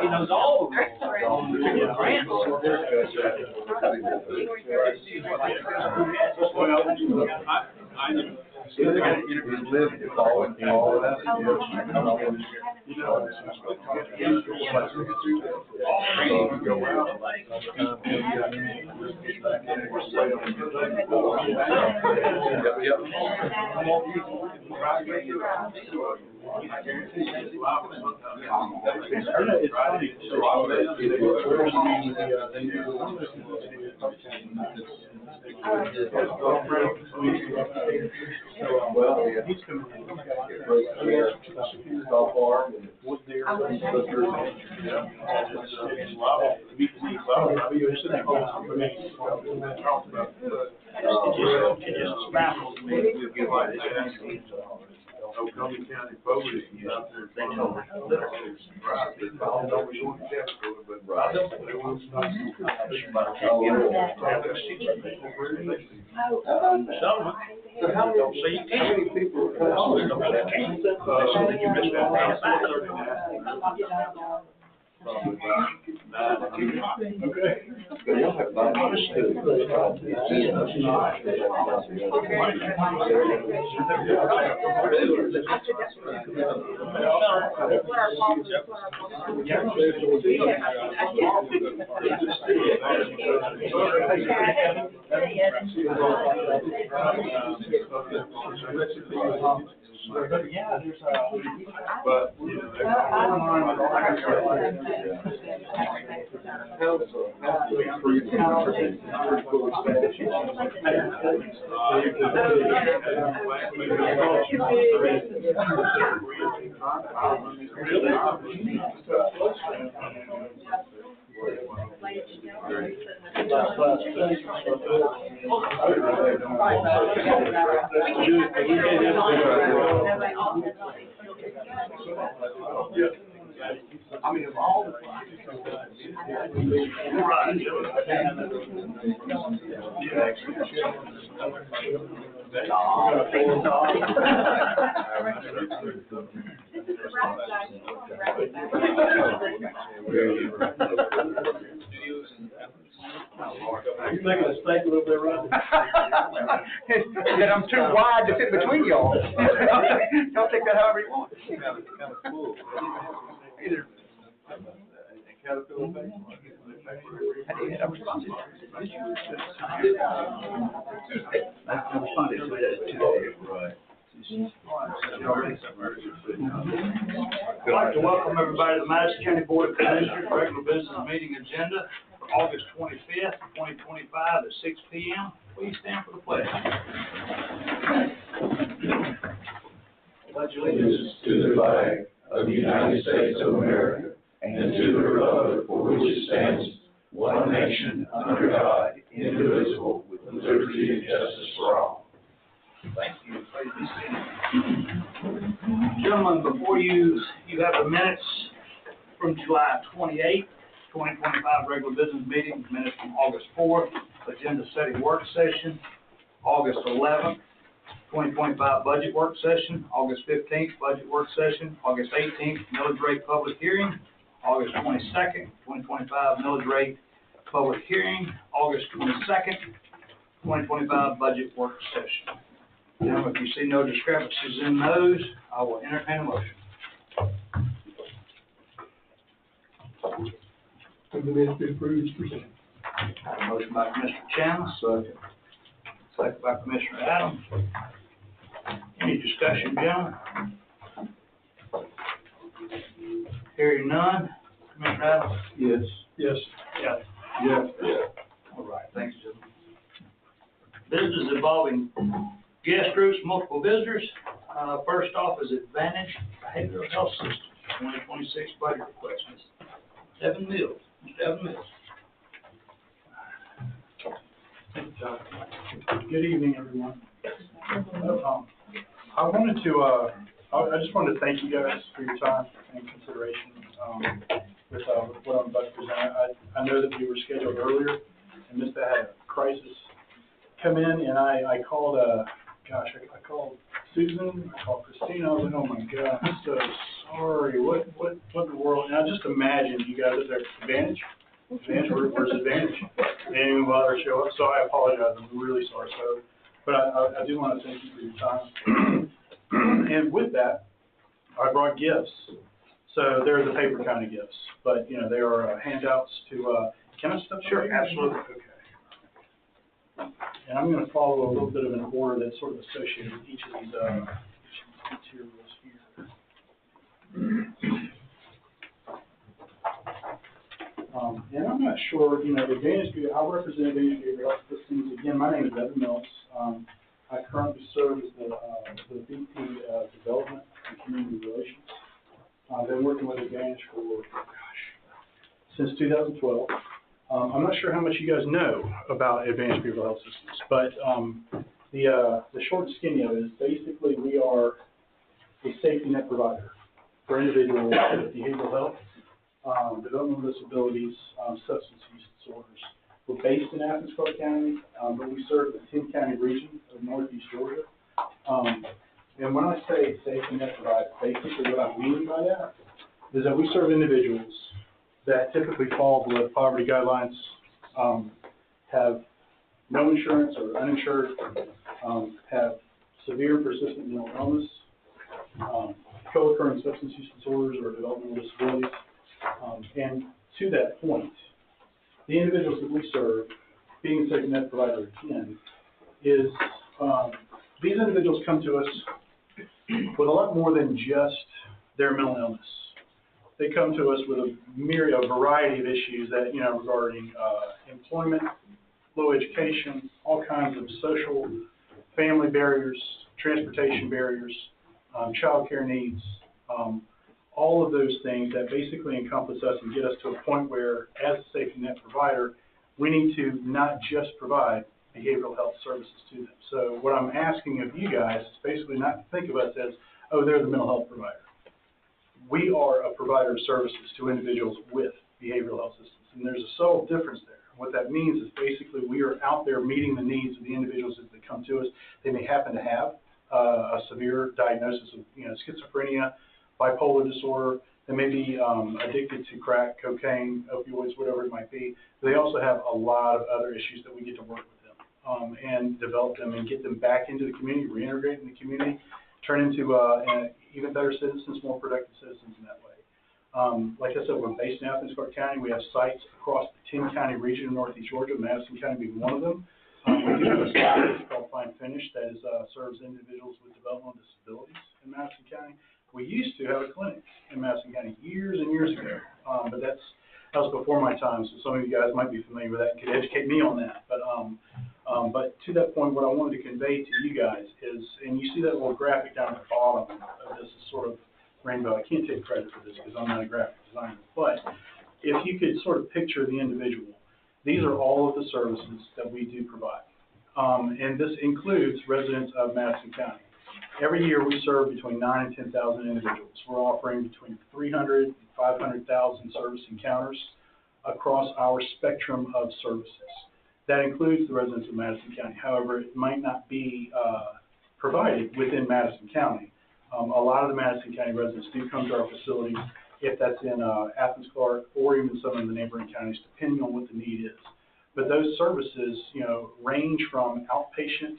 He knows all of them. Madison County voted out there. So how many people probably about 9. Okay. But you'll have yeah, there's but you know, I mean, of all the you're making a mistake a little bit, right? That I'm too wide to fit between y'all. Don't take that however you want. Kind of cool. Either. Caterpillar thing? I did. I responded. I responded to that today. Right. I'd like to welcome everybody to the Madison County Board of Commissioners regular business meeting agenda for August 25th, 2025 at 6 p.m. Please stand for the pledge. Pledge allegiance to the flag of the United States of America and to the republic for which it stands, one nation, under God, indivisible, with liberty and justice for all. Thank you. Please be seated. Gentlemen, before you have the minutes from July 28th, 2025 regular business meeting, minutes from August 4th, agenda setting work session, August 11th, 2025 budget work session, August 15th, budget work session, August 18th, millage rate public hearing, August 22nd, 2025 millage rate public hearing, August 22nd, 2025 budget work session. Gentlemen, if you see no discrepancies in those, I will entertain a motion. For the minutes be approved as presented. A motion by Commissioner Chandler. Second by Commissioner Adams. Any discussion, gentlemen? Hearing none. Commissioner Adams? Yes. Yes. Yes. Yes. All right, thanks, gentlemen. Business involving guest groups, multiple visitors. First off is Advantage Behavioral Health System, 2026 budget request. Mr. Evan Mills. Mr. Evan Mills. Good evening, everyone. I wanted to, I just wanted to thank you guys for your time and consideration, with what I'm about to present. I know that we were scheduled earlier, and Mr. had a crisis come in, and I called, I called Susan, I called Christina. I was like, oh my God, I'm so sorry. What in the world? And I just imagined you guys at their Advantage, where's Advantage? They didn't even bother to show up, so I apologize. I'm really sorry. So, but I do want to thank you for your time. And with that, I brought gifts. So they're the paper kind of gifts, but you know, they are handouts to, can I step? Sure, absolutely. Okay. And I'm going to follow a little bit of an order that's sort of associated with each of these materials here. And I'm not sure, you know, I represent Advantage Behavioral Health Systems. Again, my name is Evan Mills. I currently serve as the VP of Development and Community Relations. I've been working with Advantage for, since 2012. I'm not sure how much you guys know about Advantage Behavioral Health Systems, but the short and skinny of it is basically we are a safety net provider for individuals with behavioral health, developmental disabilities, substance use disorders. We're based in Athens County, but we serve the 10-county region of Northeast Georgia. And when I say safety net provider, basically what I mean by that is that we serve individuals that typically fall below poverty guidelines, have no insurance or uninsured, have severe persistent mental illness, co-occurring substance use disorders or developmental disabilities. And to that point, the individuals that we serve, being a safety net provider again, is these individuals come to us with a lot more than just their mental illness. They come to us with a variety of issues that, you know, regarding employment, low education, all kinds of social, family barriers, transportation barriers, child care needs, all of those things that basically encompass us and get us to a point where, as a safety net provider, we need to not just provide behavioral health services to them. So what I'm asking of you guys is basically not to think of us as, oh, they're the mental health provider. We are a provider of services to individuals with behavioral health systems, and there's a subtle difference there. What that means is basically we are out there meeting the needs of the individuals as they come to us. They may happen to have a severe diagnosis of, you know, schizophrenia, bipolar disorder. They may be addicted to crack, cocaine, opioids, whatever it might be. They also have a lot of other issues that we get to work with them and develop them and get them back into the community, reintegrate in the community, turn into even better citizens, more productive citizens in that way. Like I said, we're based in Athens County. We have sites across the 10-county region of Northeast Georgia, Madison County being one of them. We do have a site called Fine Finish that serves individuals with developmental disabilities in Madison County. We used to have a clinic in Madison County years and years ago, but that was before my time, so some of you guys might be familiar with that and could educate me on that. But to that point, what I wanted to convey to you guys is, and you see that little graphic down at the bottom of this sort of rainbow. I can't take credit for this because I'm not a graphic designer, but if you could sort of picture the individual, these are all of the services that we do provide. And this includes residents of Madison County. Every year we serve between 9,000 and 10,000 individuals. We're offering between 300 and 500,000 service encounters across our spectrum of services. That includes the residents of Madison County. However, it might not be provided within Madison County. A lot of the Madison County residents do come to our facilities if that's in Athens, Clark, or even some of the neighboring counties, depending on what the need is. But those services, range from outpatient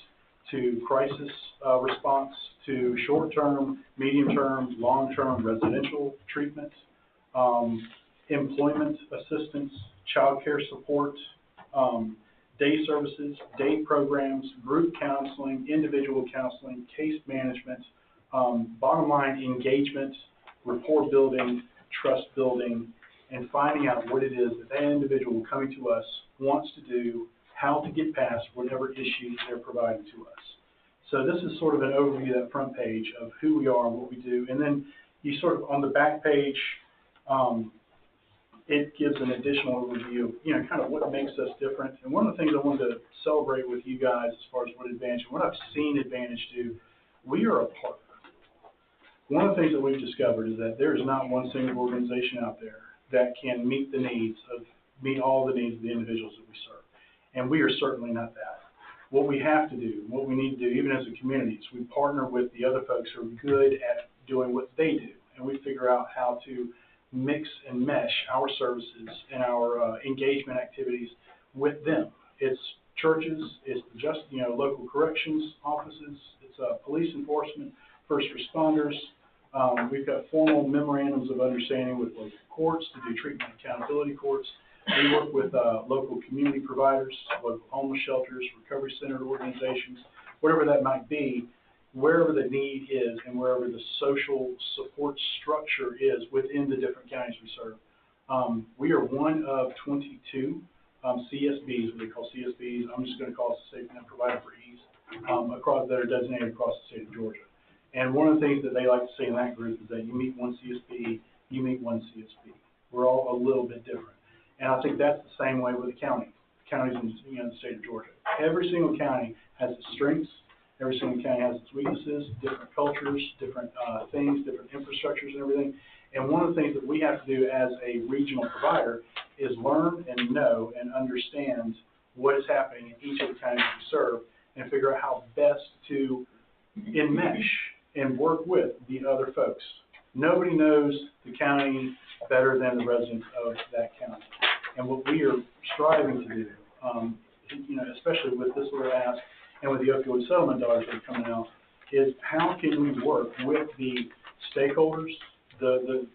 to crisis response to short-term, medium-term, long-term residential treatment, employment assistance, child care support, day services, day programs, group counseling, individual counseling, case management, bottom line engagement, rapport building, trust building, and finding out what it is that that individual coming to us wants to do, how to get past whatever issues they're providing to us. So this is sort of an overview of that front page of who we are and what we do. And then you sort of, on the back page, it gives an additional overview of, kind of what makes us different. And one of the things I wanted to celebrate with you guys as far as what Advantage, and what I've seen Advantage do, we are a partner. One of the things that we've discovered is that there is not one single organization out there that can meet all the needs of the individuals that we serve. And we are certainly not that. What we have to do, what we need to do, even as a community, is we partner with the other folks who are good at doing what they do. And we figure out how to mix and mesh our services and our engagement activities with them. It's churches, it's just, local corrections offices, it's police enforcement, first responders. We've got formal memorandums of understanding with local courts to do treatment accountability courts. We work with local community providers, local homeless shelters, recovery-centered organizations, whatever that might be, wherever the need is and wherever the social support structure is within the different counties we serve. We are one of 22 CSBs, what they call CSBs. I'm just going to call it the Safety Net Provider for ease, that are designated across the state of Georgia. And one of the things that they like to say in that group is that you meet one CSB, you meet one CSB. We're all a little bit different. And I think that's the same way with the counties in the state of Georgia. Every single county has its strengths. Every single county has its weaknesses, different cultures, different things, different infrastructures and everything. And one of the things that we have to do as a regional provider is learn and know and understand what is happening in each of the counties we serve and figure out how best to enmesh and work with the other folks. Nobody knows the county better than the residents of that county. And what we are striving to do, especially with this little ask and with the opioid settlement dollars that are coming out, is how can we work with the stakeholders, the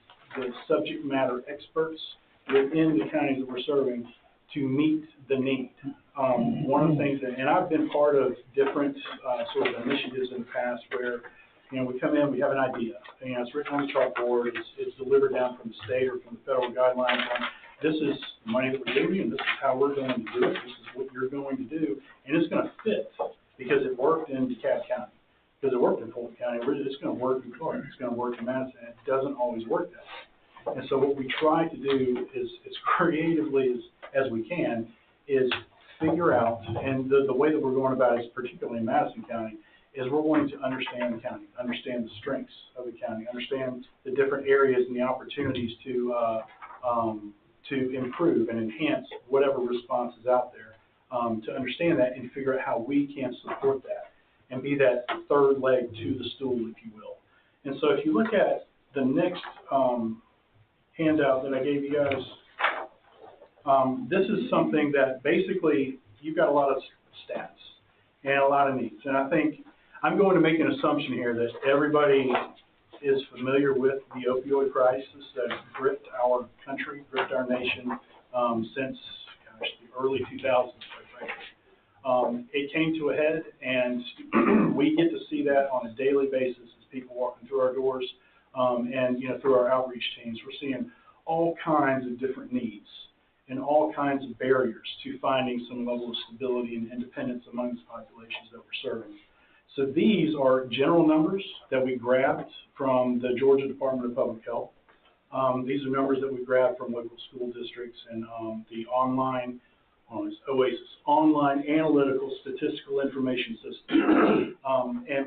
subject matter experts within the counties that we're serving to meet the need. One of the things, and I've been part of different sort of initiatives in the past where, we come in, we have an idea, it's written on the chalkboard, it's delivered down from the state or from the federal guidelines on this is the money that we're giving you, and this is how we're going to do it, this is what you're going to do, and it's going to fit because it worked in DeKalb County, because it worked in Fulton County, it's going to work in Clark, it's going to work in Madison, and it doesn't always work that way. And so what we try to do is as creatively as we can is figure out, and the way that we're going about it, particularly in Madison County, is we're going to understand the county, understand the strengths of the county, understand the different areas and the opportunities to improve and enhance whatever response is out there, to understand that and figure out how we can support that and be that third leg to the stool, if you will. And so if you look at the next handout that I gave you guys, this is something that basically you've got a lot of stats and a lot of needs. And I think I'm going to make an assumption here that everybody is familiar with the opioid crisis that gripped our country, gripped our nation since, the early 2000s, quite frankly. It came to a head, and we get to see that on a daily basis as people walking through our doors and, through our outreach teams. We're seeing all kinds of different needs and all kinds of barriers to finding some level of stability and independence among the populations that we're serving. So these are general numbers that we grabbed from the Georgia Department of Public Health. These are numbers that we grabbed from local school districts and the online, OASIS, Online Analytical Statistical Information System.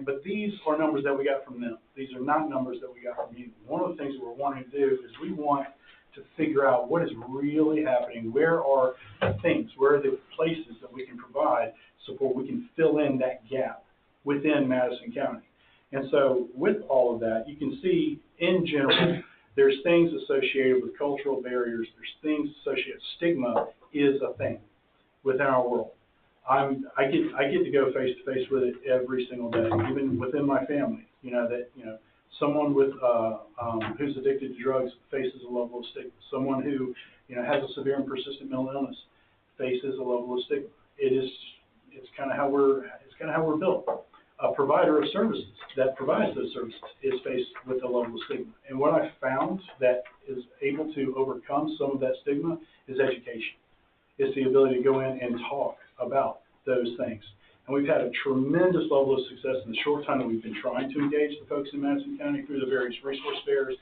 But these are numbers that we got from them. These are not numbers that we got from you. One of the things that we're wanting to do is we want to figure out what is really happening. Where are the things? Where are the places that we can provide support? We can fill in that gap within Madison County. And so with all of that, you can see in general There's things associated with cultural barriers. There's things associated. Stigma is a thing within our world. I get to go face to face with it every single day, even within my family. Someone with who's addicted to drugs faces a level of stigma. Someone who has a severe and persistent mental illness faces a level of stigma. It's kind of how we're built. A provider of services that provides those services is faced with a level of stigma. And what I've found that is able to overcome some of that stigma is education. It's the ability to go in and talk about those things. And we've had a tremendous level of success in the short time that we've been trying to engage the folks in Madison County through the various resource fairs.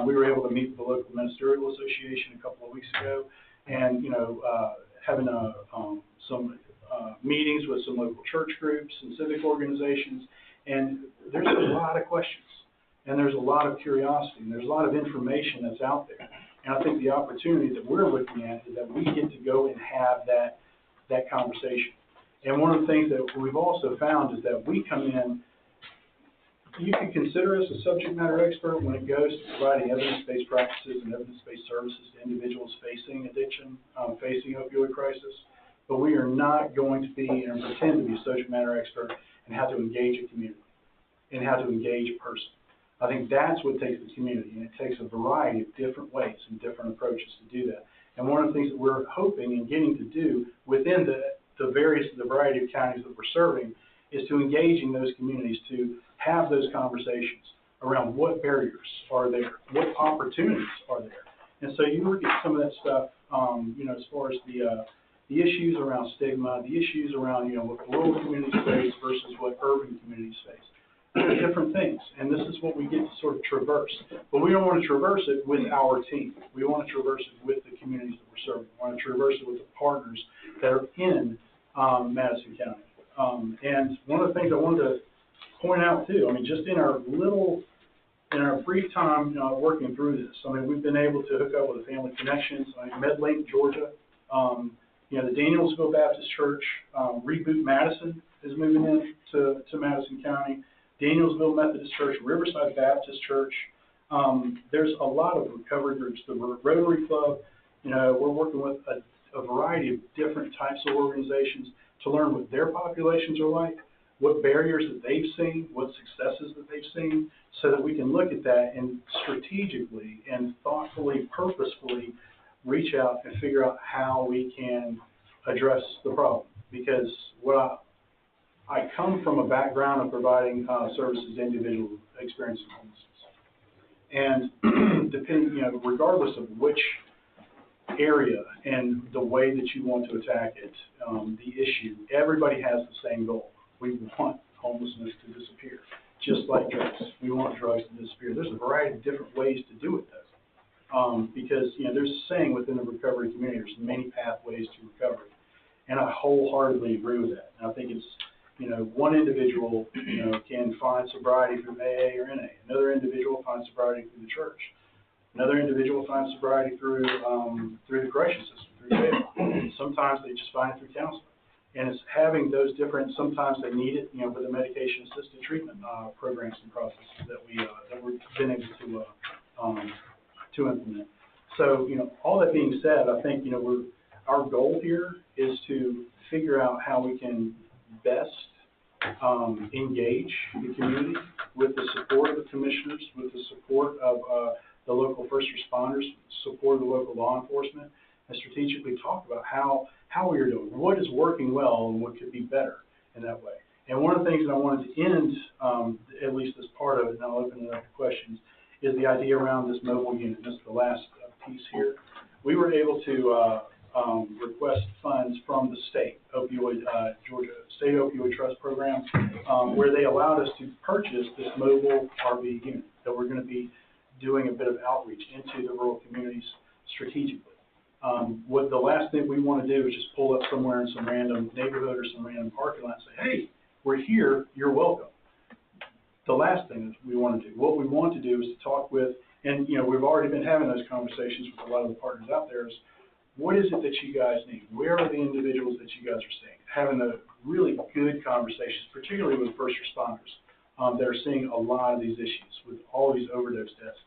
We were able to meet with the local ministerial association a couple of weeks ago, and having some meetings with some local church groups and civic organizations. And there's a lot of questions, and there's a lot of curiosity, and there's a lot of information that's out there. And I think the opportunity that we're looking at is that we get to go and have that conversation. And one of the things that we've also found is that we come in, you can consider us a subject matter expert when it goes to providing evidence-based practices and evidence-based services to individuals facing addiction, facing opioid crisis. But we are not going to be and pretend to be a subject matter expert in how to engage a community and how to engage a person. I think that's what takes the community, and it takes a variety of different ways and different approaches to do that. And one of the things that we're hoping and getting to do within the variety of counties that we're serving is to engage in those communities, to have those conversations around what barriers are there, what opportunities are there. And so you look at some of that stuff, as far as the issues around stigma, the issues around, what rural communities face versus what urban communities face. They're different things, and this is what we get to sort of traverse. But we don't want to traverse it with our team. We want to traverse it with the communities that we're serving. We want to traverse it with the partners that are in Madison County. And one of the things I wanted to point out too, just in our brief time working through this, we've been able to hook up with the Family Connections, MedLink, Georgia, the Danielsville Baptist Church, Reboot Madison is moving in to Madison County, Danielsville Methodist Church, Riverside Baptist Church. There's a lot of recovery groups, the Rotary Club. We're working with a variety of different types of organizations to learn what their populations are like, what barriers that they've seen, what successes that they've seen, so that we can look at that and strategically and thoughtfully, purposefully reach out and figure out how we can address the problem. Because I come from a background of providing services to individuals experiencing homelessness. And regardless of which area and the way that you want to attack it, the issue, everybody has the same goal. We want homelessness to disappear, just like drugs. We want drugs to disappear. There's a variety of different ways to do it, though. Because, there's a saying within the recovery community, there's many pathways to recovery. And I wholeheartedly agree with that. And I think it's, one individual, can find sobriety through AA or NA. Another individual finds sobriety through the church. Another individual finds sobriety through the correction system, through jail. Sometimes they just find it through counseling. And it's having those different, sometimes they need it, with the medication-assisted treatment programs and processes that we've been able to implement. So, all that being said, I think, our goal here is to figure out how we can best engage the community with the support of the commissioners, with the support of the local first responders, support of the local law enforcement, and strategically talk about how we are doing, what is working well, and what could be better in that way. And one of the things that I wanted to end, at least as part of it, and I'll open it up to questions, is the idea around this mobile unit. This is the last piece here. We were able to request funds from the state opioid, Georgia State Opioid Trust Program, where they allowed us to purchase this mobile RV unit that we're going to be doing a bit of outreach into the rural communities strategically. What the last thing we want to do is just pull up somewhere in some random neighborhood or some random parking lot and say, hey, we're here, you're welcome. The last thing that we want to do, what we want to do is to talk with, and we've already been having those conversations with a lot of the partners out there, is what is it that you guys need? Where are the individuals that you guys are seeing? Having a really good conversations, particularly with first responders that are seeing a lot of these issues with all these overdose deaths.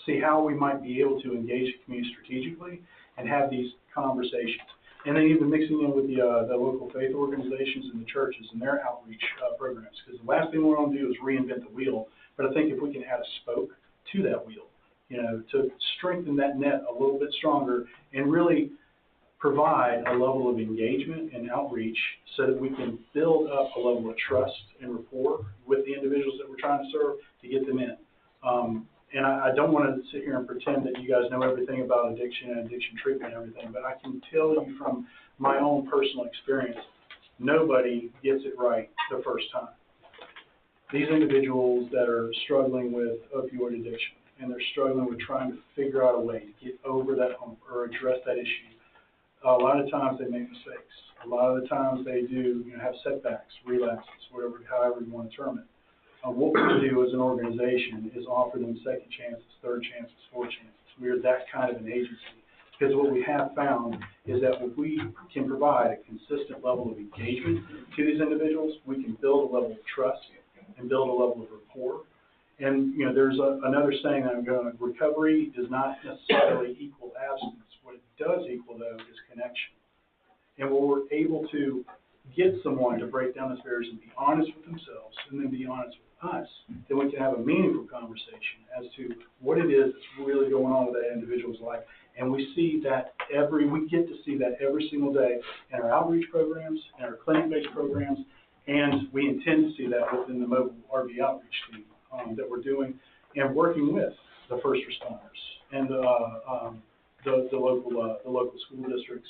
see how we might be able to engage the community strategically and have these conversations. And then even mixing in with the local faith organizations and the churches and their outreach programs. Because the last thing we want to do is reinvent the wheel. But I think if we can add a spoke to that wheel, to strengthen that net a little bit stronger and really provide a level of engagement and outreach so that we can build up a level of trust and rapport with the individuals that we're trying to serve to get them in. And I don't want to sit here and pretend that you guys know everything about addiction and addiction treatment and everything, but I can tell you from my own personal experience, nobody gets it right the first time. These individuals that are struggling with opioid addiction and they're struggling with trying to figure out a way to get over that hump or address that issue, a lot of times they make mistakes. A lot of the times they do have setbacks, relapses, however you want to term it. What we do as an organization is offer them second chances, third chances, fourth chances. We are that kind of an agency. Because what we have found is that if we can provide a consistent level of engagement to these individuals, we can build a level of trust and build a level of rapport. And, there's another saying that I'm going, recovery does not necessarily equal abstinence. What it does equal, though, is connection. And when we're able to get someone to break down those barriers and be honest with themselves and then be honest with us, then we can have a meaningful conversation as to what it is that's really going on with that individual's life. And we see that we get to see that every single day in our outreach programs, in our clinic-based programs, and we intend to see that within the mobile RV outreach team that we're doing and working with the first responders and the local school districts,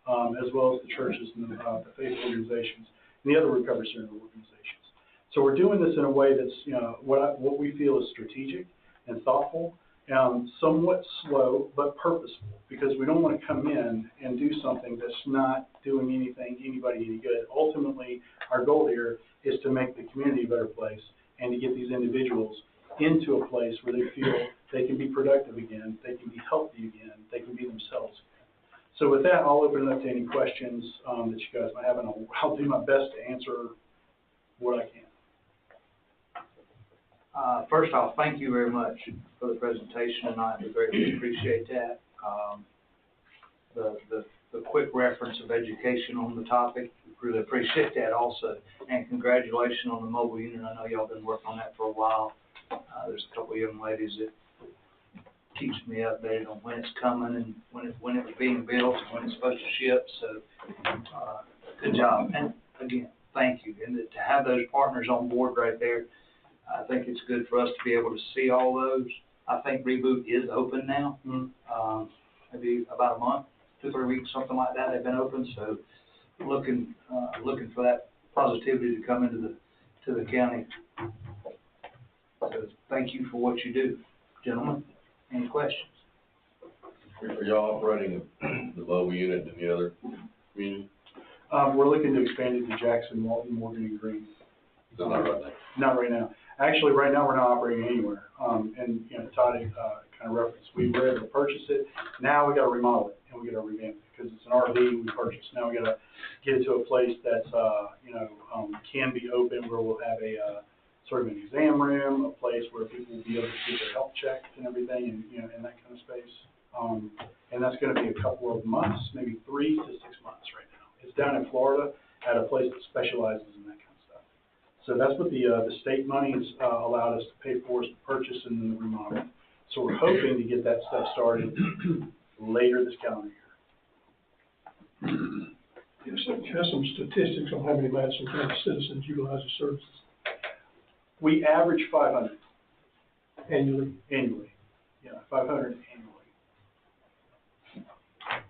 as well as the churches and the faith organizations and the other recovery center organizations. So we're doing this in a way that's, what we feel is strategic and thoughtful, somewhat slow but purposeful, because we don't want to come in and do something that's not doing anybody any good. Ultimately, our goal here is to make the community a better place and to get these individuals into a place where they feel they can be productive again, they can be healthy again, they can be themselves again. So with that, I'll open it up to any questions that you guys might have, and I'll do my best to answer what I can. First off, thank you very much for the presentation tonight. We greatly appreciate that. The quick reference of education on the topic, we really appreciate that also. And congratulations on the mobile unit. I know y'all been working on that for a while. There's a couple of young ladies that keeps me updated on when it's coming and when it was being built and when it's supposed to ship. So good job. And again, thank you. And to have those partners on board right there, I think it's good for us to be able to see all those. I think Reboot is open now. Maybe about a month, 2-3 weeks, something like that. They've been open, so looking for that positivity to come into the county. So thank you for what you do, gentlemen. Any questions? Are y'all operating the mobile unit in the other community? We're looking to expand it to Jackson, Walton, Morgan, and Greene. No, not right now. Not right now. Actually, right now we're not operating anywhere. And Todd kind of referenced, we were able to purchase it. Now we got to remodel it and we got to revamp it because it's an RV we purchased. Now we got to get it to a place that's can be open where we'll have a sort of an exam room, a place where people will be able to get their health checked and everything, and in that kind of space. And that's going to be a couple of months, maybe 3 to 6 months right now. It's down in Florida at a place that specializes in that kind of stuff. So that's what the state money has allowed us to pay for, is the purchase and then the remodel. So we're hoping to get that stuff started later this calendar year. Yes, sir. Have some statistics on how many Madison County citizens utilize the services We average 500 annually. Yeah, 500 annually.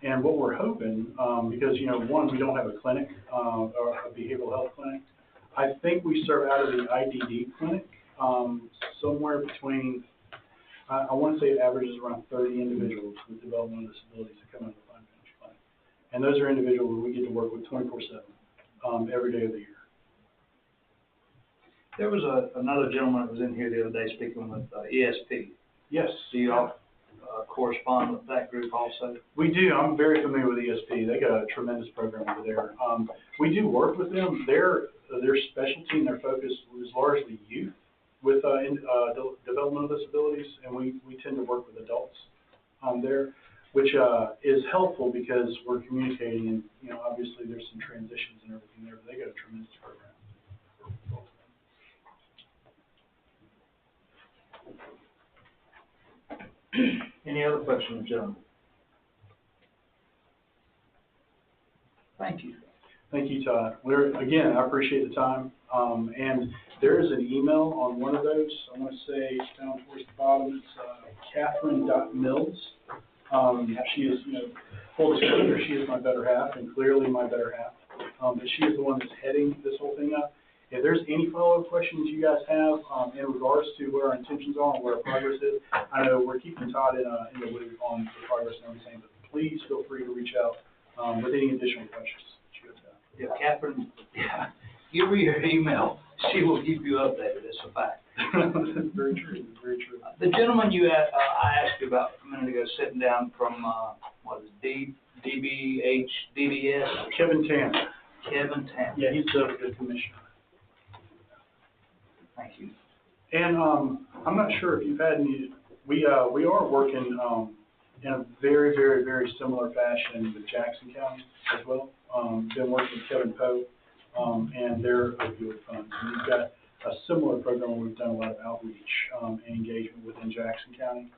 And what we're hoping, because, one, we don't have a clinic, or a behavioral health clinic. I think we serve out of the IDD clinic, somewhere between, I want to say it averages around 30 individuals with developmental disabilities that come out of the Fine Finish clinic. And those are individuals that we get to work with 24/7, every day of the year. There was another gentleman that was in here the other day speaking with ESP. Yes. Do you all correspond with that group also? We do. I'm very familiar with ESP. They got a tremendous program over there. We do work with them. Their specialty and their focus was largely youth with developmental disabilities, and we tend to work with adults there, which is helpful because we're communicating, and obviously there's some transitions and everything there, but they got a tremendous program. Any other questions, gentlemen? Thank you. Thank you, Todd. Again, I appreciate the time. And there is an email on one of those. I want to say down towards the bottom, it's Catherine.Mills. She is, full disclosure, she is my better half, and clearly my better half. But she is the one that's heading this whole thing up. If there's any follow-up questions you guys have in regards to what our intentions are and where our progress is, I know we're keeping Todd in the loop on the progress and everything, but please feel free to reach out with any additional questions. Yeah, Catherine, give her your email. She will keep you updated. It's a fact. Very true. Very true. The gentleman I asked you about a minute ago, sitting down from DBS. Kevin Tanner. Kevin Tanner. Yeah, he's the commissioner. Thank you. And I'm not sure if you've had any. We are working in a very, very, very similar fashion with Jackson County as well. Been working with Kevin Poe and their opioid funds. And we've got a similar program where we've done a lot of outreach and engagement within Jackson County.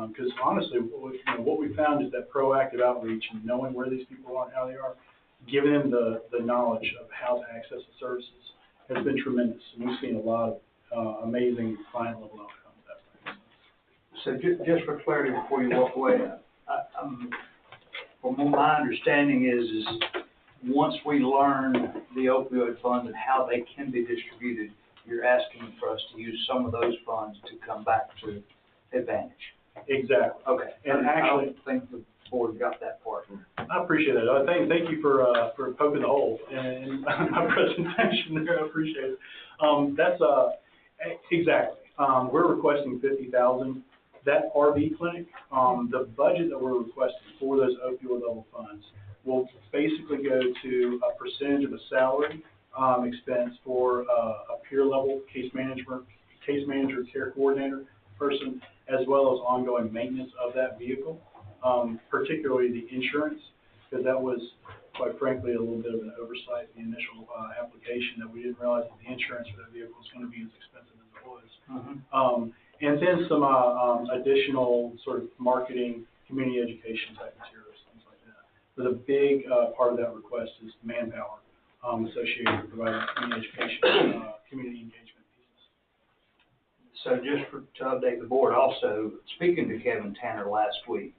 Because honestly, what we found is that proactive outreach and knowing where these people are and how they are, giving them the knowledge of how to access the services has been tremendous. And we've seen a lot of amazing client level outcomes that way. So just for clarity before you walk away, from what my understanding is once we learn the opioid funds and how they can be distributed, you're asking for us to use some of those funds to come back to Advantage. Exactly. Okay. And I actually, don't think the board got that part. I appreciate that. Thank you for poking the hole in my presentation there. I appreciate it. That's exactly. We're requesting $50,000. That RV clinic, the budget that we're requesting for those opioid level funds will basically go to a percentage of a salary expense for a peer level case manager, care coordinator person, as well as ongoing maintenance of that vehicle, particularly the insurance, because that was, quite frankly, a little bit of an oversight in the initial application, that we didn't realize that the insurance for that vehicle was going to be as expensive as it was. Mm-hmm. And then some additional sort of marketing, community education type materials, things like that. But a big part of that request is manpower associated with providing community education, community engagement pieces. So just to update the board, also, speaking to Kevin Tanner last week,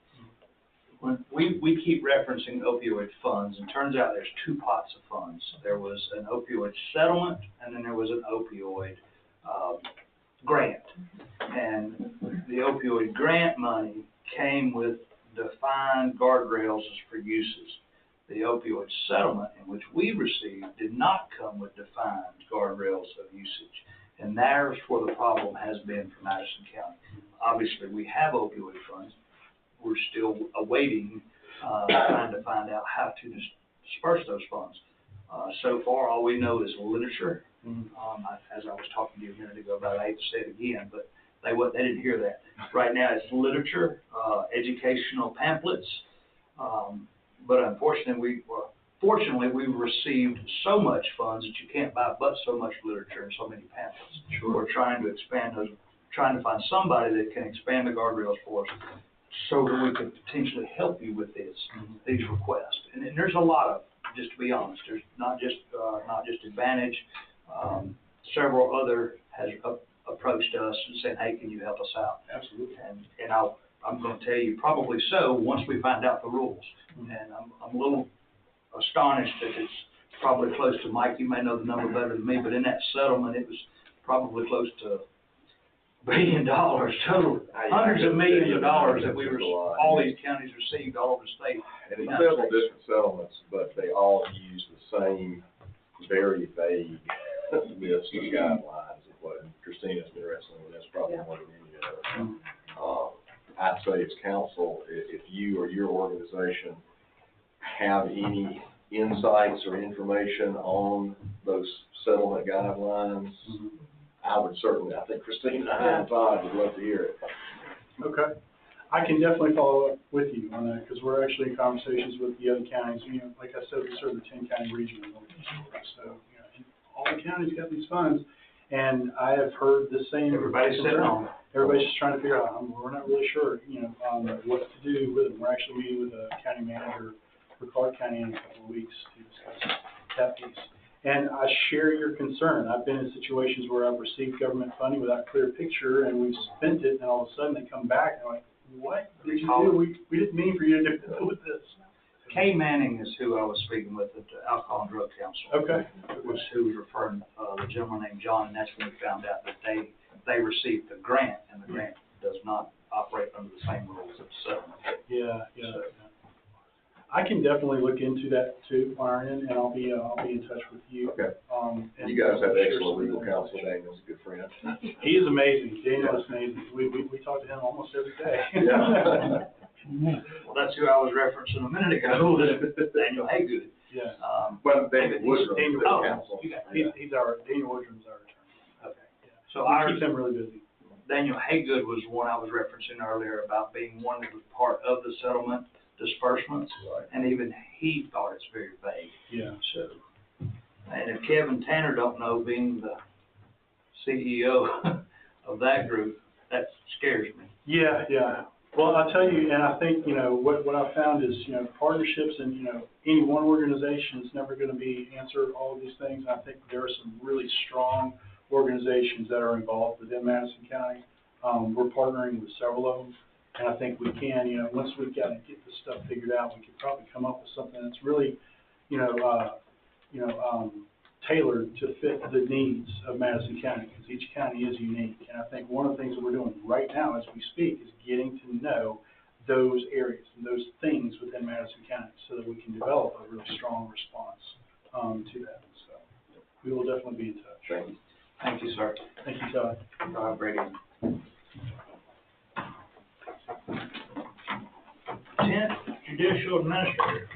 when we keep referencing opioid funds, and turns out there's two pots of funds. There was an opioid settlement, and then there was an opioid grant. And the opioid grant money came with defined guardrails for uses. The opioid settlement in which we received did not come with defined guardrails of usage. And there's where the problem has been for Madison County. Obviously, we have opioid funds. We're still awaiting, trying to find out how to disperse those funds. So far, all we know is literature. As I was talking to you a minute ago about, I hate to say it again, but they didn't hear that. Right now, it's literature, educational pamphlets, but unfortunately, fortunately, we've received so much funds that you can't buy but so much literature and so many pamphlets. Sure. We're trying to expand those, trying to find somebody that can expand the guardrails for us so that we could potentially help you with these requests. And there's a lot of, just to be honest, there's not just Advantage. Several other has approached us and said, hey, can you help us out? Absolutely. And I'm going to tell you, probably so, once we find out the rules. Mm-hmm. And I'm a little astonished that it's probably close to, Mike, you may know the number better than me, but in that settlement, it was probably close to $1 billion total, hundreds of millions of dollars that all these counties received all over the state. And it's several different settlements, but they all use the same very vague list of guidelines of what Christina's been wrestling with. That's probably more than any other. I'd say as council, if you or your organization have any insights or information on those settlement guidelines, I would certainly, I think Christine and Todd would love to hear it. Okay. I can definitely follow up with you on that, because we're actually in conversations with the other counties. You know, like I said, we serve the 10-county region in North Florida. So, you know, and all the counties got these funds, and I have heard the same. Everybody's sitting on it. Everybody's just trying to figure out, we're not really sure, you know, what to do with them. We're actually meeting with a county manager for Clark County in a couple of weeks to discuss that piece. And I share your concern. I've been in situations where I've received government funding without a clear picture, and we've spent it, and all of a sudden they come back and they're like, what did you do? We didn't mean for you to do with this. Kay Manning is who I was speaking with at the Alcohol and Drug Council. Okay. Was who was referring, the gentleman named John, and that's when we found out that they received a grant, and the grant does not operate under the same rules as the settlement. Yeah. I can definitely look into that too, on our end, and I'll be in touch with you. Okay. And You guys have share excellent some legal more counsel. information. Daniel's a good friend. He is amazing. Daniel is amazing. We talk to him almost every day. Yeah. Well, that's who I was referencing a minute ago, Daniel Haygood. Yeah. But David Woodrum, Daniel, legal counsel. you He's our, Daniel Woodrum's our attorney. Okay. So We keep him really busy. Daniel Haygood was one I was referencing earlier about being one that was part of the settlement disbursements, and even he thought it's very vague. Yeah. So, and if Kevin Tanner don't know, being the CEO of that group, that scares me. Yeah. Well, I'll tell you, and I think, you know, what I found is, you know, partnerships and, you know, any one organization is never going to answer all of these things. I think there are some really strong organizations that are involved within Madison County. We're partnering with several of them, and I think we can, you know, once we've got to get this stuff figured out, we could probably come up with something that's really, tailored to fit the needs of Madison County, because each county is unique. And I think one of the things that we're doing right now as we speak is getting to know those areas and those things within Madison County so that we can develop a really strong response to that. So we will definitely be in touch. Thank you. Thank you, sir. Thank you, Todd. Todd Brady. 10th Judicial Administrator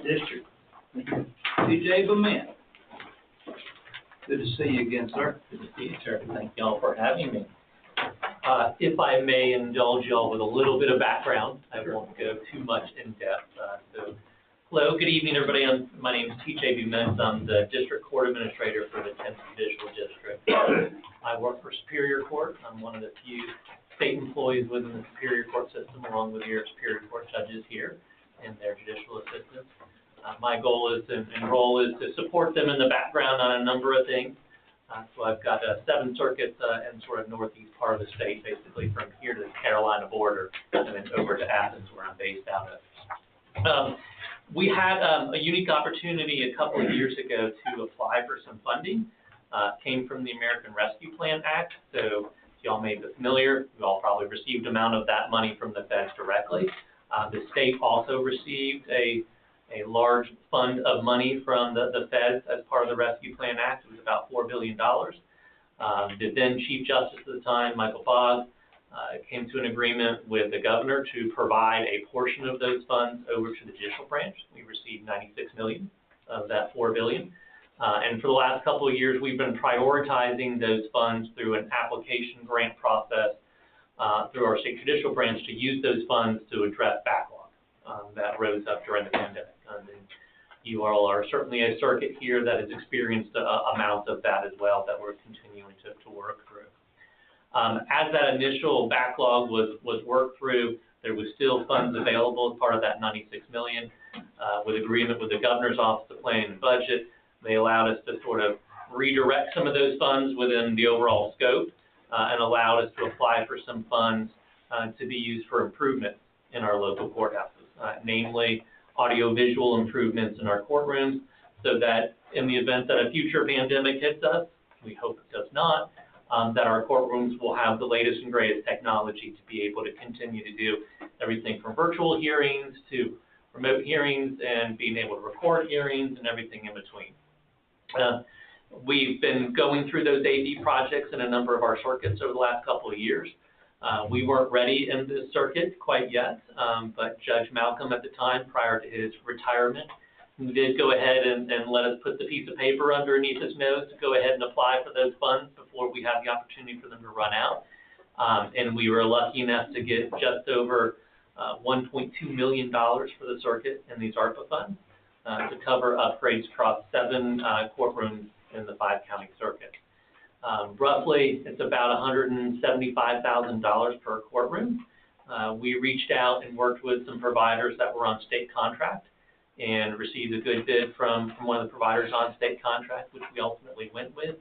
District, T.J. Bement. Good to see you again, sir. Good to see you, sir. Thank you all for having me. If I may indulge you all with a little bit of background, I won't go too much in depth. Hello, good evening, everybody. My name is T.J. Bement. I'm the District Court Administrator for the 10th Judicial District. I work for Superior Court. I'm one of the few state employees within the Superior Court system, along with your Superior Court judges here and their judicial assistants. My goal is and role is to support them in the background on a number of things. So I've got 7 circuits in sort of northeast part of the state, basically from here to the Carolina border, and then over to Athens, where I'm based out of. We had a unique opportunity a couple of years ago to apply for some funding. Came from the American Rescue Plan Act. So y'all may be familiar. We all probably received amount of that money from the feds directly. The state also received a large fund of money from the feds as part of the Rescue Plan Act. It was about $4 billion. The then Chief Justice at the time, Michael Boggs, came to an agreement with the governor to provide a portion of those funds over to the judicial branch. We received $96 million of that $4 billion. And for the last couple of years, we've been prioritizing those funds through an application grant process through our state judicial branch to use those funds to address backlog that rose up during the pandemic. And you all are certainly a circuit here that has experienced amounts of that as well that we're continuing to work through. As that initial backlog was worked through, there was still funds available as part of that $96 million. With agreement with the Governor's Office of Planning and Budget, they allowed us to sort of redirect some of those funds within the overall scope and allowed us to apply for some funds to be used for improvements in our local courthouses, namely audiovisual improvements in our courtrooms, so that in the event that a future pandemic hits us, we hope it does not, that our courtrooms will have the latest and greatest technology to be able to continue to do everything from virtual hearings to remote hearings and being able to record hearings and everything in between. We've been going through those AV projects in a number of our circuits over the last couple of years. We weren't ready in this circuit quite yet, but Judge Malcolm at the time, prior to his retirement, who did go ahead and let us put the piece of paper underneath his nose to go ahead and apply for those funds before we had the opportunity for them to run out. And we were lucky enough to get just over $1.2 million for the circuit in these ARPA funds to cover upgrades across 7 courtrooms in the 5-county circuit. Roughly, it's about $175,000 per courtroom. We reached out and worked with some providers that were on state contract and received a good bid from one of the providers on state contract, which we ultimately went with,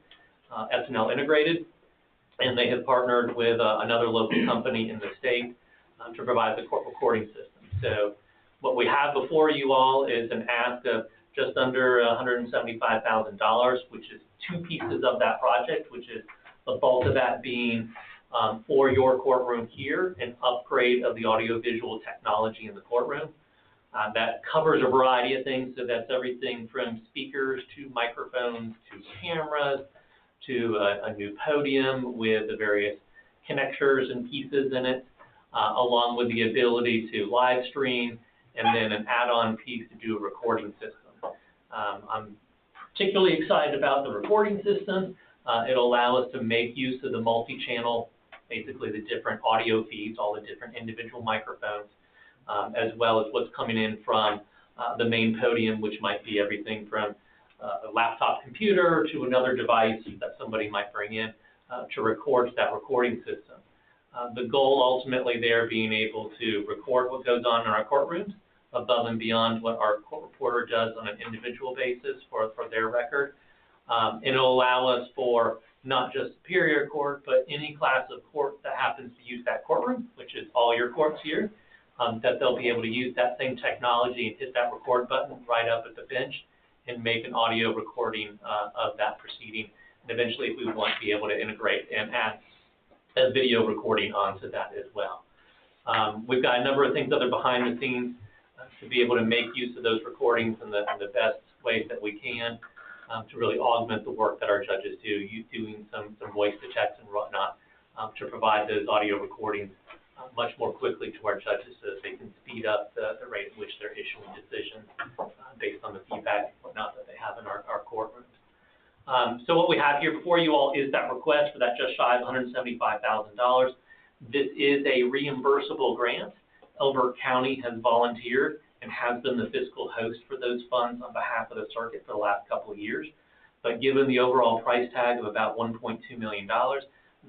S&L Integrated. And they have partnered with another local company in the state to provide the court recording system. So what we have before you all is an ask of just under $175,000, which is 2 pieces of that project, which is the bulk of that being for your courtroom here, an upgrade of the audiovisual technology in the courtroom. That covers a variety of things, so that's everything from speakers to microphones to cameras to a new podium with the various connectors and pieces in it, along with the ability to live stream, and then an add-on piece to do a recording system. I'm particularly excited about the recording system. It'll allow us to make use of the multi-channel, basically the different audio feeds, all the different individual microphones, as well as what's coming in from the main podium, which might be everything from a laptop computer to another device that somebody might bring in to record that recording system. The goal ultimately there being able to record what goes on in our courtrooms above and beyond what our court reporter does on an individual basis for their record. And it'll allow us for not just Superior Court, but any class of court that happens to use that courtroom, which is all your courts here, that they'll be able to use that same technology and hit that record button right up at the bench and make an audio recording of that proceeding. And eventually, if we want to be able to integrate and add a video recording onto that as well. We've got a number of things other behind the scenes to be able to make use of those recordings in the best ways that we can to really augment the work that our judges do, doing some voice to text and whatnot to provide those audio recordings much more quickly to our judges so that they can speed up the rate at which they're issuing decisions based on the feedback and whatnot that they have in our courtrooms. So what we have here before you all is that request for that just shy of $175,000. This is a reimbursable grant. Elbert County has volunteered and has been the fiscal host for those funds on behalf of the circuit for the last couple of years. But given the overall price tag of about $1.2 million,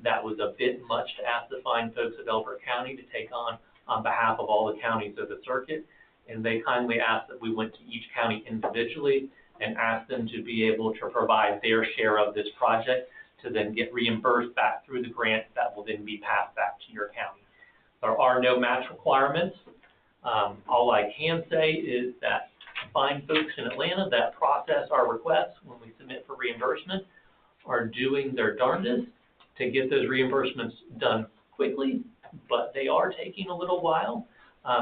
that was a bit much to ask the fine folks of Elbert County to take on behalf of all the counties of the circuit. And they kindly asked that we went to each county individually and asked them to be able to provide their share of this project to then get reimbursed back through the grant that will then be passed back to your county. There are no match requirements. All I can say is that fine folks in Atlanta that process our requests when we submit for reimbursement are doing their darndest to get those reimbursements done quickly, but they are taking a little while.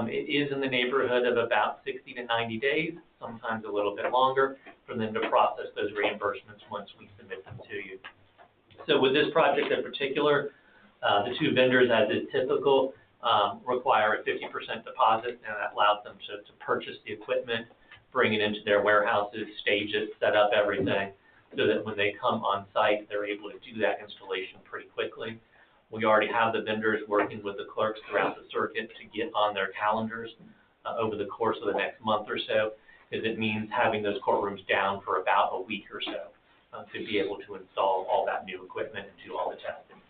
It is in the neighborhood of about 60 to 90 days, sometimes a little bit longer, for them to process those reimbursements once we submit them to you. So with this project in particular, the 2 vendors, as is typical, require a 50% deposit, and that allows them to purchase the equipment, bring it into their warehouses, stage it, set up everything, so that when they come on site, they're able to do that installation pretty quickly. We already have the vendors working with the clerks throughout the circuit to get on their calendars over the course of the next month or so, because it means having those courtrooms down for about a week or so to be able to install all that new equipment and do all the testing.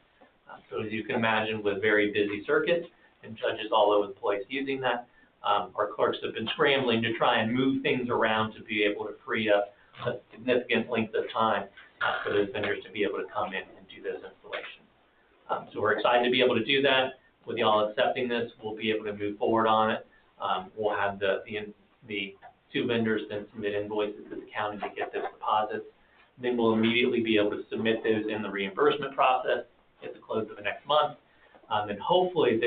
So as you can imagine, with very busy circuits and judges all over the place using that, our clerks have been scrambling to try and move things around to be able to free up a significant length of time for those vendors to be able to come in and do those installations. So we're excited to be able to do that. With y'all accepting this, we'll be able to move forward on it. We'll have the 2 vendors then submit invoices to the county to get those deposits. Then we'll immediately be able to submit those in the reimbursement process at the close of the next month. And hopefully,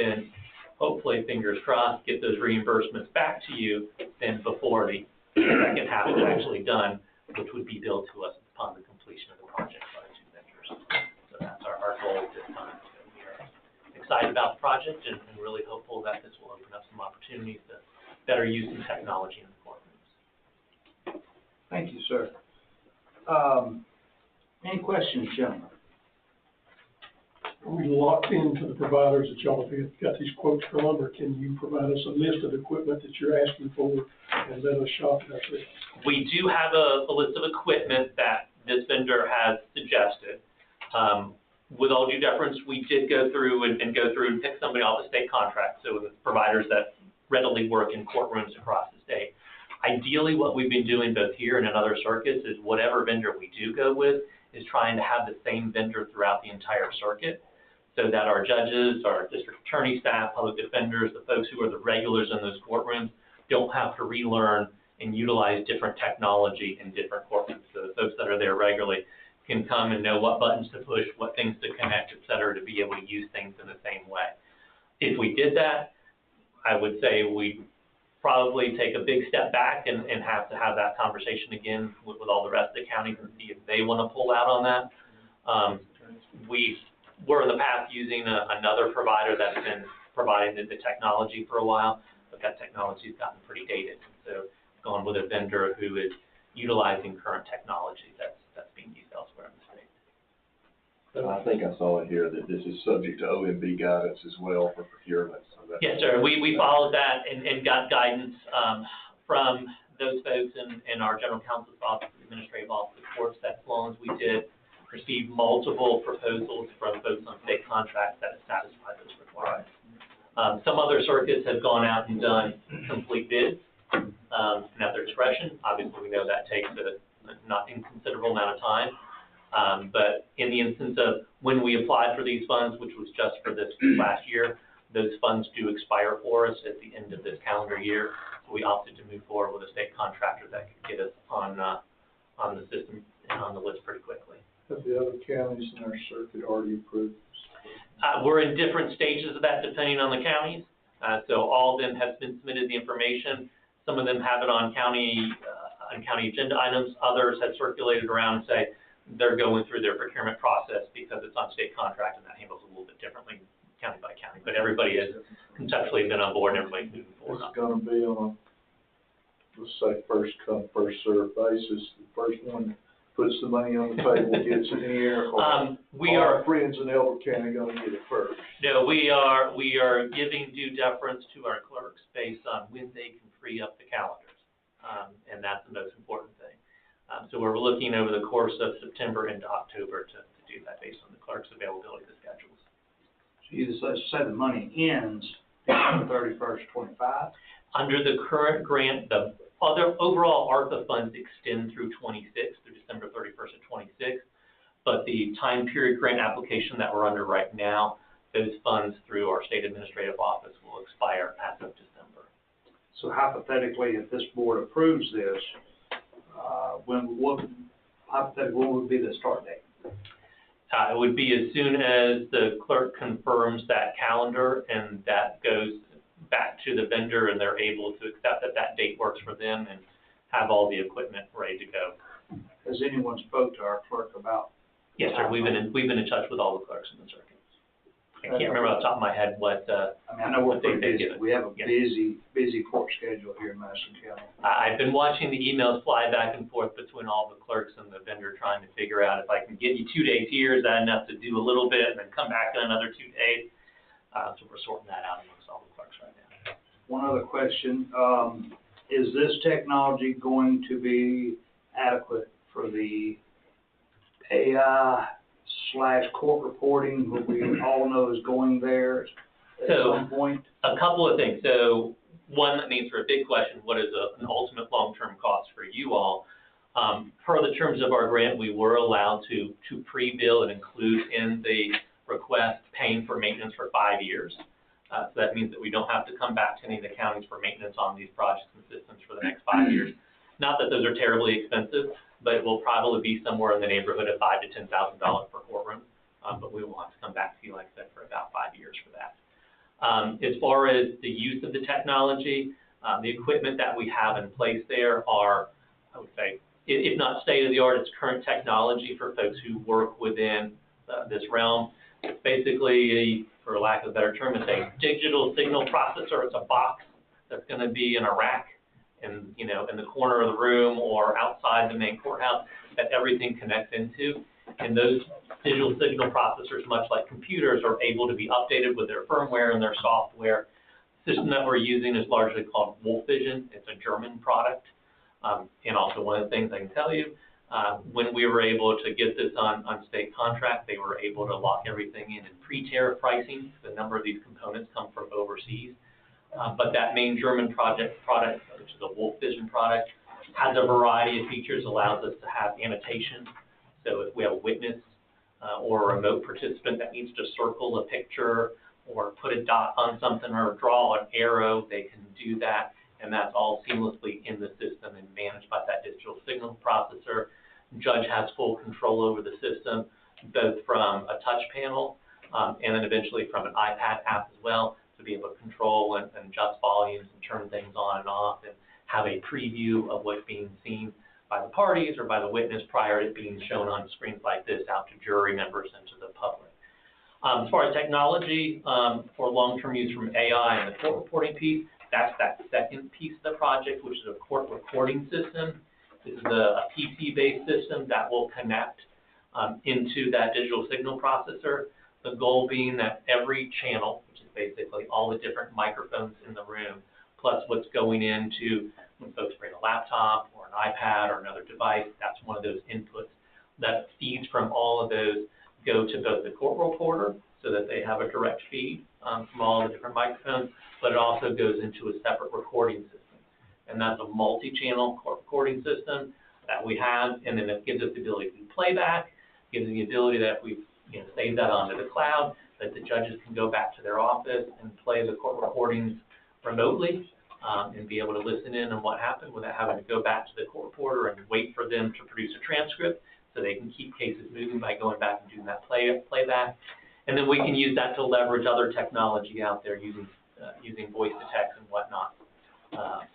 fingers crossed, get those reimbursements back to you then before the second half is actually done, which would be billed to us upon the completion of the project by the 2 vendors. So that's our goal at this time. So we are excited about the project and really hopeful that this will open up some opportunities to better use some technology in the courtrooms. Thank you, sir. Any questions, gentlemen? Are we locked into the providers that y'all have got these quotes from, or can you provide us a list of equipment that you're asking for and let us shop it ourselves? We do have a list of equipment that this vendor has suggested. With all due deference, we did go through and pick somebody off a state contract, so the providers that readily work in courtrooms across the state. Ideally, what we've been doing both here and in other circuits is whatever vendor we do go with is trying to have the same vendor throughout the entire circuit, so that our judges, our district attorney staff, public defenders, the folks who are the regulars in those courtrooms don't have to relearn and utilize different technology in different courtrooms. So the folks that are there regularly can come and know what buttons to push, what things to connect, et cetera, to be able to use things in the same way. If we did that, I would say we'd probably take a big step back and have to have that conversation again with all the rest of the counties and see if they want to pull out on that. We were in the past using another provider that's been providing the technology for a while, but that technology's gotten pretty dated. So gone with a vendor who is utilizing current technology that's being used elsewhere in the state. I think I saw in here that this is subject to OMB guidance as well for procurement. So that's Yes, sir. We followed that and got guidance from those folks in our general counsel's office, administrative office, courts, that as long as we did receive multiple proposals from folks on state contracts that satisfy those requirements. Some other circuits have gone out and done complete bids and at their discretion. Obviously, we know that takes a not inconsiderable amount of time. But in the instance of when we applied for these funds, which was just for this last year, those funds do expire for us at the end of this calendar year. So we opted to move forward with a state contractor that could get us on the system and on the list pretty quickly. Have the other counties in our circuit already approved? We're in different stages of that depending on the counties. So all of them have been submitted the information. Some of them have it on county agenda items. Others have circulated around and say they're going through their procurement process because it's on state contract and that handles a little bit differently county by county. But everybody has conceptually been on board and everybody's moving forward. It's going to be on a, let's say, first come, first served basis. The first one puts the money on the table, gets it here, or our friends in Elbert County going to get it first? No, we are giving due deference to our clerks based on when they can free up the calendars, and that's the most important thing. So we're looking over the course of September into October to do that based on the clerk's availability of the schedules. So you just say the money ends December 31st, 25? Under the current grant, the other overall ARPA funds extend through 26, through December 31st of 26, but the time period grant application that we're under right now, those funds through our state administrative office will expire as of December. So hypothetically, if this board approves this, when would be the start date? It would be as soon as the clerk confirms that calendar and that goes back to the vendor and they're able to accept that that date works for them and have all the equipment ready to go. Has anyone spoke to our clerk about? Yes, sir. We've been in touch with all the clerks in the circuit. I can't remember off the top of my head what. I know we're pretty busy. We have a Yeah. busy court schedule here in Madison County. I've been watching the emails fly back and forth between all the clerks and the vendor trying to figure out if I can get you 2 days here, is that enough to do a little bit and then come back in another 2 days? So we're sorting that out amongst all the clerks right now. One other question, is this technology going to be adequate for the AI/court reporting, what we all know is going there at some point? A couple of things. So one, that means for a big question, what is an ultimate long-term cost for you all? Per the terms of our grant, we were allowed to pre-bill and include in the request paying for maintenance for 5 years. So that means that we don't have to come back to any of the counties for maintenance on these projects and systems for the next 5 years. Not that those are terribly expensive, but it will probably be somewhere in the neighborhood of $5,000 to $10,000 per courtroom. But we will have to come back to you, like I said, for about 5 years for that. As far as the use of the technology, the equipment that we have in place there are, I would say, if not state-of-the-art, it's current technology for folks who work within this realm. It's basically, for lack of a better term, it's a digital signal processor. It's a box that's going to be in a rack in, you know, in the corner of the room or outside the main courthouse that everything connects into. And those digital signal processors, much like computers, are able to be updated with their firmware and their software. The system that we're using is largely called Wolf Vision. It's a German product. And also one of the things I can tell you, when we were able to get this on state contract, they were able to lock everything in pre-tariff pricing. The number of these components come from overseas. But that main German product, which is a Wolf Vision product, has a variety of features, allows us to have annotation. So if we have a witness or a remote participant that needs to circle a picture or put a dot on something or draw an arrow, they can do that. And that's all seamlessly in the system and managed by that digital signal processor. Judge has full control over the system, both from a touch panel and then eventually from an iPad app as well, to be able to control and adjust volumes and turn things on and off and have a preview of what's being seen by the parties or by the witness prior to it being shown on screens like this out to jury members and to the public. As far as technology for long-term use from AI and the court reporting piece, that's that second piece of the project, which is a court recording system. This is a PC-based system that will connect into that digital signal processor. The goal being that every channel, which is basically all the different microphones in the room, plus what's going into when folks bring a laptop or an iPad or another device, that's one of those inputs that feeds from all of those go to both the court reporter so that they have a direct feed from all the different microphones, but it also goes into a separate recording system. And that's a multi-channel court recording system that we have, and then it gives us the ability to do playback, gives us the ability that if we save that onto the cloud, that the judges can go back to their office and play the court recordings remotely and be able to listen in on what happened without having to go back to the court reporter and wait for them to produce a transcript, so they can keep cases moving by going back and doing that playback. And then we can use that to leverage other technology out there using voice to text and whatnot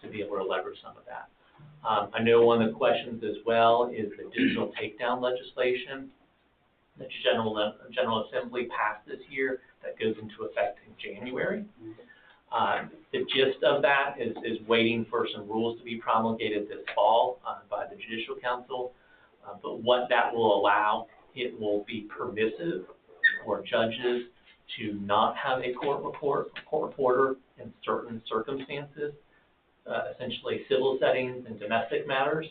to be able to leverage some of that. I know one of the questions as well is the digital takedown legislation that General Assembly passed this year that goes into effect in January. The gist of that is waiting for some rules to be promulgated this fall by the Judicial Council. But what that will allow, it will be permissive for judges to not have a court reporter in certain circumstances, essentially civil settings and domestic matters,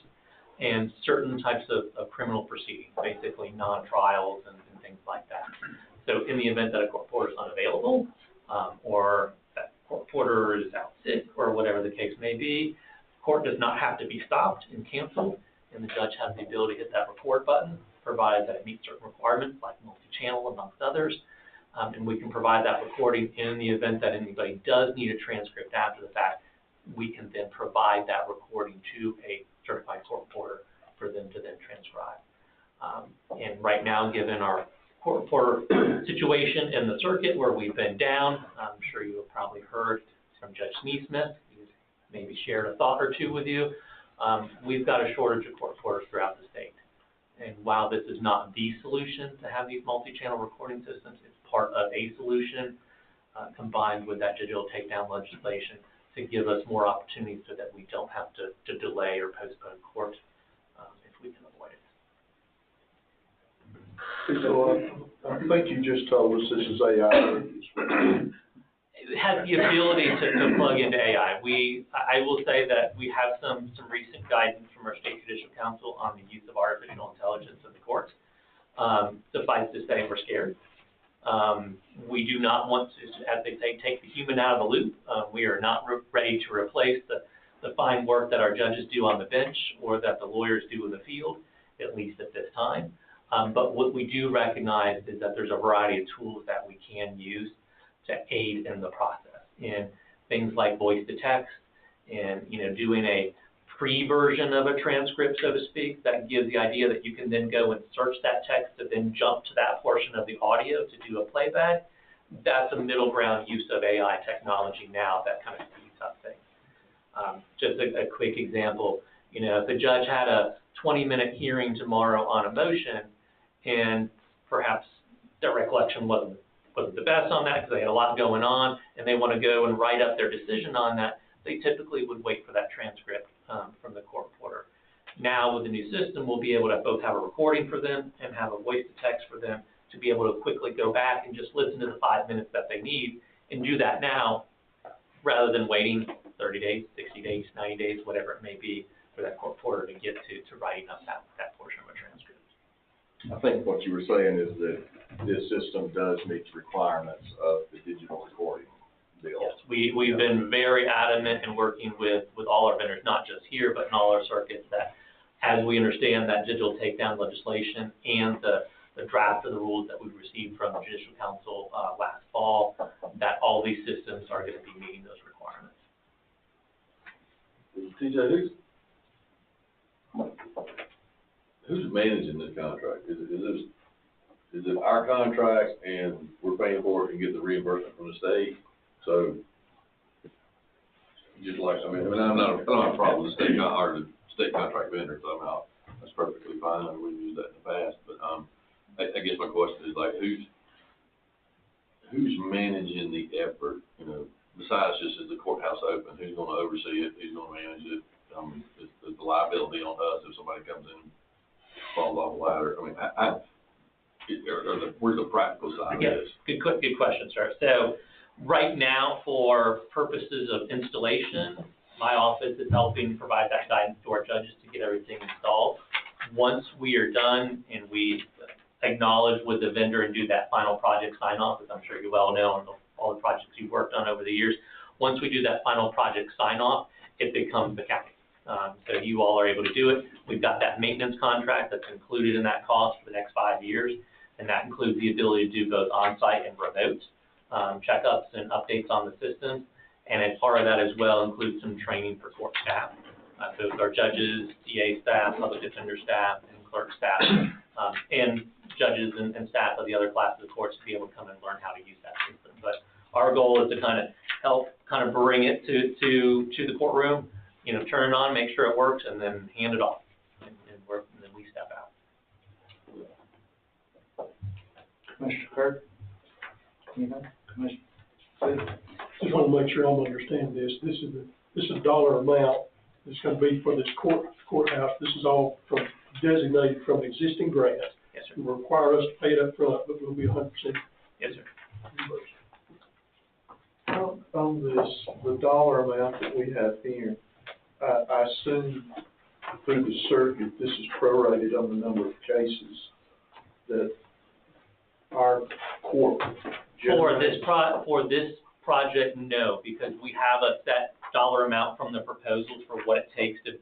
and certain types of criminal proceedings, basically non-trials and things like that. So in the event that a court reporter is unavailable, or that court reporter is out sick, or whatever the case may be, court does not have to be stopped and canceled, and the judge has the ability to hit that record button, provided that it meets certain requirements like multi-channel amongst others, and we can provide that recording. In the event that anybody does need a transcript after the fact, we can then provide that recording to a certified court reporter for them to then transcribe. And right now, given our court reporter situation in the circuit where we've been down, I'm sure you have probably heard from Judge Neesmith, who's maybe shared a thought or two with you. We've got a shortage of court reporters throughout the state. And while this is not the solution to have these multi-channel recording systems, it's part of a solution combined with that digital takedown legislation to give us more opportunities so that we don't have to delay or postpone court if we can avoid it. So I think you just told us this is AI. It has the ability to plug into AI. I will say that we have some recent guidance from our State Judicial Council on the use of artificial intelligence in the courts. Suffice to say, we're scared. We do not want to, as they say, take the human out of the loop. We are not ready to replace the fine work that our judges do on the bench or that the lawyers do in the field, at least at this time. But what we do recognize is that there's a variety of tools that we can use to aid in the process, in things like voice to text, and doing a pre-version of a transcript, so to speak, that gives the idea that you can then go and search that text to then jump to that portion of the audio to do a playback. That's a middle ground use of AI technology now that kind of speeds up things. Just a quick example, if the judge had a 20-minute hearing tomorrow on a motion, and perhaps their recollection wasn't the best on that because they had a lot going on, and they want to go and write up their decision on that, they typically would wait for that transcript from the court reporter. Now, with the new system, we'll be able to both have a recording for them and have a voice to text for them to be able to quickly go back and just listen to the 5 minutes that they need and do that now rather than waiting 30 days, 60 days, 90 days, whatever it may be for that court reporter to get to writing up that portion of a transcript. I think what you were saying is that this system does meet the requirements of the digital recording bill. Yes, we've been very adamant in working with all our vendors, not just here, but in all our circuits, that as we understand that digital takedown legislation and the draft of the rules that we received from the Judicial Council last fall, that all these systems are going to be meeting those requirements. TJ, who's managing this contract? Is it our contract and we're paying for it and get the reimbursement from the state? So, just like, I don't have a problem with the state contract vendors, that's perfectly fine, we've used that in the past, but, I guess my question is like, who's managing the effort, besides just is the courthouse open, who's gonna oversee it, who's gonna manage it? Is the liability on us if somebody comes in and falls off a ladder? Where's the practical side of this? Good question, sir. So right now, for purposes of installation, my office is helping provide that guidance to our judges to get everything installed. Once we are done and we acknowledge with the vendor and do that final project sign-off, as I'm sure you well know, on all the projects you've worked on over the years, once we do that final project sign-off, it becomes the county. So you all are able to do it. We've got that maintenance contract that's included in that cost for the next 5 years, and that includes the ability to do both on-site and remote checkups and updates on the system. And as part of that as well includes some training for court staff. So our judges, DA staff, public defender staff, and clerk staff, and judges and staff of the other classes of courts to be able to come and learn how to use that system. But our goal is to help bring it to the courtroom, turn it on, make sure it works, and then hand it off, and then we step out. Commissioner Kirk? Commissioner? Just want to make sure I'm understanding this. This is a dollar amount that's going to be for this courthouse. This is all designated from existing grants. Yes, sir. It will require us to pay it up front, but we'll be 100%. Yes, sir. On the dollar amount that we have here, I assume through the circuit, this is prorated on the number of cases that our court generates. For this project, no, because we have a set dollar amount from the proposals for what it takes to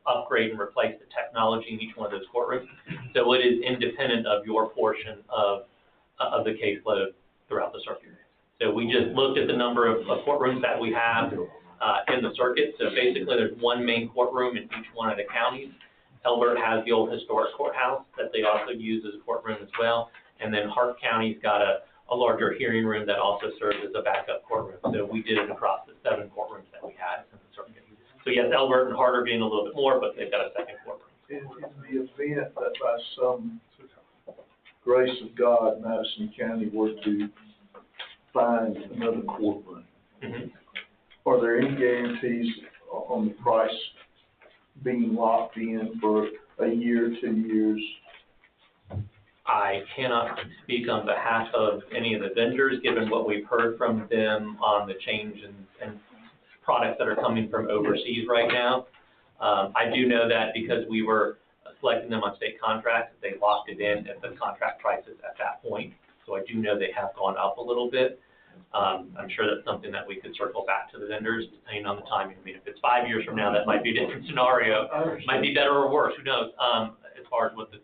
upgrade and replace the technology in each one of those courtrooms. So it is independent of your portion of the caseload throughout the circuit. So we just looked at the number of courtrooms that we have in the circuit. So basically, there's one main courtroom in each one of the counties. Elbert has the old historic courthouse that they also use as a courtroom as well. And then Hart County's got a larger hearing room that also serves as a backup courtroom. So we did it across the 7 courtrooms that we had in the circuit. So yes, Elbert and Hart are being a little bit more, but they've got a second courtroom. In the event that by some grace of God, Madison County were to find another courtroom, are there any guarantees on the price being locked in for a year, 2 years? I cannot speak on behalf of any of the vendors, given what we've heard from them on the change in products that are coming from overseas right now. I do know that because we were selecting them on state contracts, they locked it in at the contract prices at that point. So I do know they have gone up a little bit. I'm sure that's something that we could circle back to the vendors, depending on the timing. I mean, if it's 5 years from now, that might be a different scenario. Might be better or worse, who knows, as far as what the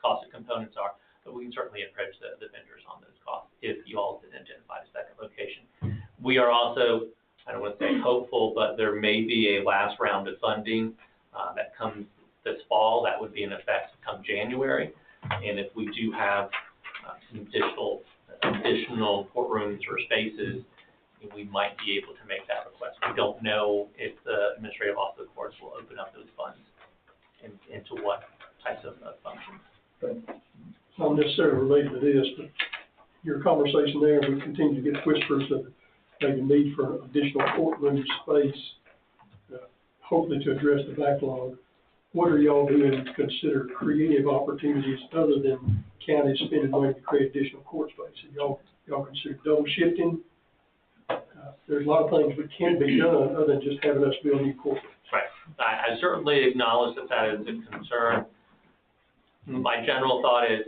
cost of components are. But we can certainly approach the vendors on those costs if you all did identify a second location. We are also, I don't want to say hopeful, but there may be a last round of funding that comes this fall. That would be in effect come January. And if we do have some additional courtrooms or spaces, we might be able to make that request. We don't know if the administrative office of courts will open up those funds into what types of functions. Not necessarily related to this, but your conversation there, we continue to get whispers of maybe need for additional courtroom space, hopefully to address the backlog. What are y'all doing to consider creative opportunities other than counties spending money to create additional court space? And y'all consider double shifting? There's a lot of things that can be done other than just having us build new courtrooms. Right. I certainly acknowledge that that is a concern. My general thought is,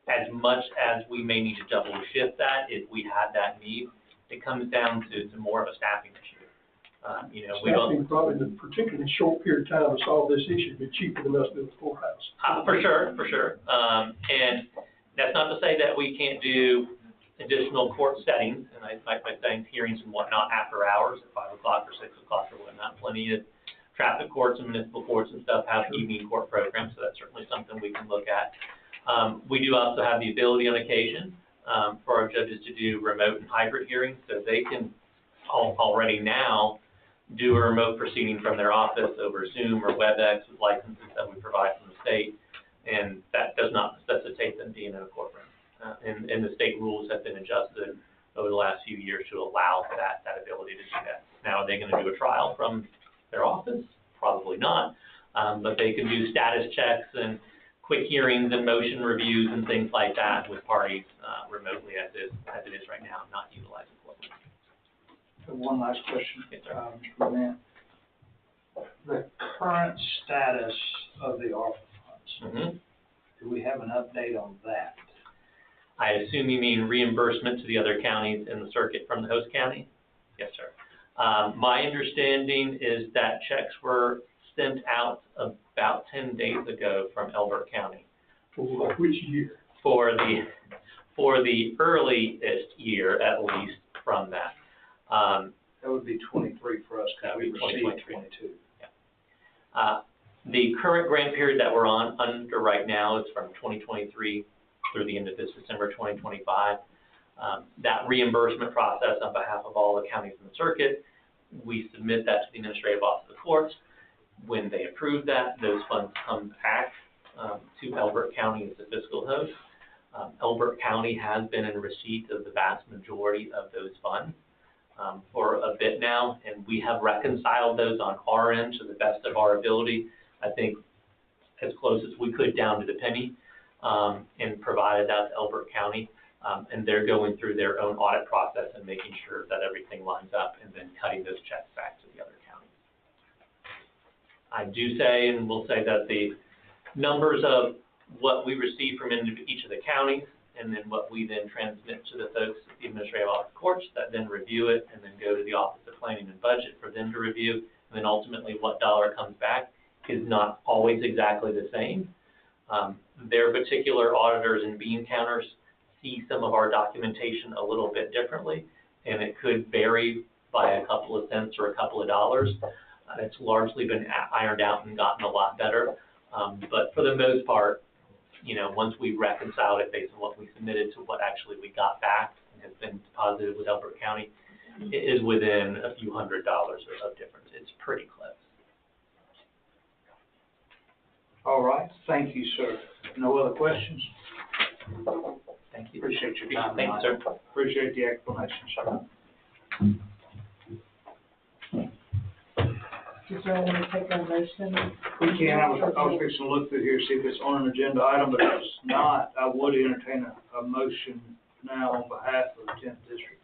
as much as we may need to double shift that, if we had that need, it comes down to more of a staffing issue. We don't. Staffing probably in a particularly short period of time to solve this issue would be cheaper than us building a courthouse. For sure. And that's not to say that we can't do additional court settings, and I like my saying hearings and whatnot after hours at 5 o'clock or 6 o'clock or whatnot. Plenty of traffic courts and municipal courts and stuff have evening court programs, so that's certainly something we can look at. We do also have the ability on occasion for our judges to do remote and hybrid hearings, so they can already now do a remote proceeding from their office over Zoom or WebEx with licenses that we provide from the state, and that does not necessitate them being in a courtroom. And the state rules have been adjusted over the last few years to allow for that ability to do that. Now, are they going to do a trial from their office? Probably not, but they can do status checks and quick hearings and motion reviews and things like that with parties remotely as it is right now, not utilizing courtrooms. One last question, Yes, sir. Mr. Grant. The current status of the ARPA funds, Mm-hmm. do we have an update on that? I assume you mean reimbursement to the other counties in the circuit from the host county? Yes, sir. My understanding is that checks were sent out about 10 days ago from Elbert County. For which year? For the earliest year, at least, from that. That would be 23 for us, because That would we be received 2023. 22. The current grant period that we're under right now is from 2023 through the end of this December 2025. That reimbursement process on behalf of all the counties in the circuit, we submit that to the Administrative Office of the Courts. When they approve that, those funds come back to Elbert County as the fiscal host. Elbert County has been in receipt of the vast majority of those funds for a bit now, and we have reconciled those on our end to the best of our ability, I think as close as we could down to the penny, and provided that to Elbert County, and they're going through their own audit process and making sure that everything lines up and then cutting those checks back to the other counties. I do say, and will say, that the numbers of what we receive from each of the counties, and then what we then transmit to the folks at the Administrative Office of Courts that then review it and then go to the Office of Planning and Budget for them to review, and then ultimately what dollar comes back is not always exactly the same. Their particular auditors and bean counters see some of our documentation a little bit differently, and it could vary by a couple of cents or a couple of dollars. It's largely been ironed out and gotten a lot better, but for the most part, once we reconciled it based on what we submitted to what actually we got back and has been deposited with Elbert County, it is within a few $100s of difference. It's pretty close. All right, thank you, sir. No other questions? Thank you. Appreciate your time Thank you, tonight. sir. Appreciate the explanation, sir. Did you want to take a motion? We can, I was fixing to look through here, see if it's on an agenda item, but if it's not, I would entertain a motion now on behalf of the 10th District.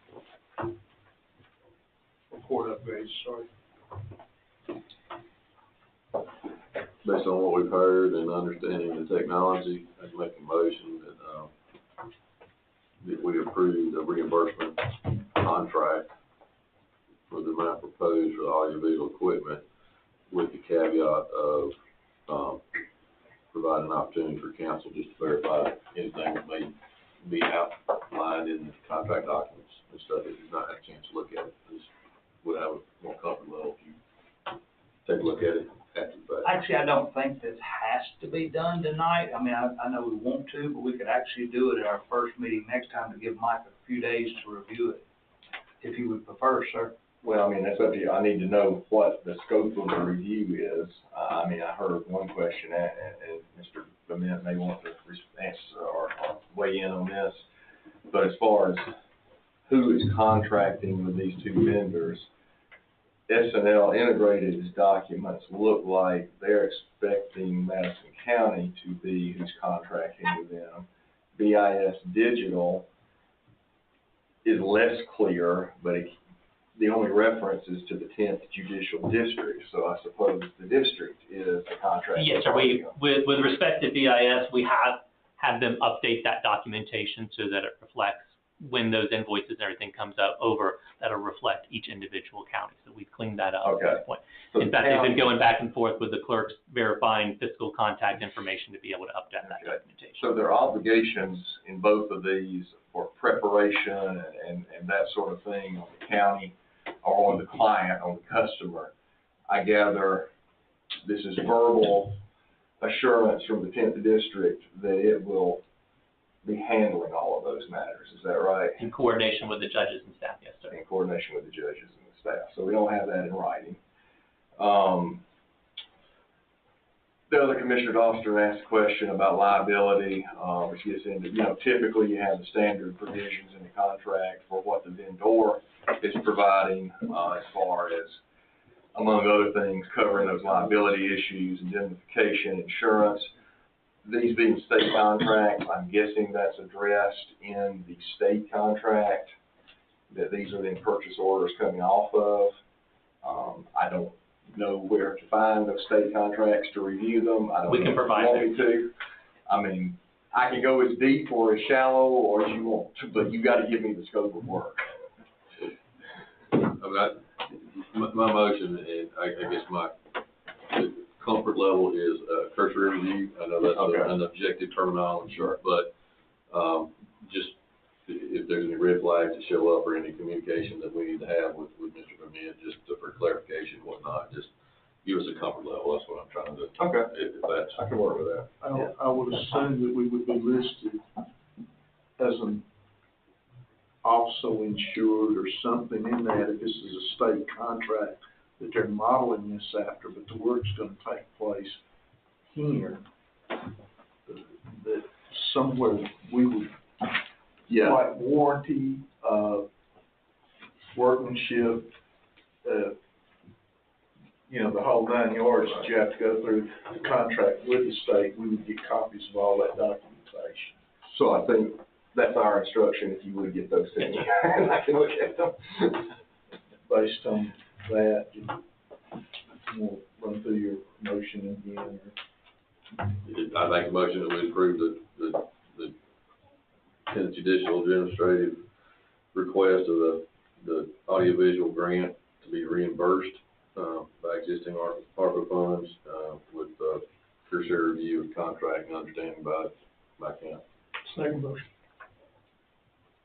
Court upgrades, sorry. Based on what we've heard and understanding the technology, I'd make a motion that we approve the reimbursement contract for the amount proposed for the audiovisual equipment, with the caveat of providing an opportunity for council just to verify anything that may be outlined in the contract documents and stuff that you've not had a chance to look at it. Just would have a more comfort level if you take a look at it after the fact. Actually, I don't think this has to be done tonight. I mean, I know we want to, but we could actually do it at our first meeting next time to give Mike a few days to review it, if you would prefer, sir. Well, I mean, that's up to you. I need to know what the scope of the review is. I mean, I heard one question, and Mr. Bement may want to answer or weigh in on this. But as far as who is contracting with these two vendors. S&L Integrated's documents look like they're expecting Madison County to be who's contracting with them. BIS Digital is less clear, but the only reference is to the 10th Judicial District, so I suppose the district is the contract. Yes, sir. With respect to BIS, we have had them update that documentation so that it reflects when those invoices and everything comes up over, that'll reflect each individual county. So we've cleaned that up at this point. So in fact, they've been going back and forth with the clerks verifying fiscal contact information to be able to update that documentation. So there are obligations in both of these for preparation and that sort of thing on the county or on the client, on the customer. I gather this is verbal assurance from the 10th District that it will be handling all of those matters. Is that right? In coordination with the judges and staff, yes, sir. In coordination with the judges and the staff. So we don't have that in writing. The other Commissioner Dawson asked a question about liability, which gets into, typically you have the standard provisions in the contract for what the vendor is providing, as far as, among other things, covering those liability issues, indemnification, insurance. These being state contracts, I'm guessing that's addressed in the state contract, that these are then purchase orders coming off of. I don't know where to find those state contracts to review them. I don't We can provide know if you want me to. I mean, I can go as deep or as shallow or as you want to, but you got to give me the scope of work. My motion, and I guess my comfort level is cursory review. I know that's an objective terminology, but just if there's any red flags that show up or any communication that we need to have with Mr. Vermeer, just for clarification and whatnot, just give us a comfort level. That's what I'm trying to do. Okay. If that's, I can work with that. I would assume that we would be listed as an also insured or something in that if this is a state contract that they're modeling this after, but the work's gonna take place here, that somewhere we would, like warranty, workmanship, the whole 9 yards that you have to go through the contract with the state, we would get copies of all that documentation. So I think that's our instruction, if you would get those to me, and I can look at them. Based on that, we'll run through your motion again. I make a motion that we approve the judicial administrative request of the audiovisual grant to be reimbursed by existing ARPA funds with cursory review of contract and understanding by county. Second motion.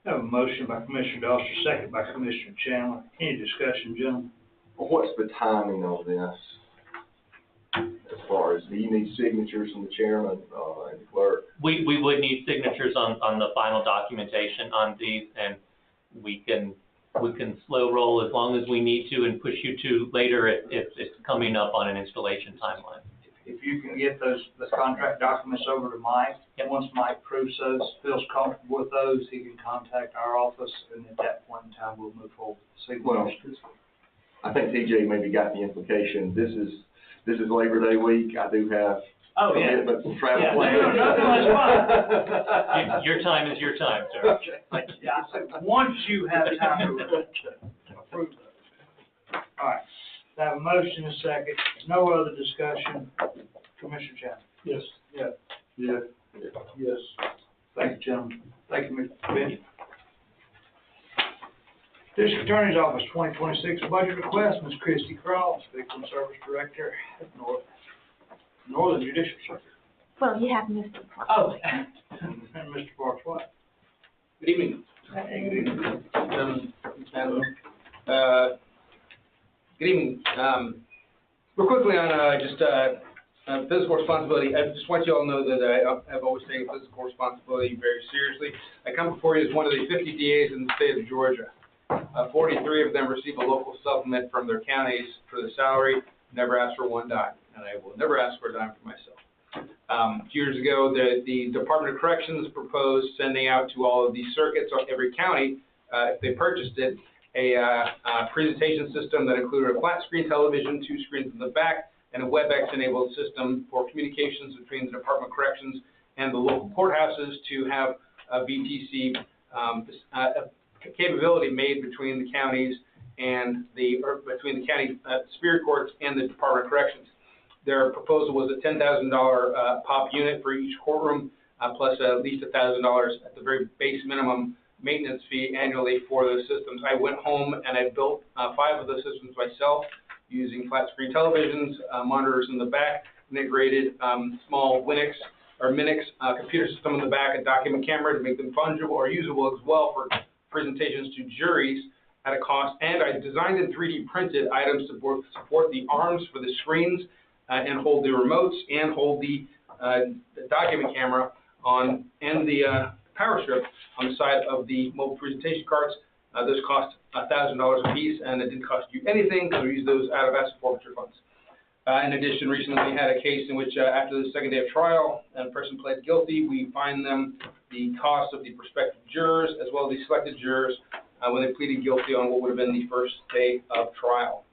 I have a motion by Commissioner Doster, second by Commissioner Chandler. Any discussion, gentlemen? Well, what's the timing on this? As far as, do you need signatures from the chairman and the clerk? We would need signatures on the final documentation on these, and we can slow roll as long as we need to and push you to later if it's coming up on an installation timeline. If you can get those contract documents over to Mike, and once Mike proves those, feels comfortable with those, he can contact our office, and at that point in time, we'll move forward. Well, I think TJ maybe got the implication. This is Labor Day week. I do have commitments and travel plans. No, Your time is your time, sir. I said, once you have time to approve those. All right, I have a motion and a second, no other discussion. Commissioner Chandler? Yes. Yes. Thank you, gentlemen. Thank you, Mr. Benny. District Attorney's Office 2026 budget request, Ms. Christy Cross, Victim Service Director at Northern Judicial Circuit. Well, you have Mr. Park. Oh, and Mr. Parks White. Good evening. Hey, good evening. Good evening. Real quickly on just physical responsibility, I just want you all to know that I've always taken physical responsibility very seriously. I come before you as one of the 50 DAs in the state of Georgia. 43 of them receive a local supplement from their counties for the salary, never asked for one dime, and I will never ask for a dime for myself. A few years ago, the Department of Corrections proposed sending out to all of these circuits, every county, if they purchased it, a presentation system that included a flat screen television, 2 screens in the back, and a WebEx-enabled system for communications between the Department of Corrections and the local courthouses to have a VTC capability made between the counties and between the county Superior Courts and the Department of Corrections. Their proposal was a $10,000 pop unit for each courtroom, plus at least $1,000 at the very base minimum maintenance fee annually for those systems. I went home and I built 5 of those systems myself using flat screen televisions, monitors in the back, integrated small Minix computer system in the back, a document camera to make them fungible or usable as well for presentations to juries at a cost. And I designed and 3D printed items to support the arms for the screens and hold the remotes and hold the document camera on and the power strip on the side of the mobile presentation cards. Those cost $1,000 a piece, and it didn't cost you anything because we use those out of asset forfeiture funds. In addition, recently we had a case in which after the second day of trial, and a person pled guilty, we fined them the cost of the prospective jurors as well as the selected jurors when they pleaded guilty on what would have been the first day of trial.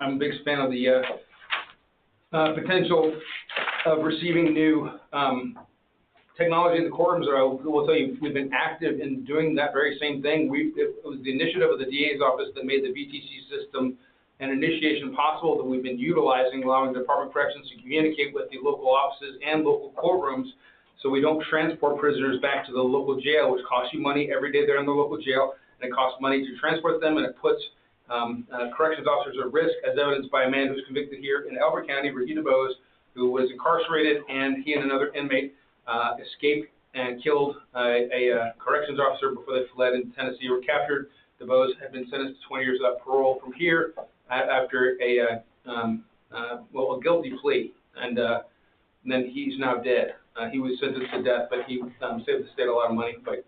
I'm a big fan of the potential of receiving new technology in the courtrooms. I will tell you, we've been active in doing that very same thing. It was the initiative of the DA's office that made the VTC system an initiation possible that we've been utilizing, allowing the Department of Corrections to communicate with the local offices and local courtrooms so we don't transport prisoners back to the local jail, which costs you money every day they're in the local jail, and it costs money to transport them, and it puts corrections officers at risk, as evidenced by a man who's convicted here in Elbert County, Ricky DeBose, who was incarcerated, and he and another inmate escaped and killed a corrections officer before they fled in Tennessee or captured. DeBose had been sentenced to 20 years without parole from here after a guilty plea, and then he's now dead. He was sentenced to death, but he saved the state a lot of money by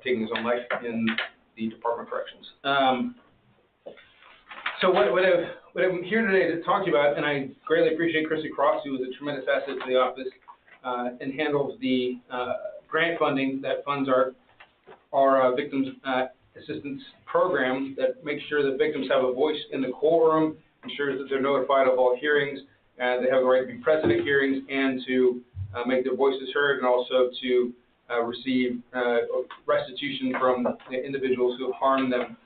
taking his own life in the Department of Corrections. So what I'm here today to talk to you about, and I greatly appreciate Christy Cross, who was a tremendous asset to the office and handles the grant funding that funds our victims assistance program that makes sure that victims have a voice in the courtroom, ensures that they're notified of all hearings, and they have the right to be present at hearings and to make their voices heard, and also to receive restitution from the individuals who have harmed them.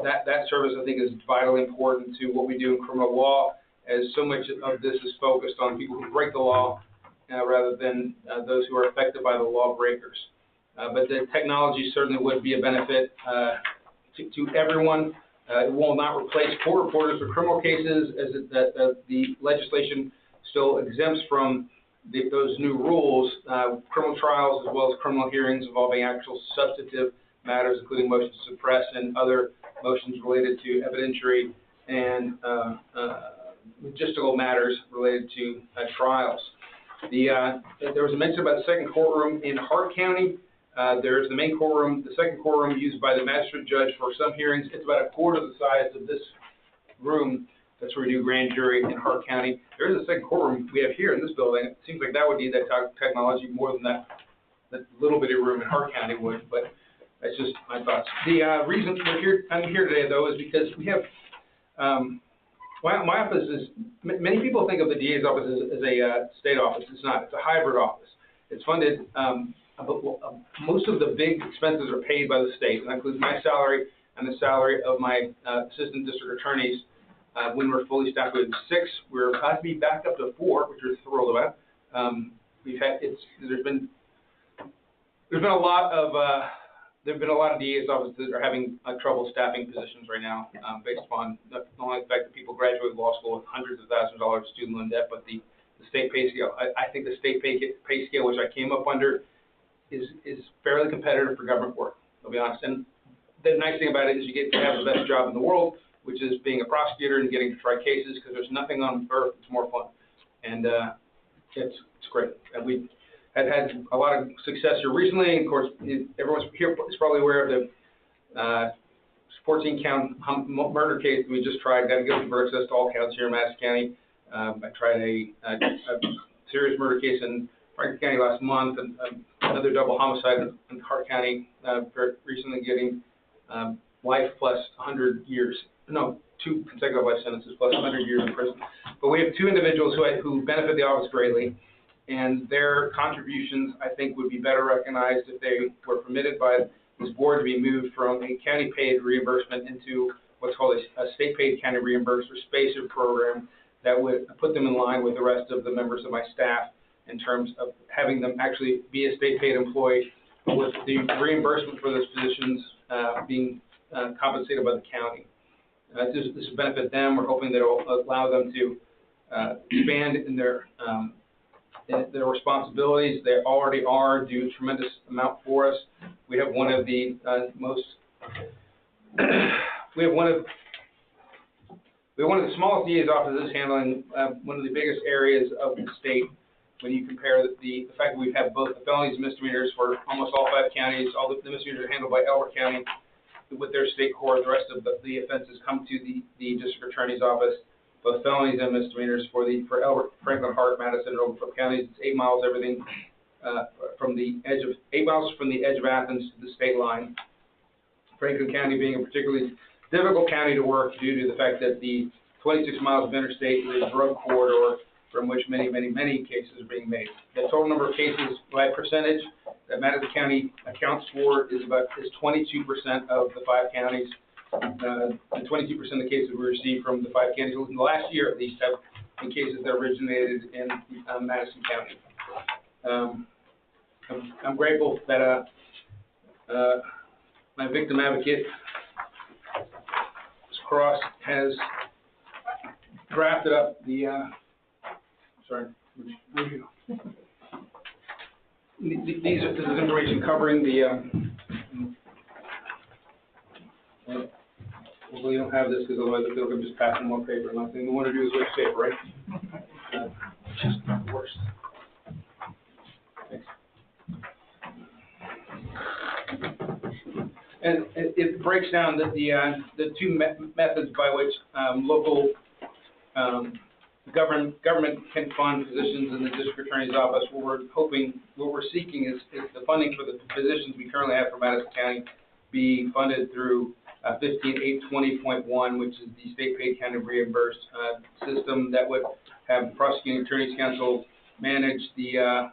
That service, I think, is vitally important to what we do in criminal law, as so much of this is focused on people who break the law rather than those who are affected by the lawbreakers. But the technology certainly would be a benefit to everyone. It will not replace court reporters for criminal cases, as the legislation still exempts from those new rules, criminal trials as well as criminal hearings involving actual substantive matters, including motions to suppress and other motions related to evidentiary and logistical matters related to trials. There was a mention about the second courtroom in Hart County. There's the main courtroom, the second courtroom used by the magistrate judge for some hearings. It's about a quarter the size of this room. That's where we do grand jury in Hart County. There is a second courtroom we have here in this building. It seems like that would need that technology more than that little bitty room in Hart County would, but that's just my thoughts. The reason I'm here today, though, is because we have, my office is, many people think of the DA's office as a state office. It's not. It's a hybrid office. It's funded, most of the big expenses are paid by the state, and that includes my salary and the salary of my assistant district attorneys. When we're fully staffed with 6, we're about to be back up to 4, which we're thrilled about. There's been a lot of DA's offices that are having trouble staffing positions right now, based upon not only the fact that people graduate law school with hundreds of thousands of dollars of student loan debt, but the state pay scale. I think the state pay scale, which I came up under, is fairly competitive for government work, I'll be honest. And the nice thing about it is you get to have the best job in the world, which is being a prosecutor and getting to try cases, because there's nothing on earth that's more fun. And it's great. And we had a lot of success here recently. Of course, everyone here is probably aware of the 14-count murder case that we just tried. Got a guilty verdict to all counts here in Madison County. I tried a serious murder case in Franklin County last month, and another double homicide in Hart County, for recently getting, life plus 100 years, no, 2 consecutive life sentences plus 100 years in prison. But we have 2 individuals who benefit the office greatly, and their contributions, I think, would be better recognized if they were permitted by this board to be moved from a county-paid reimbursement into what's called a state-paid county reimbursed or SPACER program that would put them in line with the rest of the members of my staff in terms of having them actually be a state-paid employee, with the reimbursement for those positions being compensated by the county. This will benefit them. We're hoping that it will allow them to expand in their responsibilities. They already are, do a tremendous amount for us. We have one of the the smallest DA's offices handling one of the biggest areas of the state. When you compare the fact that we've had both the felonies and misdemeanors for almost all 5 counties, all the misdemeanors are handled by Elbert County with their state court. The rest of the offenses come to the district attorney's office. Both felonies and misdemeanors for Elbert, Franklin, Hart, Madison, and Overland counties. It's 8 miles, everything from the edge of 8 miles from the edge of Athens to the state line. Franklin County being a particularly difficult county to work due to the fact that the 26 miles of interstate is a drug corridor from which many cases are being made. The total number of cases by percentage that Madison County accounts for is 22% of the 5 counties. And 22% of the cases we received from the 5 counties in the last year at least have been cases that originated in Madison County. I'm grateful that my victim advocate, Ms. Cross, has drafted up the this is information covering the well, you don't have this because otherwise I feel like I'm just passing more paper. And the thing we want to do is waste paper, right? Just not the worst. Thanks. And it breaks down the 2 methods by which local government can fund positions in the district attorney's office. What we're seeking is the funding for the positions we currently have for Madison County be funded through 15820.1, which is the state paid county reimbursed system that would have the prosecuting attorney's council manage the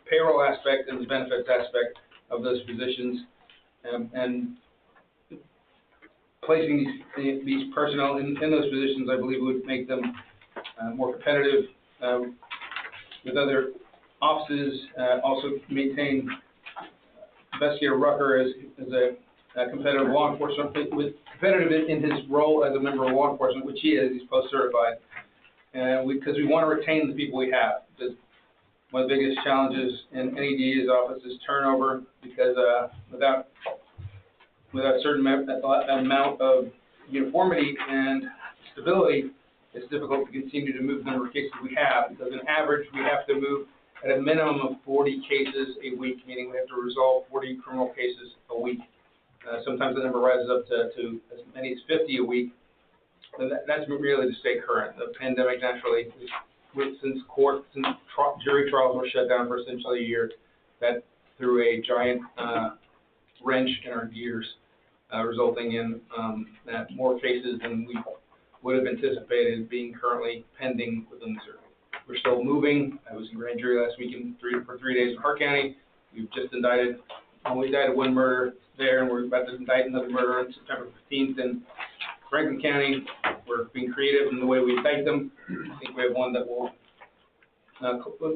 payroll aspect and the benefits aspect of those positions, and placing these personnel in those positions, I believe, would make them more competitive with other offices. Also maintain Investigator Rucker as a competitive law enforcement, competitive in his role as a member of law enforcement, which he is. He's post-certified, because we want to retain the people we have. Because one of the biggest challenges in any DA's office is turnover, because without a certain amount of uniformity and stability, it's difficult to continue to move the number of cases we have. Because on average, we have to move at a minimum of 40 cases a week, meaning we have to resolve 40 criminal cases a week. Sometimes the number rises up to as many as 50 a week. And that's really to stay current. The pandemic naturally, since jury trials were shut down for essentially a year, that threw a giant wrench in our gears, resulting in more cases than we would have anticipated being currently pending within the circuit. We're still moving. I was in grand jury last week for 3 days in Hart County. We've just indicted one murder there, and we're about to indict another murder on September 15th in Franklin County. We're being creative in the way we indict them. I think we have one that will,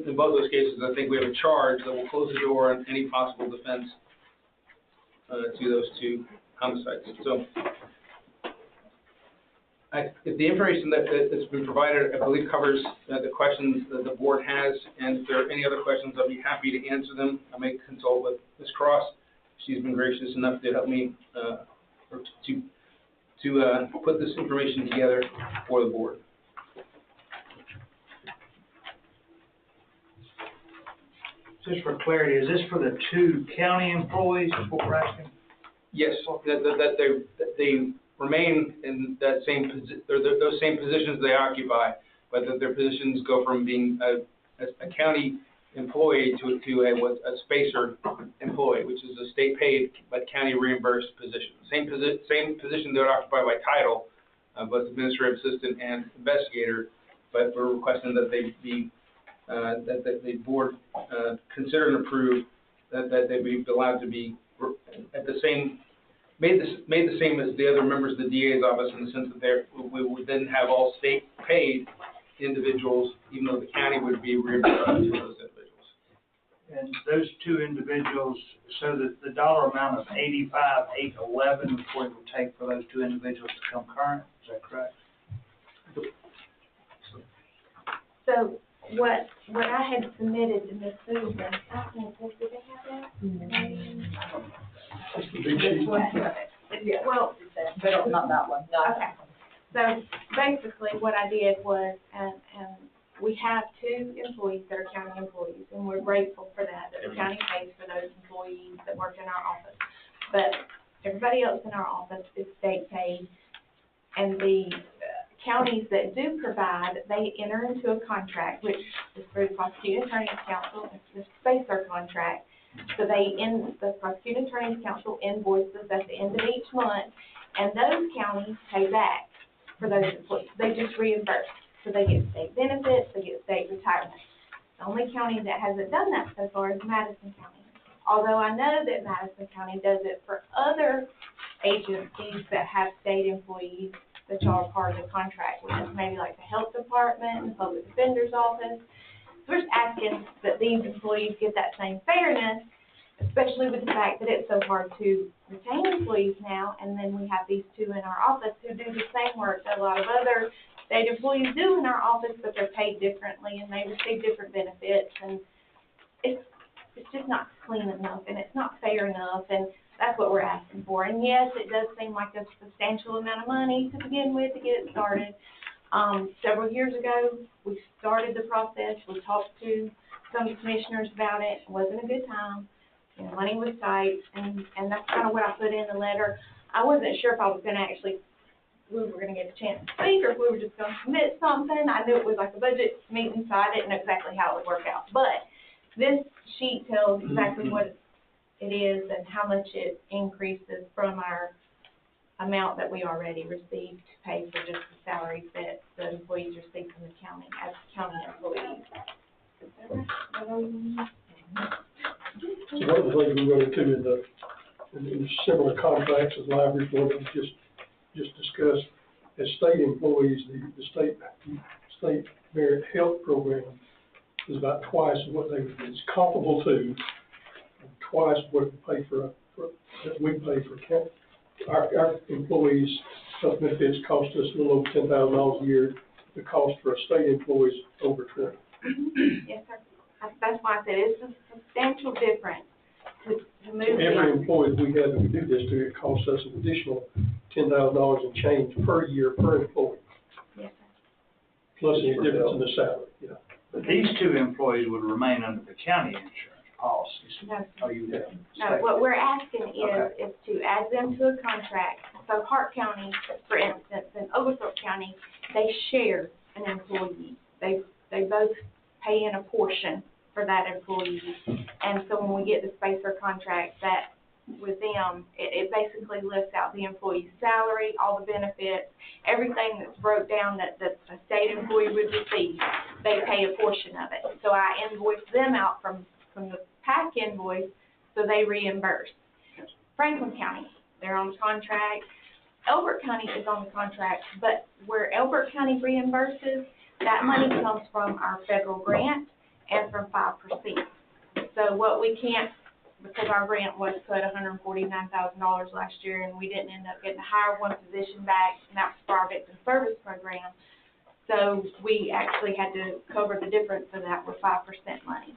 in both those cases, I think we have a charge that will close the door on any possible defense to those 2 homicides. So, if the information that's been provided, I believe, covers the questions that the board has, and if there are any other questions, I'll be happy to answer them. I may consult with Ms. Cross. She's been gracious enough to help me to put this information together for the board. Just for clarity, is this for the 2 county employees, is what we're asking? Yes, that they remain in that those same positions they occupy, but that their positions go from being a county employee to a spacer employee, which is a state paid but county reimbursed position. Same position they're occupied by title, both administrative assistant and investigator, but we're requesting that they be, that the board consider and approve that they be allowed to be at the same, made the same as the other members of the DA's office, in the sense that we would then have all state paid individuals, even though the county would be reimbursed to those individuals. And those two individuals, so that the dollar amount of $85,811 is what it would take for those two individuals to come current, is that correct? So what I had submitted to Ms. Susan, I don't know, did they have that? Just the big sheet. Yeah. Well, But not that one, no. okay. So basically what I did was, and we have two employees that are county employees, and we're grateful for that the county pays for those employees that work in our office. But everybody else in our office is state paid, and the counties that do provide, they enter into a contract, which is through the Prosecuting Attorney's Council, it's the spacer contract. So the Prosecuting Attorney's Council invoices at the end of each month, and those counties pay back for those employees. They just reimburse. So they get state benefits, they get state retirement. The only county that hasn't done that so far is Madison County. Although I know that Madison County does it for other agencies that have state employees that are part of the contract, which is maybe like the health department and the public defender's office. So we're just asking that these employees get that same fairness, especially with the fact that it's so hard to retain employees now, and then we have these two in our office who do the same work that a lot of other state employees do in our office, but they're paid differently and they receive different benefits, and it's just not clean enough and it's not fair enough, and that's what we're asking for. And yes, it does seem like a substantial amount of money to begin with to get it started. Several years ago, we started the process. We talked to some commissioners about it. It wasn't a good time. You know, money was tight, and that's kind of what I put in the letter. I wasn't sure if I was going to actually, we were going to get a chance to speak, or if we were just going to commit something. I knew it was like a budget meeting, so I didn't know exactly how it would work out. But this sheet tells exactly what it is and how much it increases from our amount that we already received to pay for just the salaries that the employees receive from the county as county employees. So one of the things we run into in similar contracts as libraries, what we just discussed, as state employees, the state merit health program is about twice what it's comparable to, twice what it would pay that we pay for county. Our employees' health benefits cost us a little over $10,000 a year. The cost for a state employee is over $20,000. Yes, sir. That's why I said it's a substantial difference to move. Every employee that we have that we do this to, it costs us an additional $10,000 in change per year per employee. Yes, sir. Plus any difference in the salary. Yeah. But these two employees would remain under the county insurance policies. No. Oh, you did. No, what we're asking is to add them to a contract. So Hart County, for instance, and Oglethorpe County, they share an employee. They both pay in a portion for that employee. And so when we get the spacer contract, that with them, it basically lists out the employee's salary, all the benefits, everything that's broke down that a state employee would receive. They pay a portion of it. So I invoice them out from the PAC invoice, so they reimburse. Franklin County, they're on contract. Elbert County is on the contract, but where Elbert County reimburses, that money comes from our federal grant and from 5%. So what we can't, because our grant was put $149,000 last year, and we didn't end up getting to hire one position back, and that was for our victim service program. So we actually had to cover the difference of that with 5% money.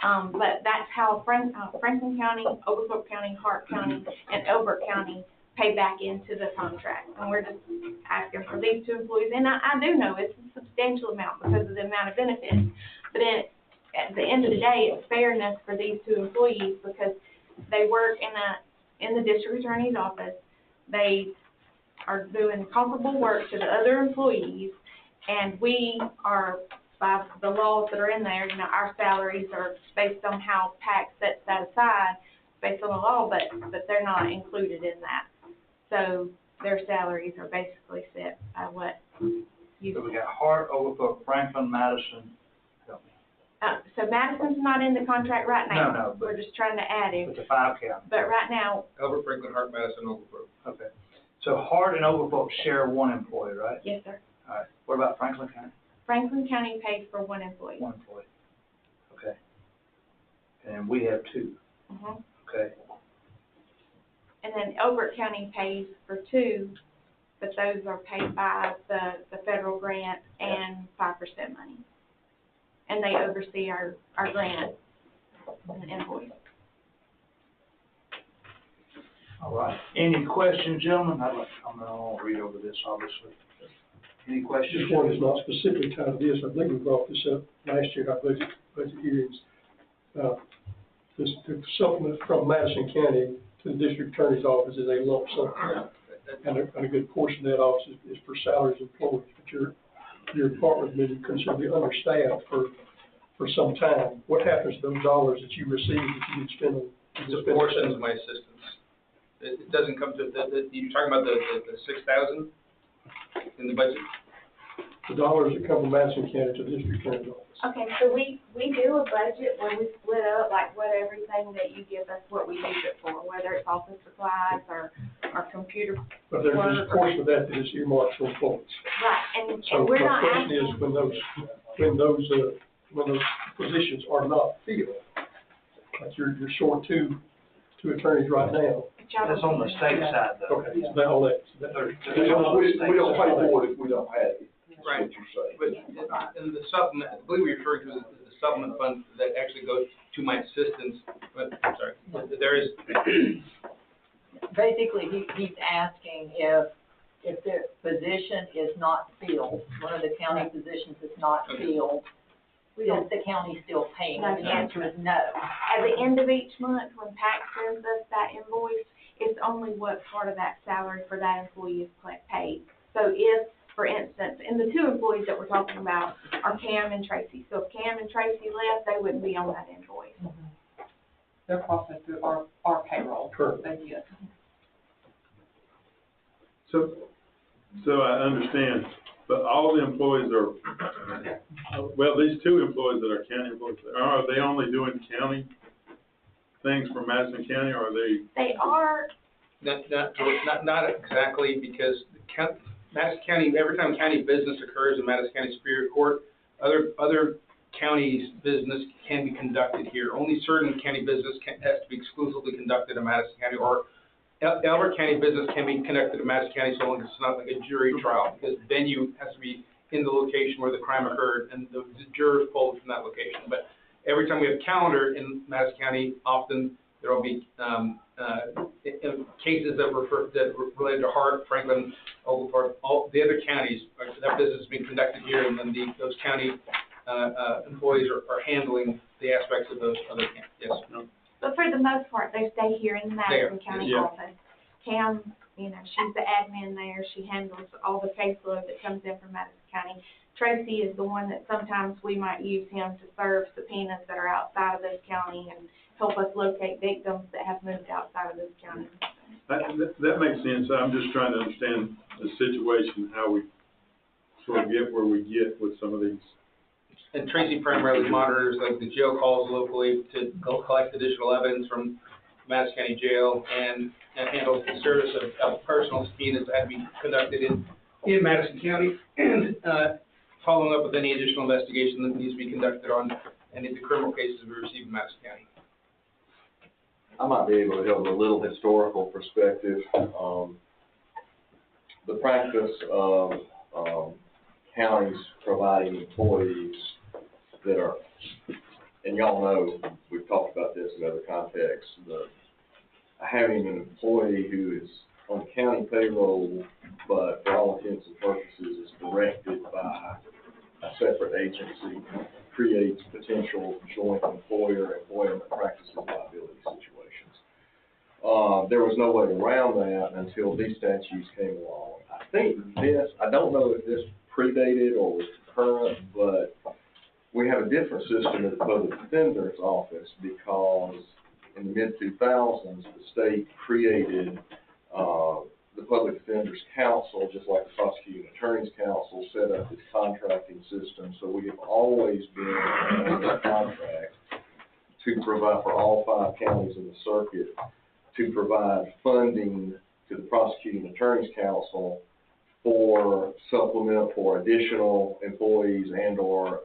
But that's how Franklin County, Oglethorpe County, Hart County, and Elbert County pay back into the contract. And we're just asking for these two employees. And I do know it's a substantial amount because of the amount of benefits. But at the end of the day, it's fairness for these two employees because they work in the district attorney's office. They are doing comparable work to the other employees, and we are by the laws that are in there, you know, our salaries are based on how PAC sets that aside, based on the law, but they're not included in that. So their salaries are basically set by what you. So we got Hart, Overbrook, Franklin, Madison, help me. So Madison's not in the contract right now. No, but we're just trying to add it. it's a 5 count. But right now, Albert, Franklin, Hart, Madison, Oglebrook. Okay. So Hart and Overbrook share one employee, right? yes, sir. All right. What about Franklin County? Franklin County pays for one employee. One employee. Okay. And we have 2. Mhm. Okay. And then Overbrook County pays for 2, but those are paid by the federal grant and 5% money. And they oversee our grant and invoice. All right. Any questions, gentlemen? I'm gonna read over this, obviously. Any questions? This one is not specifically tied to this. I believe we brought this up last year in our budget hearings. The supplement from Madison County to the district attorney's office is a lump sum. And a good portion of that office is for salaries of employees, but your department's been considerably understaffed for some time. What happens to those dollars that you receive that you spend on? It's a portion of my assistance. It doesn't come to, you're talking about the 6,000 in the budget? The dollars that come from Madison County to the district attorney's office. Okay, so we do a budget where we split up, like, what everything that you give us, what we use it for, whether it's office supplies or computer. But there's a portion of that that is earmarked for employees. Right, and So we're my not question asking. is, when those positions are not filled, like you're short two attorneys right now. That's on the state side, though. Okay, so all that. We don't pay for it if we don't have it. Right. That's what you're saying. But in the supplement, I believe we referred to the supplement fund that actually goes to my assistants, but, I'm sorry, there is, Basically, he's asking if the position is not filled, one of the county positions is not filled, is the county still paying? And the answer is no. At the end of each month, when PAC sends us that invoice, it's only what part of that salary for that employee is paid. So if, for instance, and the 2 employees that we're talking about are Cam and Tracy. So if Cam and Tracy left, they wouldn't be on that invoice. They're processed through our payroll. Correct. Yes. So I understand, but all the employees are, well, these 2 employees that are county employees, are they only doing county things for Madison County, or are they? They are. not exactly, because Madison County, every time county business occurs in Madison County Superior Court, other counties' business can be conducted here. Only certain county business has to be exclusively conducted in Madison County, or Albert County business can be conducted in Madison County so long as it's not like a jury trial, because venue has to be in the location where the crime occurred, and the jurors pulled from that location. But every time we have calendar in Madison County, often there will be cases that related to Hart, Franklin, Oglethorpe, all the other counties. That business is being conducted here, and then those county employees are handling the aspects of those other counties. Yes. But for the most part, they stay here in the Madison County office. Cam, you know, she's the admin there. She handles all the caseload that comes in from Madison County. Tracy is the one that sometimes we might use him to serve subpoenas that are outside of this county and help us locate victims that have moved outside of this county. That makes sense. I'm just trying to understand the situation, how we sort of get where we get with some of these. And Tracy primarily monitors like the jail calls locally to go collect additional evidence from Madison County Jail, and handles the service of personal subpoenas that have to be conducted in Madison County, and following up with any additional investigation that needs to be conducted on any of the criminal cases we receive in Madison County. I might be able to help with a little historical perspective. The practice of counties providing employees that are, and y'all know, we've talked about this in other contexts, having an employee who is on county payroll, but for all intents and purposes is directed by a separate agency, creates potential joint employer-employment practices liability situations. There was no way around that until these statutes came along. I think I don't know if this predated or was current, but We have a different system at the Public Defender's Office because in the mid-2000s, the state created the Public Defender's Council, just like the Prosecuting Attorney's Council, set up its contracting system. So we have always been under contract to provide for all 5 counties in the circuit, to provide funding to the Prosecuting Attorney's Council for supplement for additional employees and/or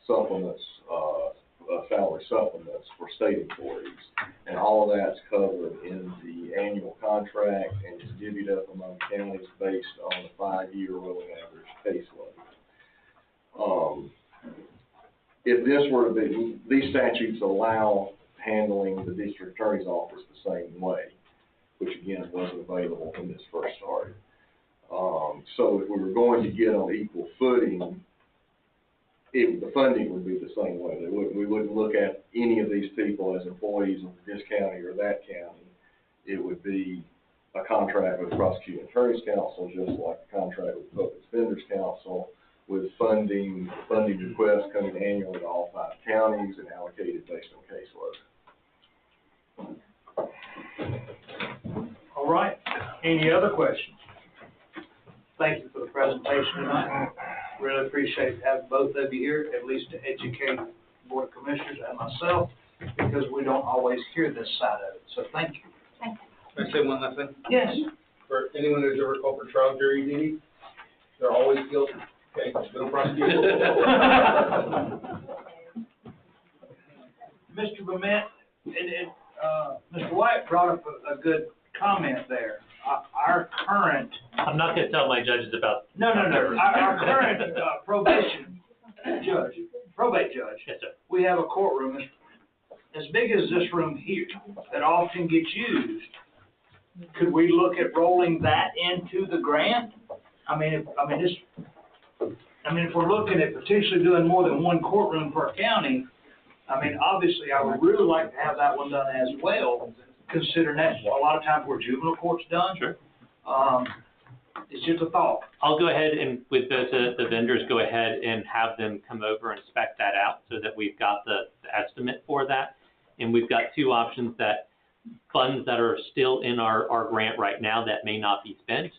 supplements, salary supplements for state employees. And all of that's covered in the annual contract and is divvied up among counties based on a 5-year rolling average caseload. If this were to be, these statutes allow handling the district attorney's office the same way, which again wasn't available when this first started. So if we were going to get on equal footing, the funding would be the same way. We wouldn't look at any of these people as employees of this county or that county. It would be a contract with the Prosecuting Attorney's Council, just like a contract with the Public Defender's Council, with funding requests coming annually to all 5 counties and allocated based on caseload. All right, any other questions? Thank you for the presentation tonight. Really appreciate having both of you here, at least to educate the Board of Commissioners and myself, because we don't always hear this side of it, so thank you. Thank Can I say one last thing? Yes. For anyone who's ever called for trial jury duty, they're always guilty. Okay, no prosecution. Mr. Bement, Mr. White brought up a good comment there. Our current... I'm not gonna tell my judges about. No. Our current probate judge. Yes, sir. We have a courtroom as big as this room here that often gets used. Could we look at rolling that into the grant? If we're looking at potentially doing more than one courtroom per county, obviously I would really like to have that one done as well, considering that's a lot of times where juvenile court's done. Sure. It's just a thought. I'll go ahead and with the vendors, go ahead and have them come over and spec that out so that we've got the estimate for that. And we've got 2 options, that funds that are still in our grant right now that may not be spent.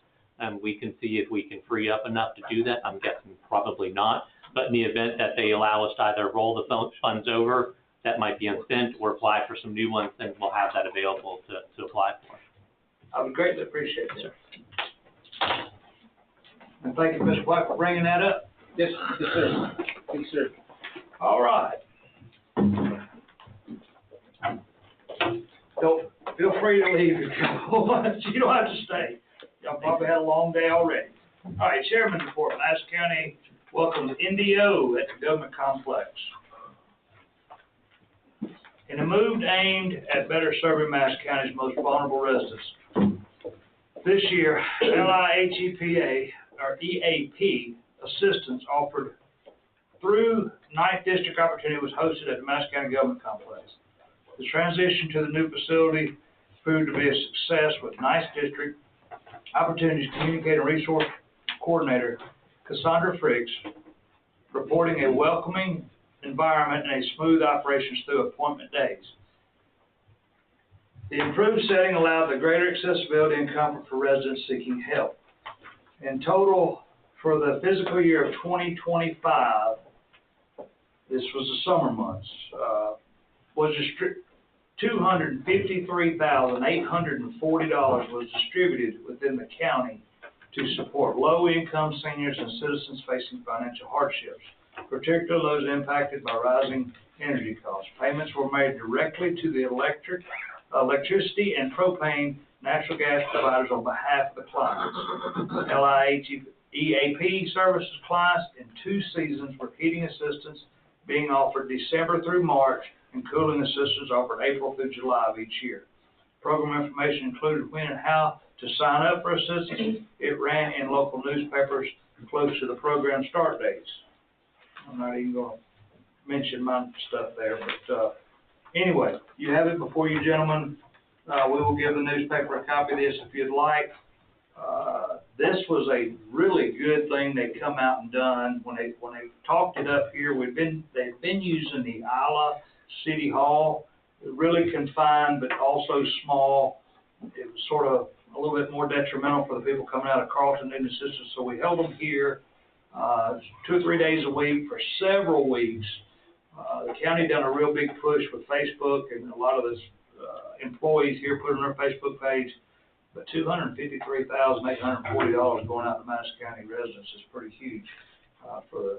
We can see if we can free up enough to do that. I'm guessing probably not. But in the event that they allow us to either roll the funds over that might be unspent or apply for some new ones, then we'll have that available to apply for. I would greatly appreciate it, sir. And thank you, Mr. White, for bringing that up. Yes, sir. Yes, sir. All right. Feel free to leave if you want. You don't have to stay. Y'all probably had a long day already. All right, Chairman's report. Madison County welcomes NDO at the government complex. In a move aimed at better serving Madison County's most vulnerable residents, this year, LIHEPA, or EAP, assistance offered through 9th District Opportunity was hosted at the Madison County Government Complex. The transition to the new facility proved to be a success, with 9th District Opportunity's Communicator and Resource Coordinator, Cassandra Friggs, reporting a welcoming environment and a smooth operations through appointment days. The improved setting allowed the greater accessibility and comfort for residents seeking help. In total, for the fiscal year of 2025, this was the summer months, was $253,840 was distributed within the county to support low-income seniors and citizens facing financial hardships, particularly those impacted by rising energy costs. Payments were made directly to the electricity and propane natural gas providers on behalf of the clients. LIHEAP services clients in 2 seasons, with heating assistance being offered December through March and cooling assistance offered April through July of each year. Program information included when and how to sign up for assistance. It ran in local newspapers close to the program start dates. I'm not even going to mention my stuff there, but anyway, you have it before you, gentlemen. We will give the newspaper a copy of this if you'd like. this was a really good thing they come out and done. When they talked it up here, they've been using the Isla City Hall, really confined, but also small. It was sort of a little bit more detrimental for the people coming out of Carlton needing assistance, so we held them here, 2 or 3 days a week for several weeks. The county done a real big push with Facebook, and a lot of the employees here put on their Facebook page. But $253,840 going out to Madison County residents is pretty huge for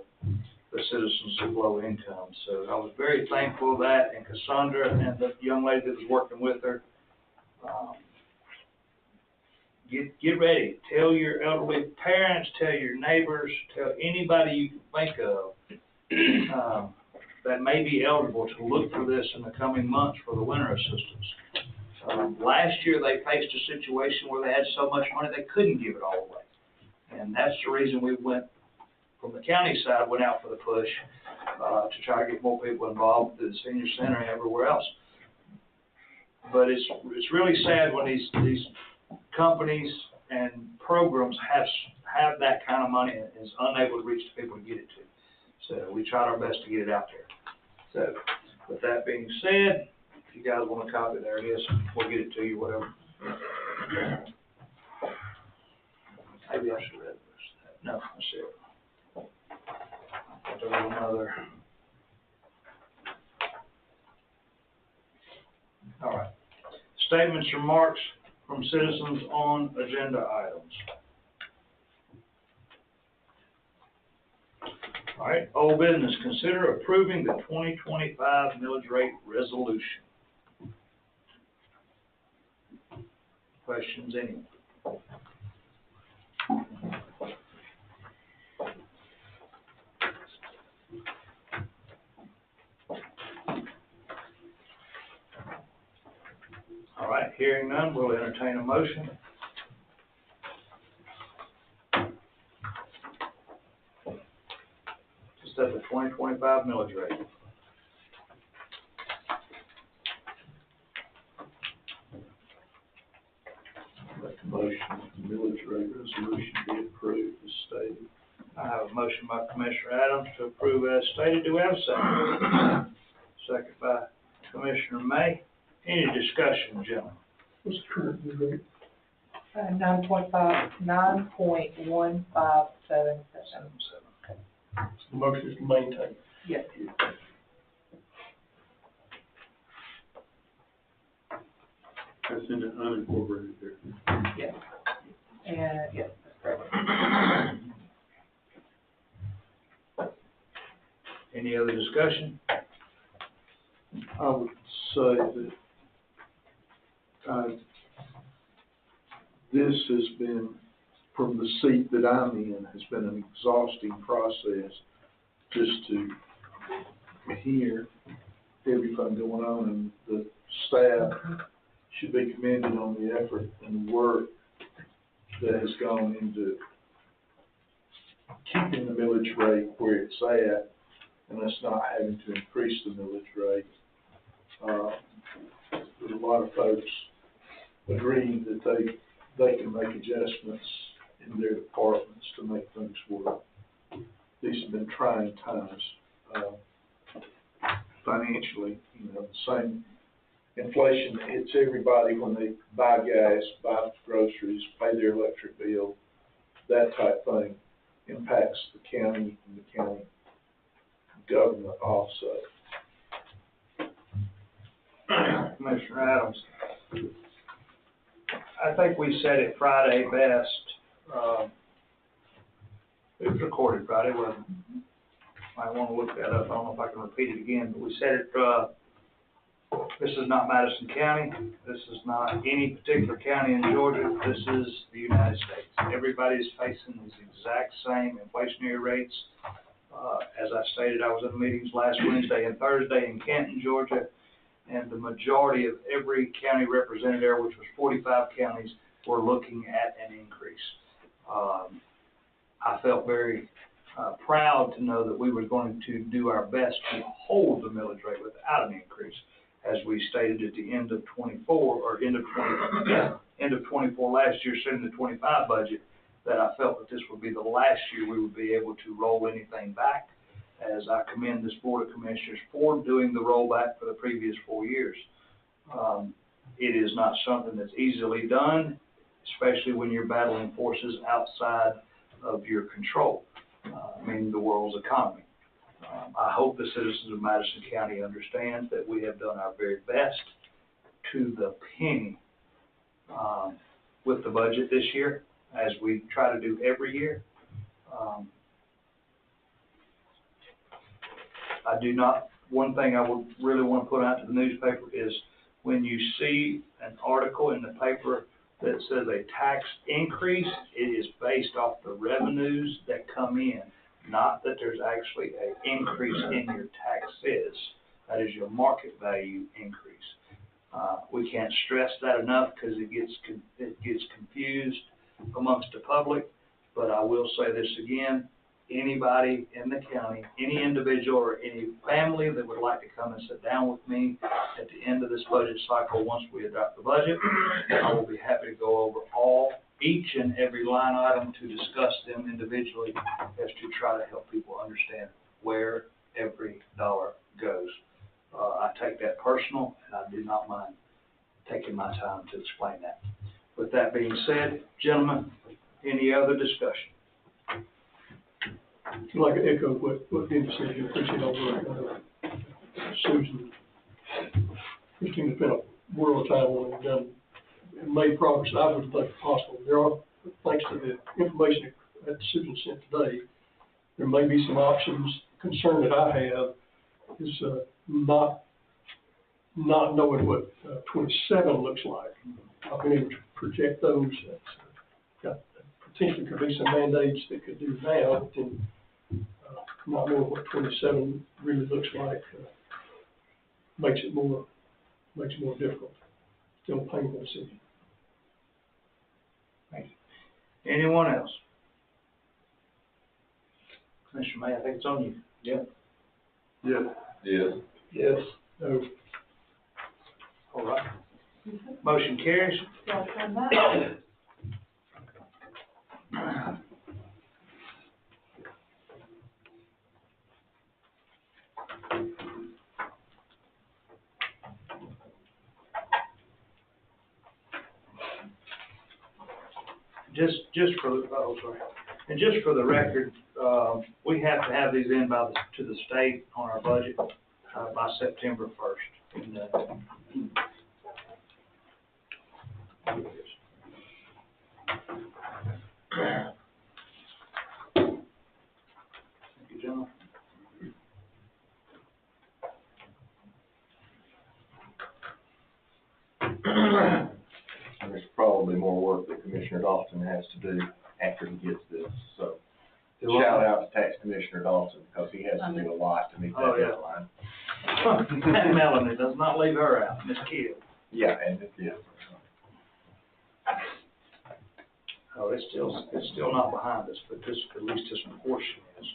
the citizens of low income. So I was very thankful of that, and Cassandra and the young lady that was working with her. Get ready. Tell your elderly parents, tell your neighbors, tell anybody you can think of that may be eligible to look for this in the coming months for the winter assistance. Last year, they faced a situation where they had so much money they couldn't give it all away. And that's the reason we went, from the county side, went out for the push to try to get more people involved with the senior center and everywhere else. But it's really sad when these companies and programs have that kind of money and is unable to reach the people to get it to. So we tried our best to get it out there. So with that being said, if you guys want a copy, there it is. We'll get it to you, whatever. Maybe I should read this. No, that's it. I thought there was another. All right. Statements, remarks from citizens on agenda items. All right, old business, consider approving the 2025 millage rate resolution. Questions, anyone? All right, hearing none, we'll entertain a motion. To set the 2025 millage rate. Make a motion, the millage rate resolution be approved as stated. I have a motion by Commissioner Adams to approve as stated. Do we have a second? Second by Commissioner May. Any discussion, gentlemen? What's the current rate? 9.1577. The motion is to maintain. Yes. That's in the unincorporated there. Yes. And, yes, that's correct. Any other discussion? I would say that this has been, from the seat that I'm in, has been an exhausting process just to hear everything going on, and the staff should be commended on the effort and the work that has gone into keeping the millage rate where it's at, and us not having to increase the millage rate. There's a lot of folks agreeing that they can make adjustments in their departments to make things work. These have been trying times, financially. You know, the same inflation that hits everybody when they buy gas, buy groceries, pay their electric bill, that type thing impacts the county and the county government also. Commissioner Adams, I think we said it Friday best. It was recorded Friday, wasn't it? I want to look that up. I don't know if I can repeat it again, but we said it, this is not Madison County. This is not any particular county in Georgia. This is the United States. Everybody's facing these exact same inflationary rates. As I stated, I was in meetings last Wednesday and Thursday in Canton, Georgia, and the majority of every county represented there, which was 45 counties, were looking at an increase. I felt very proud to know that we were going to do our best to hold the millage rate without an increase, as we stated at the end of 24 last year, setting the 25 budget, that I felt that this would be the last year we would be able to roll anything back, as I commend this Board of Commissioners for doing the rollback for the previous 4 years. It is not something that's easily done, especially when you're battling forces outside of your control, meaning the world's economy. I hope the citizens of Madison County understand that we have done our very best to the penny with the budget this year, as we try to do every year. I do not, one thing I would really want to put out to the newspaper is when you see an article in the paper that says a tax increase, it is based off the revenues that come in, not that there's actually an increase in your taxes. That is your market value increase. We can't stress that enough because it gets confused amongst the public, but I will say this again, anybody in the county, any individual or any family that would like to come and sit down with me at the end of this budget cycle, once we adopt the budget, I will be happy to go over each and every line item to discuss them individually as to try to help people understand where every dollar goes. I take that personal, and I do not mind taking my time to explain that. With that being said, gentlemen, any other discussion? I'd like to echo what Dennis said. I appreciate all the Susan, Christine, spent a world of time on it, done and made progress I would think possible. There are, thanks to the information that Susan sent today, there may be some options. Concern that I have is not knowing what 27 looks like. I've been able to project those. Potentially could be some mandates that could do now, but then not knowing what 27 really looks like makes it more difficult. Still a painful decision. Thank you. Anyone else? Commissioner May, I think it's on you. Yeah. Yes. Yes. Yes. No. All right. Motion carries. Just for the record, we have to have these in to the state on our budget by September 1st. Thank you, gentlemen. There's probably more work that Commissioner Dawson has to do after he gets this, so shout out to Tax Commissioner Dawson, because he has to do a lot to meet that deadline. And Melanie does not leave her out, Miss Kidd. Yeah, and yeah. Oh, it's still not behind us, but this, at least this portion is.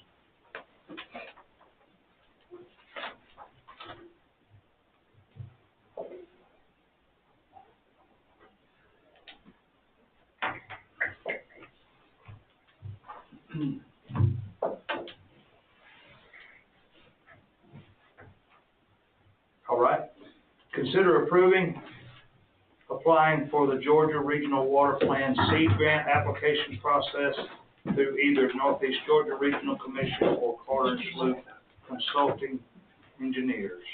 All right. Consider applying for the Georgia Regional Water Plan seed grant application process through either Northeast Georgia Regional Commission or Carter and Sloop Consulting Engineers.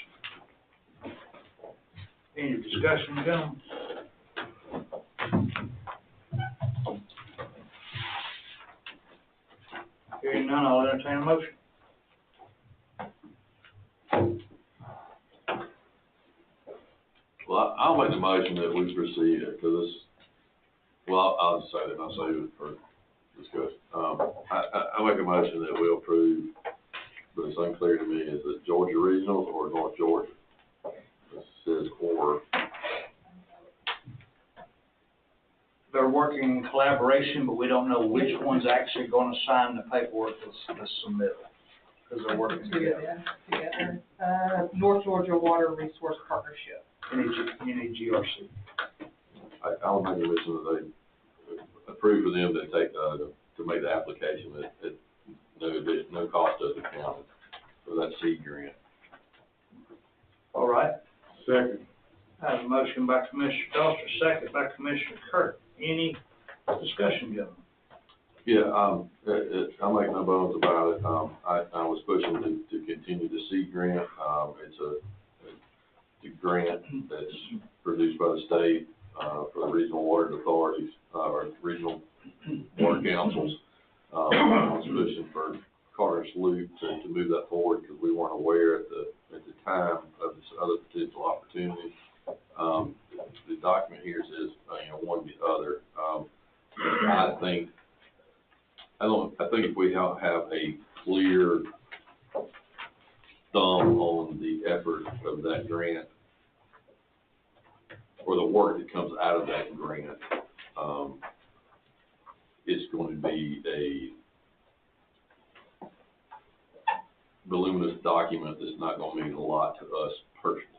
Any discussion, gentlemen? Hearing none, I'll entertain a motion. Well, I'll make the motion that we proceed to this. Well, I'll just say that, and I'll save it for discussion. I make a motion that we approve, but it's unclear to me, is it Georgia Regionals or North Georgia? It says or. They're working in collaboration, but we don't know which one's actually gonna sign the paperwork that's submitted, because they're working together. North Georgia Water Resource Partnership. NEGRC. I'll make a motion that approved for them to take, to make the application at no cost to the county for that seed grant. All right. Second. I have a motion by Commissioner Doster, second by Commissioner Kirk. Any discussion, gentlemen? Yeah, I'll make no bones about it. I was pushing to continue the seed grant. It's a grant that's produced by the state, for the regional water authorities, or regional water councils. I was pushing for Carter's Loop to move that forward because we weren't aware at the time of this other potential opportunity. The document here says, one the other. I think if we have a clear thumb on the effort of that grant, or the work that comes out of that grant, it's going to be a voluminous document that's not going to mean a lot to us personally.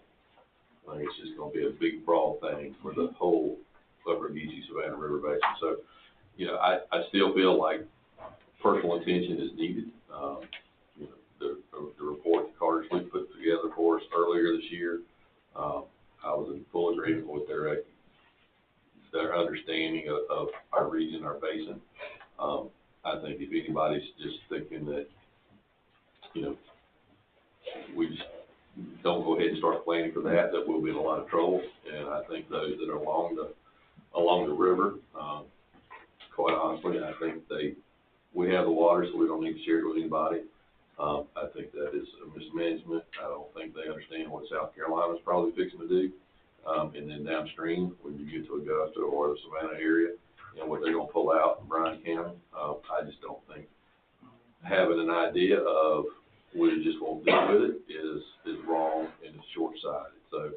I think it's just going to be a big, broad thing for the whole Upper Geechee Savannah River Basin. So, I still feel like personal attention is needed. The report that Carter's Loop put together for us earlier this year, I was in full agreement with their understanding of our region, our basin. I think if anybody's just thinking that, we just don't go ahead and start planning for that we'll be in a lot of trouble. And I think those that are along the river, quite honestly, I think we have the water, so we don't need to share it with anybody. I think that is a mismanagement. I don't think they understand what South Carolina's probably fixing to do. And then downstream, when you get to Augusta or the Savannah area, what they're gonna pull out in Bryan County. I just don't think having an idea of we just won't deal with it is wrong and it's short-sighted. So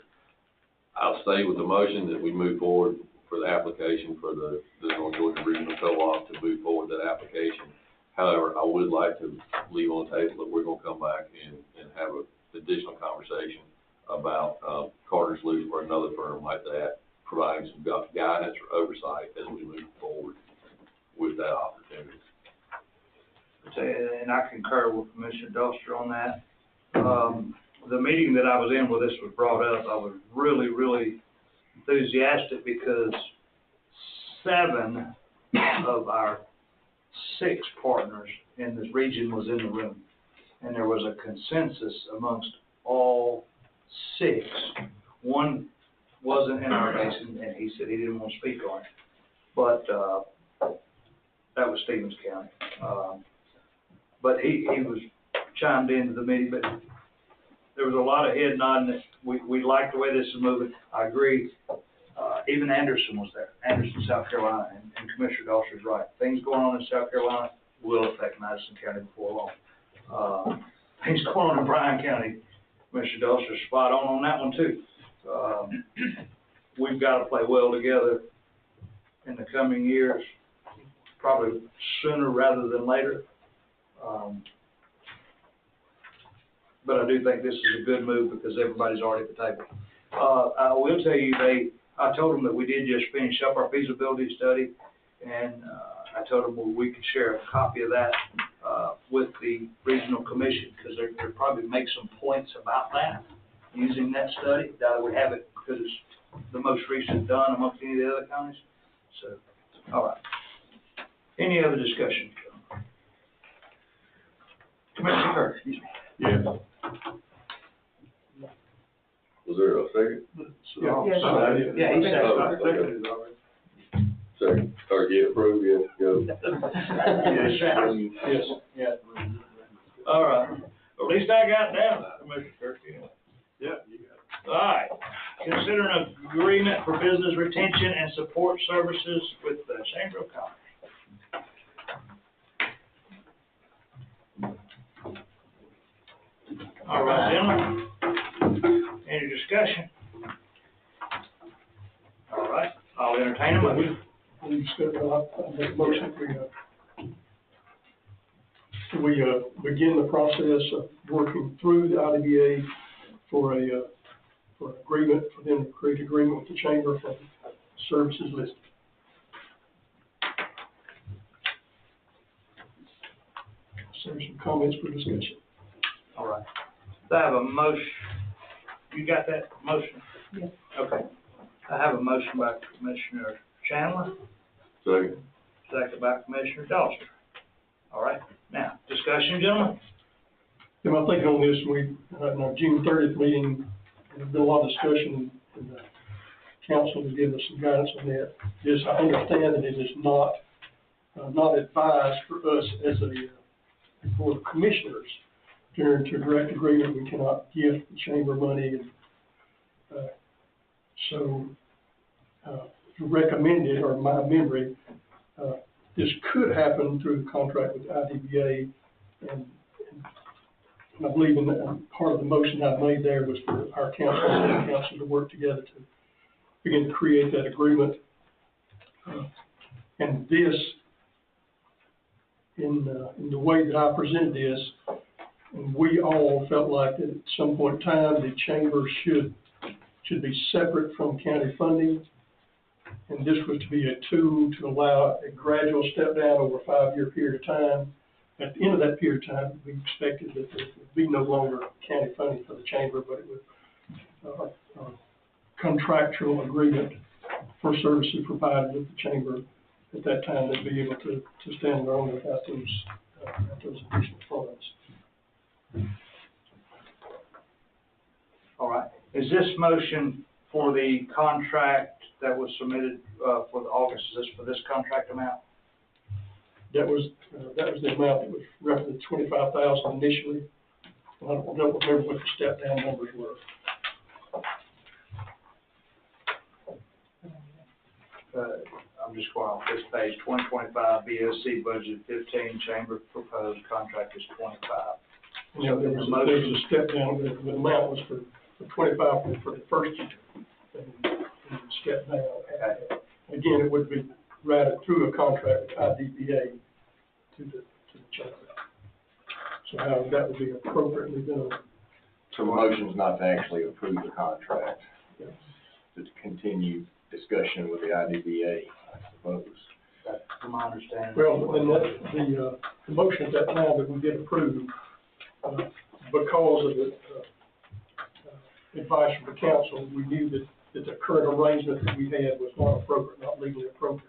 I'll stay with the motion that we move forward for the application for the North Georgia Regional Co-op to move forward that application. However, I would like to leave on the table that we're gonna come back and have an additional conversation about Carter's Loop or another firm like that, providing some guidance or oversight as we move forward with that opportunity. And I concur with Commissioner Doster on that. The meeting that I was in where this was brought up, I was really, really enthusiastic because 7 of our 6 partners in this region was in the room. And there was a consensus amongst all 6. One wasn't in our basin, and he said he didn't want to speak on it. But that was Stevens County. But he was chimed into the meeting, but there was a lot of head nodding that we like the way this is moving. I agree. Even Anderson was there, Anderson, South Carolina, and Commissioner Doster's right. Things going on in South Carolina will affect Madison County before long. Things going on in Bryan County, Commissioner Doster's spot on that one too. We've got to play well together in the coming years, probably sooner rather than later. But I do think this is a good move because everybody's already at the table. I will tell you, I told them that we did just finish up our feasibility study, and I told them we could share a copy of that with the regional commission because they'll probably make some points about that using that study. We have it because it's the most recent done amongst any of the other counties. So, all right. Any other discussion? Commissioner Kirk, excuse me. Yes. Was there a second? Yeah, he said. Second. Or get approved, yes, go. Yes. Yeah. All right. At least I got down, Commissioner Kirk. Yeah, you got it. All right. Consider an agreement for business retention and support services with the Chamber of Commerce. All right, gentlemen. Any discussion? All right, I'll entertain a motion. I make a motion, we begin the process of working through the IDBA for an agreement, for them to create agreement with the chamber for services listed. So some comments for discussion. All right. So I have a motion, you got that motion? Yes. Okay. I have a motion by Commissioner Chandler, Second. second by Commissioner Dawson. All right, now, discussion, gentlemen? And my thinking on this, in our June 30th meeting, there's been a lot of discussion, and the council has given us some guidance on that. Yes, I understand that it is not advised for us as a board of commissioners to enter into a direct agreement. We cannot give the chamber money, and so recommended, or my memory, this could happen through the contract with IDBA, and I believe in part of the motion I made there was for our council and the council to work together to begin to create that agreement. And this, in the way that I presented this, and we all felt like that at some point in time, the chamber should be separate from county funding. And this was to be a tool to allow a gradual step down over a 5-year period of time. At the end of that period of time, we expected that there would be no longer county funding for the chamber, but it would contractual agreement for services provided with the chamber. At that time, they'd be able to stand their own without those additional funds. All right. Is this motion for the contract that was submitted, for the August, is this for this contract amount? That was the amount that was roughly $25,000 initially. I don't remember what the step down numbers were. I'm just going off this page, 2025 BOC budget 15, chamber proposed contract is 25. You know, there was a step down, the amount was for 25 for the first year, and step down. Again, it would be routed through a contract with IDBA to the chamber. So how that would be appropriately done. So the motion's not to actually approve the contract, Yeah. to continue discussion with the IDBA, I suppose. That's from my understanding. Well, and that, the motion at that time that we did approve, because of the advice from the council, we knew that the current arrangement that we had was not appropriate, not legally appropriate.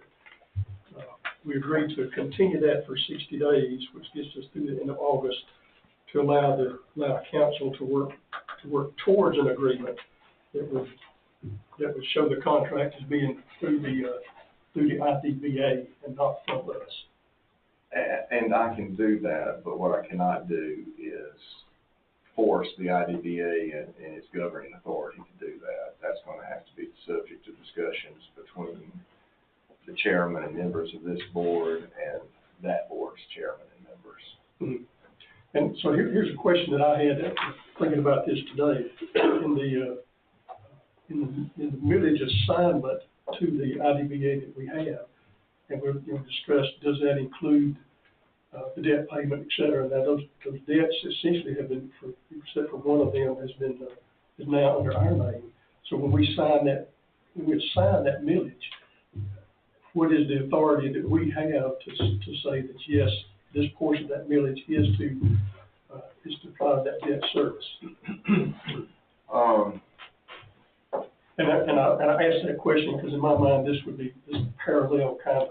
We agreed to continue that for 60 days, which gets us through the end of August, to allow council to work towards an agreement that would show the contract as being through the IDBA and not from us. And I can do that, but what I cannot do is force the IDBA and its governing authority to do that. That's going to have to be the subject of discussions between the chairman and members of this board and that board's chairman and members. Mm-hmm. And so here's a question that I had thinking about this today. In the millage assignment to the IDBA that we have, and we've discussed, does that include the debt payment, et cetera? Now those debts essentially have been, except for one of them, is now under our name. So when we assign that millage, what is the authority that we have to say that yes, this portion of that millage is to provide that debt service? And I asked that question because in my mind this would be this parallel kind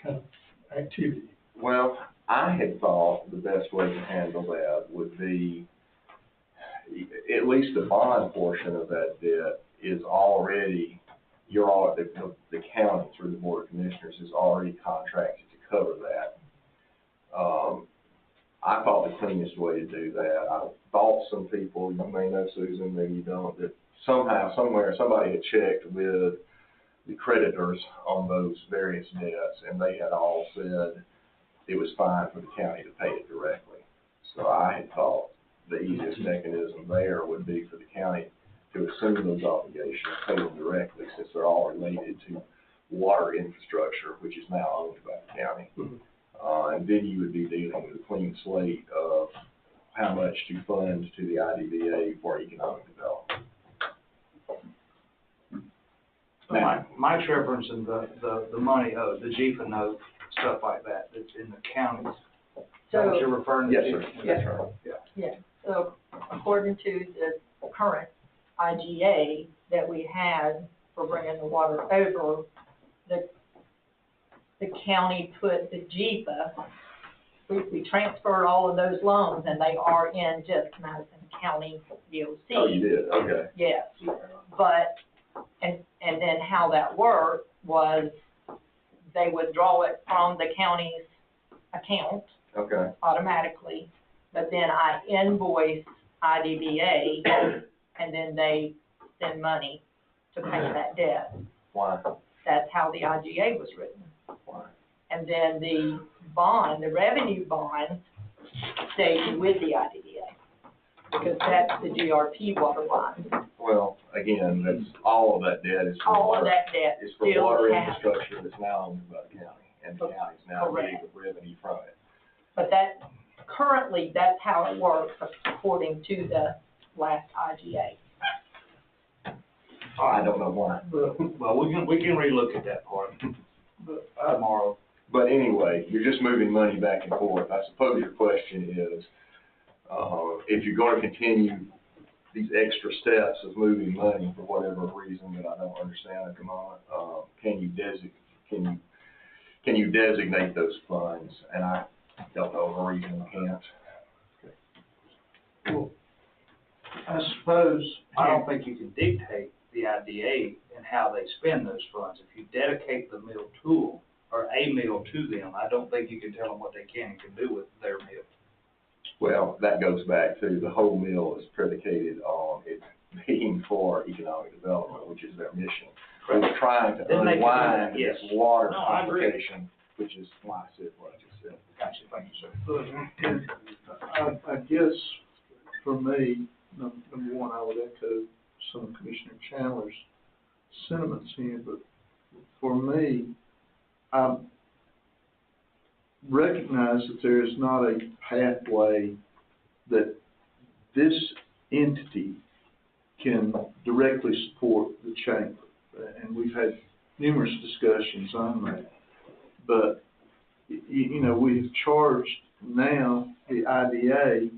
of activity. Well, I had thought the best way to handle that would be at least the bond portion of that debt is already, the county through the Board of Commissioners is already contracted to cover that. I thought the cleanest way to do that, I thought some people, you may know Susan, maybe you don't, that somehow, somewhere, somebody had checked with the creditors on those various debts, and they had all said it was fine for the county to pay it directly. So I had thought the easiest mechanism there would be for the county to assume those obligations, pay them directly, since they're all related to water infrastructure, which is now owned by the county. Mm-hmm. And then you would be dealing with a clean slate of how much to fund to the IDBA for economic development. Mike's referencing the money, the GFA note, stuff like that, that's in the county's That's what So, you're referring to? Yes, sir. Yes. That's right. yeah, so according to the current IGA that we had for bringing the water over, the county put the JIPA, we transferred all of those loans, and they are in just Madison County BOC. Oh, you did, okay. Yes, but, and then how that worked was they withdraw it from the county's account Okay, automatically, but then I invoice IDBA, and then they send money to pay that debt. why? That's how the IGA was written. Why? And then the bond, the revenue bond, stayed with the IDBA, because that's the GRP water line. Well, again, that's, all of that debt is for All of water. that debt It's for still water has, infrastructure that's now owned by the county, and the county's now getting Correct. the revenue from it. but that, currently, that's how it works according to the last IGA. I don't know why. Well, we can relook at that part tomorrow. But anyway, you're just moving money back and forth. I suppose your question is, if you're gonna continue these extra steps of moving money for whatever reason that I don't understand at the moment, can you designate those funds? And I don't know of a reason you can't. Well, I suppose, I don't think you can dictate the IDA and how they spend those funds. If you dedicate the mill to them, or a mill to them, I don't think you can tell them what they can and can do with their mill. Well, that goes back to the whole mill is predicated on it being for economic development, which is their mission. We're trying to Then they can do that, unwind yes. this water No, I agree. complication, which is why I said what I just said. Gotcha, thank you, sir. I guess for me, number one, I would echo some of Commissioner Chandler's sentiments here, but for me, I recognize that there is not a pathway that this entity can directly support the chamber, and we've had numerous discussions on that. But, you know, we've charged now the IDA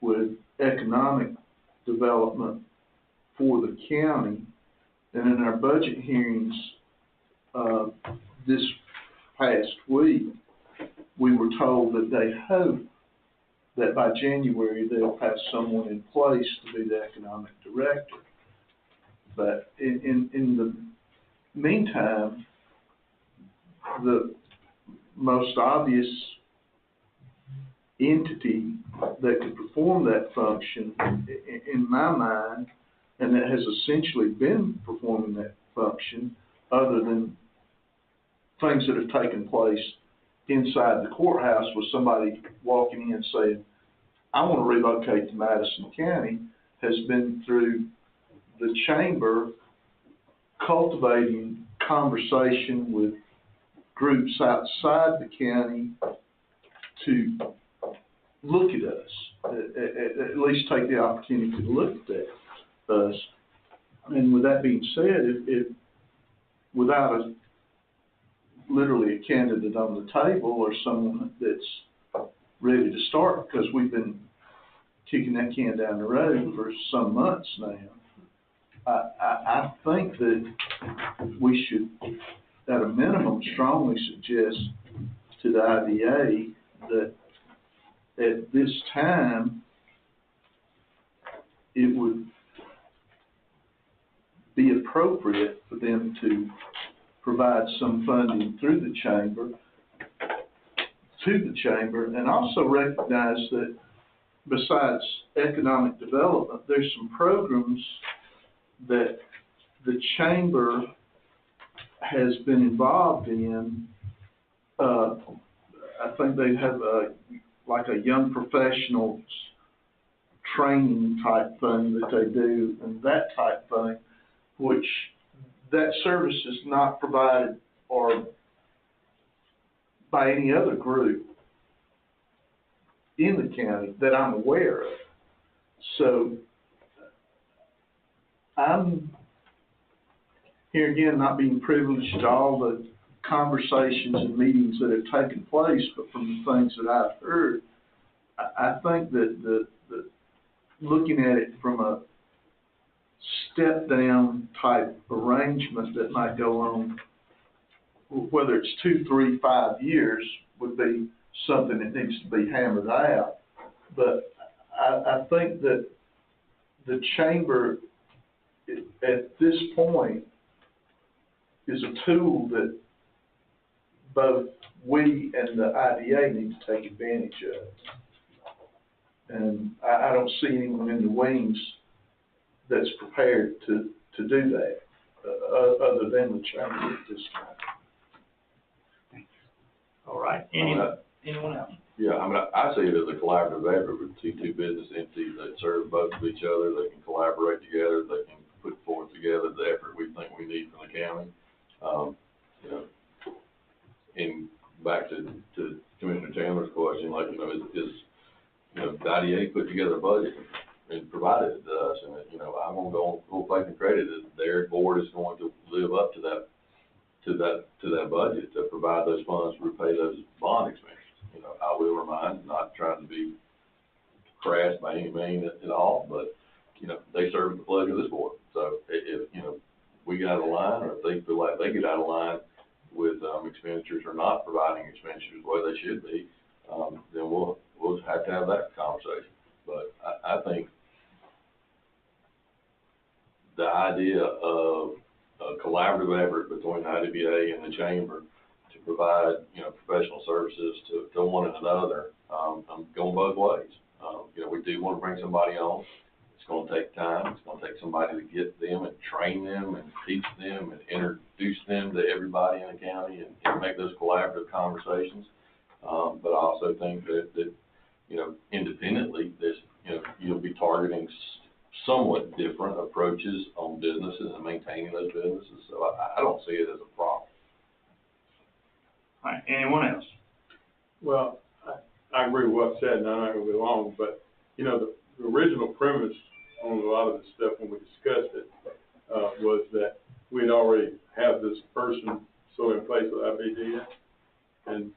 with economic development for the county, and in our budget hearings this past week, we were told that they hope that by January they'll have someone in place to be the economic director. But in the meantime, the most obvious entity that could perform that function, in my mind, and that has essentially been performing that function, other than things that have taken place inside the courthouse with somebody walking in saying, I want to relocate to Madison County, has been through the chamber cultivating conversation with groups outside the county to look at us, at least take the opportunity to look at us. And with that being said, if without literally a candidate on the table or someone that's ready to start, because we've been kicking that can down the road for some months now, I think that we should, at a minimum, strongly suggest to the IDA that at this time, it would be appropriate for them to provide some funding through the chamber, to the chamber, and also recognize that besides economic development, there's some programs that the chamber has been involved in. I think they have like a young professionals training type thing that they do, and that type thing, which that service is not provided or by any other group in the county that I'm aware of. So I'm here again not being privileged to all the conversations and meetings that have taken place, but from the things that I've heard, I think that looking at it from a step-down type arrangement that might go on, whether it's 2, 3, 5 years, would be something that needs to be hammered out. But I think that the chamber, at this point, is a tool that both we and the IDA need to take advantage of. And I don't see anyone in the wings that's prepared to do that, other than the chamber at this time. All right, anyone else? Yeah, I mean, I see it as a collaborative effort with two business entities that serve both of each other. They can collaborate together. They can put forth together the effort we think we need from the county. You know, and back to Commissioner Chandler's question, like, you know, is the IDA put together a budget and provided it to us, and, you know, I'm gonna go on faith and credit that their board is going to live up to that budget to provide those funds to repay those bond expenses. You know, I will remind, not trying to be crass by any means at all, but, you know, they serve the pledge of this board. So if you know, we get out of line, or if they feel like they get out of line with expenditures or not providing expenditures the way they should be, then we'll have to have that conversation. But I think the idea of a collaborative effort between the IDBA and the chamber to provide, you know, professional services to one another, I'm going both ways. You know, we do want to bring somebody on. It's going to take time. It's going to take somebody to get them and train them and teach them and introduce them to everybody in the county and make those collaborative conversations. But I also think that you know, independently, this, you know, you'll be targeting somewhat different approaches on businesses and maintaining those businesses. So I don't see it as a problem. All right, anyone else? Well, I agree with what's said, and I'm not gonna be long, but, you know, the original premise on a lot of the stuff when we discussed it, was that we'd already have this person sort of in place with IBDA, and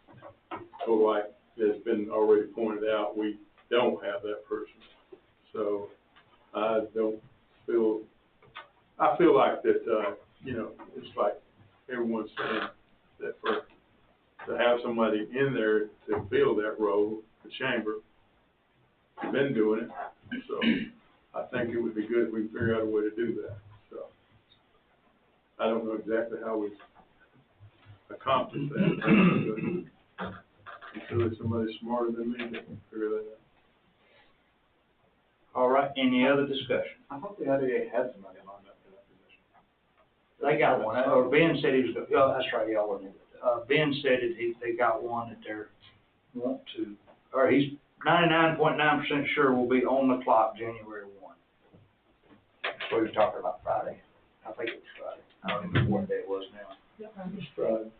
so like it's been already pointed out, we don't have that person. So I feel like that, you know, it's like everyone's saying that to have somebody in there to fill that role, the chamber, been doing it. So I think it would be good if we figure out a way to do that. So I don't know exactly how we accomplish that. I'm sure there's somebody smarter than me that can figure that out. All right, any other discussion? I thought the IDA had somebody lined up for that position. They got one, or Ben said he was, oh, that's right, y'all weren't. Ben said that they got one that they're want to, or he's 99.9% sure will be on the clock January 1. That's what he was talking about Friday. I think it was Friday. I don't even know what day it was now. It's Friday.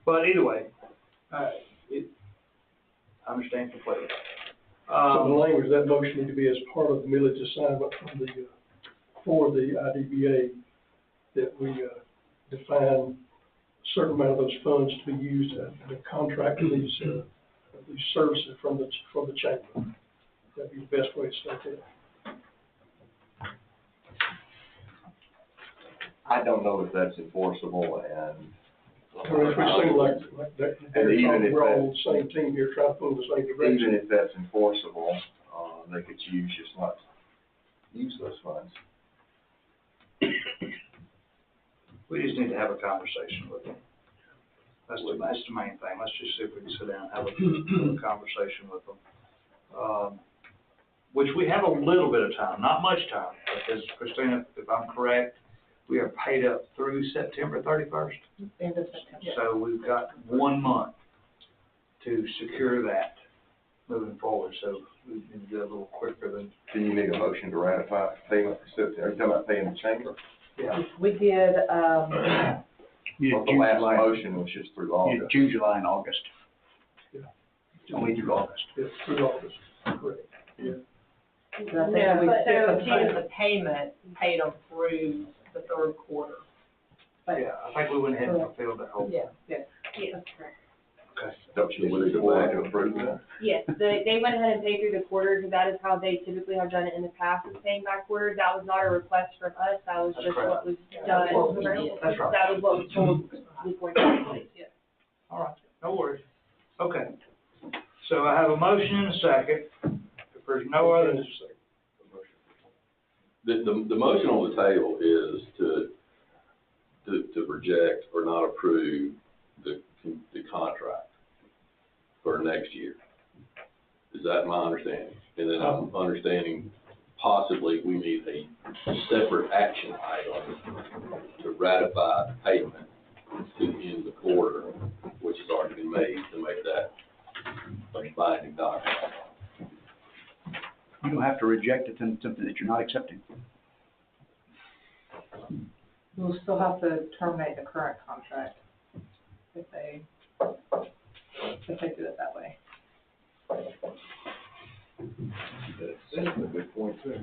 But either way, I understand completely. So the language of that motion need to be as part of the millage assignment from for the IDBA, that we define a certain amount of those funds to be used to contract these services from the chamber. That'd be the best way to state that. I don't know if that's enforceable, and It seems like even if we're all on the same team here, trying to pull in the same direction. even if that's enforceable, they could choose just not to use those funds. We just need to have a conversation with them. That's the main thing. Let's just see if we can sit down and have a conversation with them. Which we have a little bit of time, not much time, because Christina, if I'm correct, we are paid up through September 31st. End of September. So we've got 1 month to secure that moving forward. So we need to do it a little quicker than. Do you need a motion to ratify payment? Are you talking about paying the chamber? Yeah. We did, Or the last motion was just through August? June, July, and August. Yeah. Only through August. Yes, through August, correct. Yeah. I think we took the payment, paid them through the third quarter Yeah, I think we went ahead and fulfilled that whole. Yeah. Yes, that's correct. Okay. Don't you need the board to approve that? Yes, they went ahead and paid through the quarter, because that is how they typically have done it in the past, is paying back quarters. That was not a request from us, that was That's just correct. what was done. That's right. That was what was told was going to take place, yes. All right, no worries. Okay. So I have a motion and a second. If there's no other, The motion on the table is to reject or not approve the contract for next year. Is that my understanding? And then I'm understanding possibly we need a separate action item to ratify the payment to the end of the quarter, which has already been made, to make that a binding document. You don't have to reject it in something that you're not accepting. We'll still have to terminate the current contract if they do it that way. That's a good point too.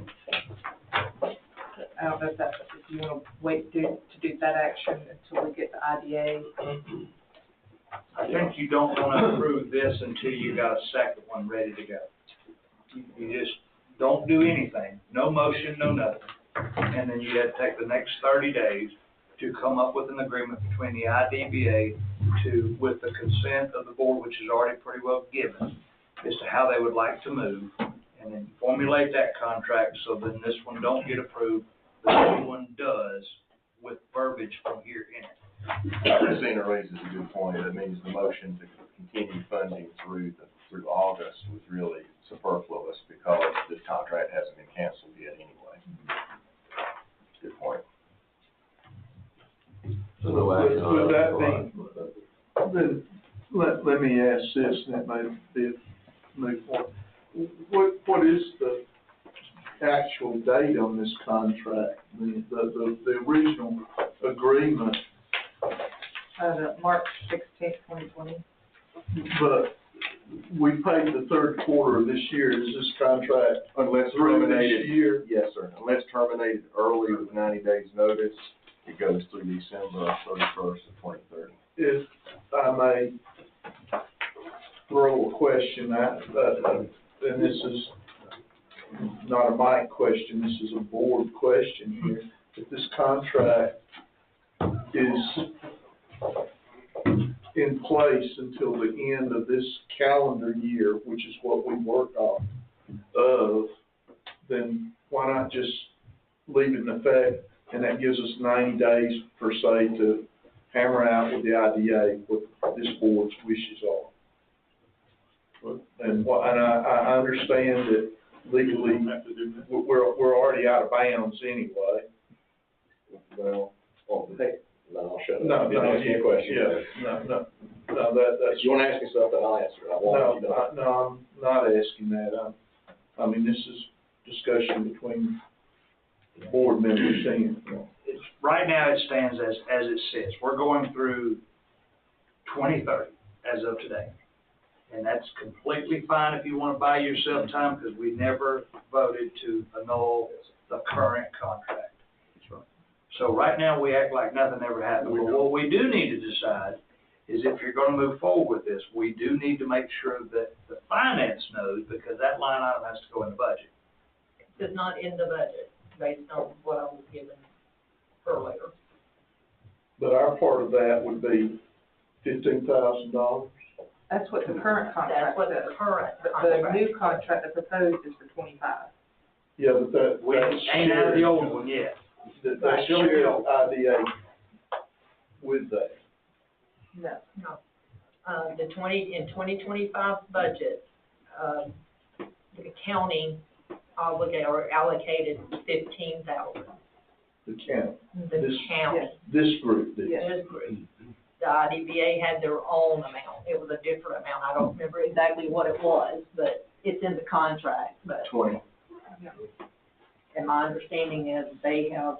I don't know if you wanna wait to do that action until we get the IDA. I think you don't want to approve this until you got a second one ready to go. You just don't do anything, no motion, no nothing. And then you have to take the next 30 days to come up with an agreement between the IDBA with the consent of the board, which is already pretty well given, as to how they would like to move, and then formulate that contract so then this one don't get approved, the new one does, with verbiage from here in it. Christina raises a good point. That means the motion to continue funding through August was really superfluous because this contract hasn't been canceled yet anyway. Good point. So no action on Would that it. be, then, let me ask this, and that may be a moot point. What is the actual date on this contract? The original agreement, March 16th, 2020. but we paid the third quarter of this year. Is this contract Unless through terminated, this year? yes, sir. Unless terminated early with 90 days notice, it goes through December 31st of 2030. If I may throw a question at, and this is not a mic question, this is a board question here. If this contract is in place until the end of this calendar year, which is what we work off of, then why not just leave it in effect? And that gives us 90 days, per se, to hammer out with the IDA what this board's wishes are. And I understand that legally, we're already out of bounds anyway. Well, hey, no, I'll shut up. No, You didn't ask me a question. Yeah, no, that's. If you want to ask me something, I'll answer it. I won't if you don't. No, I'm not asking that. I mean, this is discussion between board members and. Right now, it stands as it sits. We're going through 2030 as of today. And that's completely fine if you want to buy yourself time, because we never voted to annul the current contract. So right now, we act like nothing ever happened. But what we do need to decide is if you're going to move forward with this, we do need to make sure that the finance knows, because that line item has to go in the budget. It's not in the budget, based on what I was given earlier. But our part of that would be $15,000. That's what the current contract That's what says. the current The contract. new contract that proposed is for 25. Yeah, but that. We ain't out of the old one yet. That's shared IDA with that. No. No. In 2025 budget, the county allocated 15,000. The county. The This- county, This group did. this group. The IDBA had their own amount. It was a different amount. I don't remember exactly what it was, but it's in the contract, but. 20. And my understanding is they have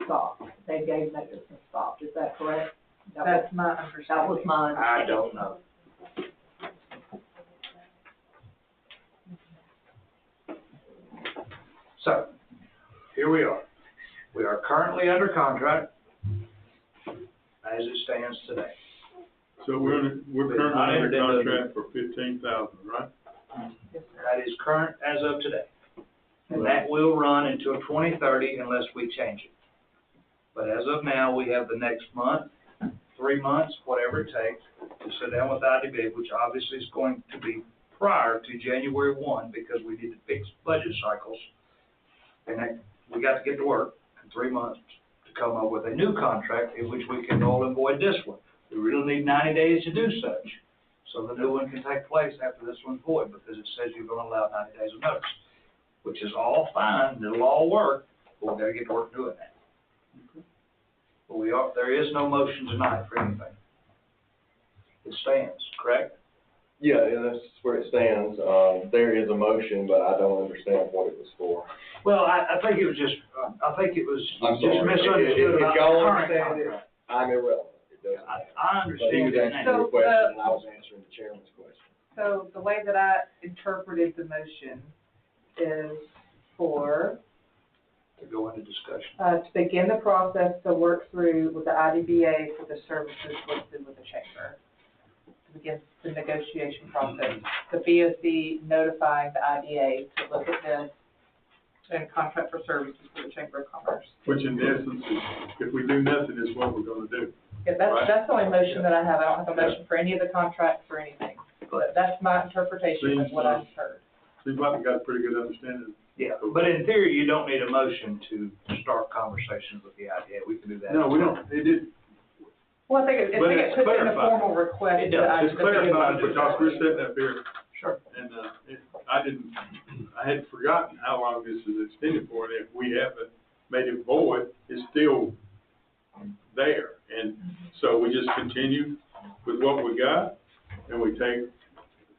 stopped. They gave notice and stopped. Is that correct? That's my understanding. That was my I understanding. don't know. So, here we are. We are currently under contract. as it stands today. So we're currently under contract for 15,000, right? That is current as of today. And that will run until 2030 unless we change it. But as of now, we have the next month, 3 months, whatever it takes, to sit down with IDB, which obviously is going to be prior to January 1, because we need to fix budget cycles. And that, we got to get to work in 3 months to come up with a new contract in which we can null and void this one. We really need 90 days to do such. So the new one can take place after this one's void, because it says you're going to allow 90 days of notice, which is all fine, it'll all work, but we got to get to work doing that. But there is no motion tonight for anything. It stands, correct? Yeah, and that's where it stands. There is a motion, but I don't understand what it was for. Well, I think it was just, I think it was I'm just sorry. misunderstood If about y'all the current understand it, contract. I'm irrelevant. It doesn't matter. I But he understand was it answering now. your question, and I was answering the chairman's question. So the way that I interpreted the motion is for, To go into discussion. to begin the process to work through with the IDBA for the services listed with the chamber. To begin the negotiation process, the BOC notifying the IDA to look at this and contract for services for the Chamber of Commerce. Which in essence is, if we do nothing, is what we're gonna do. Yeah, Right. that's the only motion that I have. I don't have a motion for any of the contracts or anything. But that's my interpretation of what I've heard. Seems like we got a pretty good understanding. Yeah, but in theory, you don't need a motion to start conversations with the IDA. We can do that. No, we don't, it did, Well, I think it But it's puts in a clarified. formal request. It does. it's clarified because we're sitting up here, Sure. and, I had forgotten how long this is extended for, and if we haven't made it void, it's still there. And so we just continue with what we got, and we take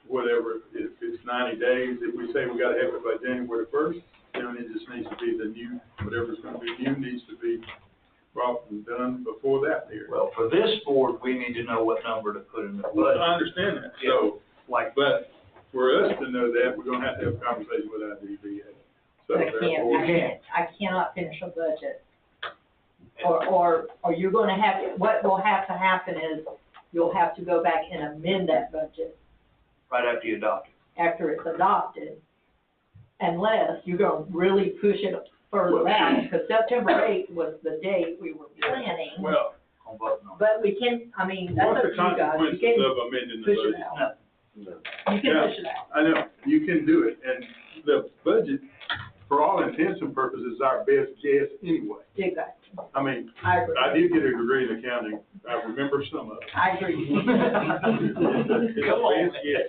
whatever, if it's 90 days, if we say we gotta have it by January 1st, then it just needs to be the new, whatever's gonna be new needs to be brought and done before that period. Well, for this board, we need to know what number to put in the Well, budget. I understand that, so, Like, but for us to know that, we're gonna have to have a conversation with IDBA. So But I therefore, I cannot finish a budget. Or you're gonna have, what will have to happen is, you'll have to go back and amend that budget right after you adopt it. after it's adopted, unless you're gonna really push it further out, because September 8th was the date we were planning. well, On voting on it. But we can, I mean, that's up what's to the you guys, you consequences can of amending the push budget? it out, No. you can Yeah. push it out. I know, you can do it, and the budget, for all intents and purposes, is our best guess anyway. Exactly, I mean, I agree. I did get a degree in accounting, I remember some of it. I agree. It's Come on, a best guess.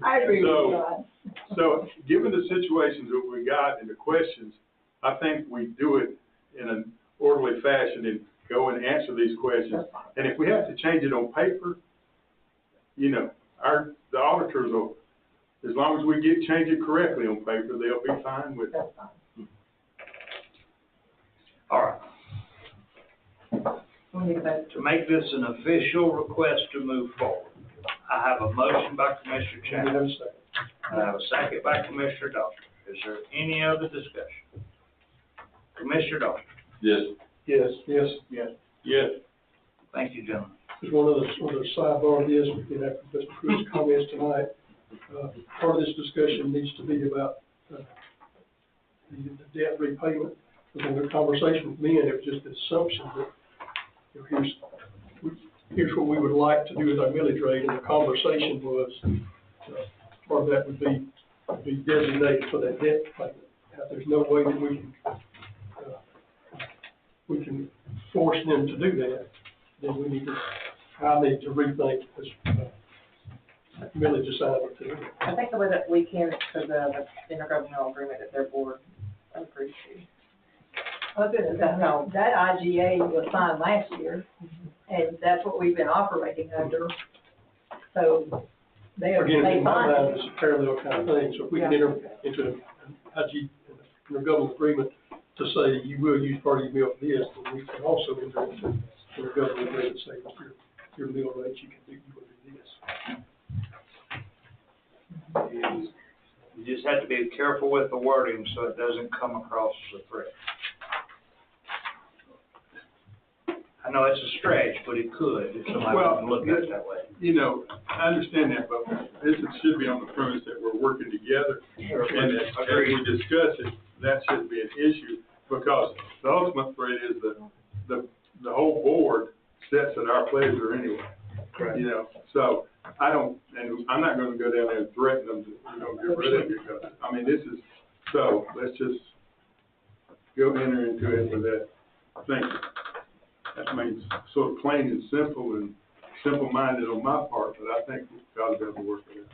I agree with So- you, John. So, given the situations that we got and the questions, I think we do it in an orderly fashion and go and answer these questions. And if we have to change it on paper, you know, the auditors will, as long as we change it correctly on paper, they'll be fine with it. That's fine. All right. We need a vote. To make this an official request to move forward, I have a motion by Commissioner We Chapman. have a second. I have a second by Commissioner Doster. Is there any other discussion? Commissioner Doster? Yes. Yes. Yes. Yes, Thank you, gentlemen. There's one other sidebar of this, and after Mr. Pruitt's comments tonight, part of this discussion needs to be about, the debt repayment. Because in the conversation with me, and it was just the assumption that, you know, here's what we would like to do with our millage rate, and the conversation was, part of that would be designated for that debt payment. Now, there's no way that we can force them to do that, then I need to rethink this, millage assignment to them. I think the way that we can, because the intergovernmental agreement that their board agreed to. That IGA was signed last year, and that's what we've been operating under. So they Again, in my signed mind, it. it's a parallel kind of thing, so if we can enter into an IG, intergovernmental agreement to say you will use part of your bill for this, but we can also enter into an intergovernmental agreement to say your bill rates, you will do this. You just have to be careful with the wording so it doesn't come across as a threat. I know it's a stretch, but it could, if somebody Well, would look at it that way. You know, I understand that, but this should be on the premise that we're working together. And that as we discuss it, that shouldn't be an issue, because the ultimate threat is the whole board sets at our pleasure anyway. Correct. You know, so I don't, and I'm not gonna go down there and threaten them to, get rid of it, because, I mean, this is, so let's just go enter into it with that thinking. That means sort of plain and simple and simple-minded on my part, but I think we've got to be able to work with it.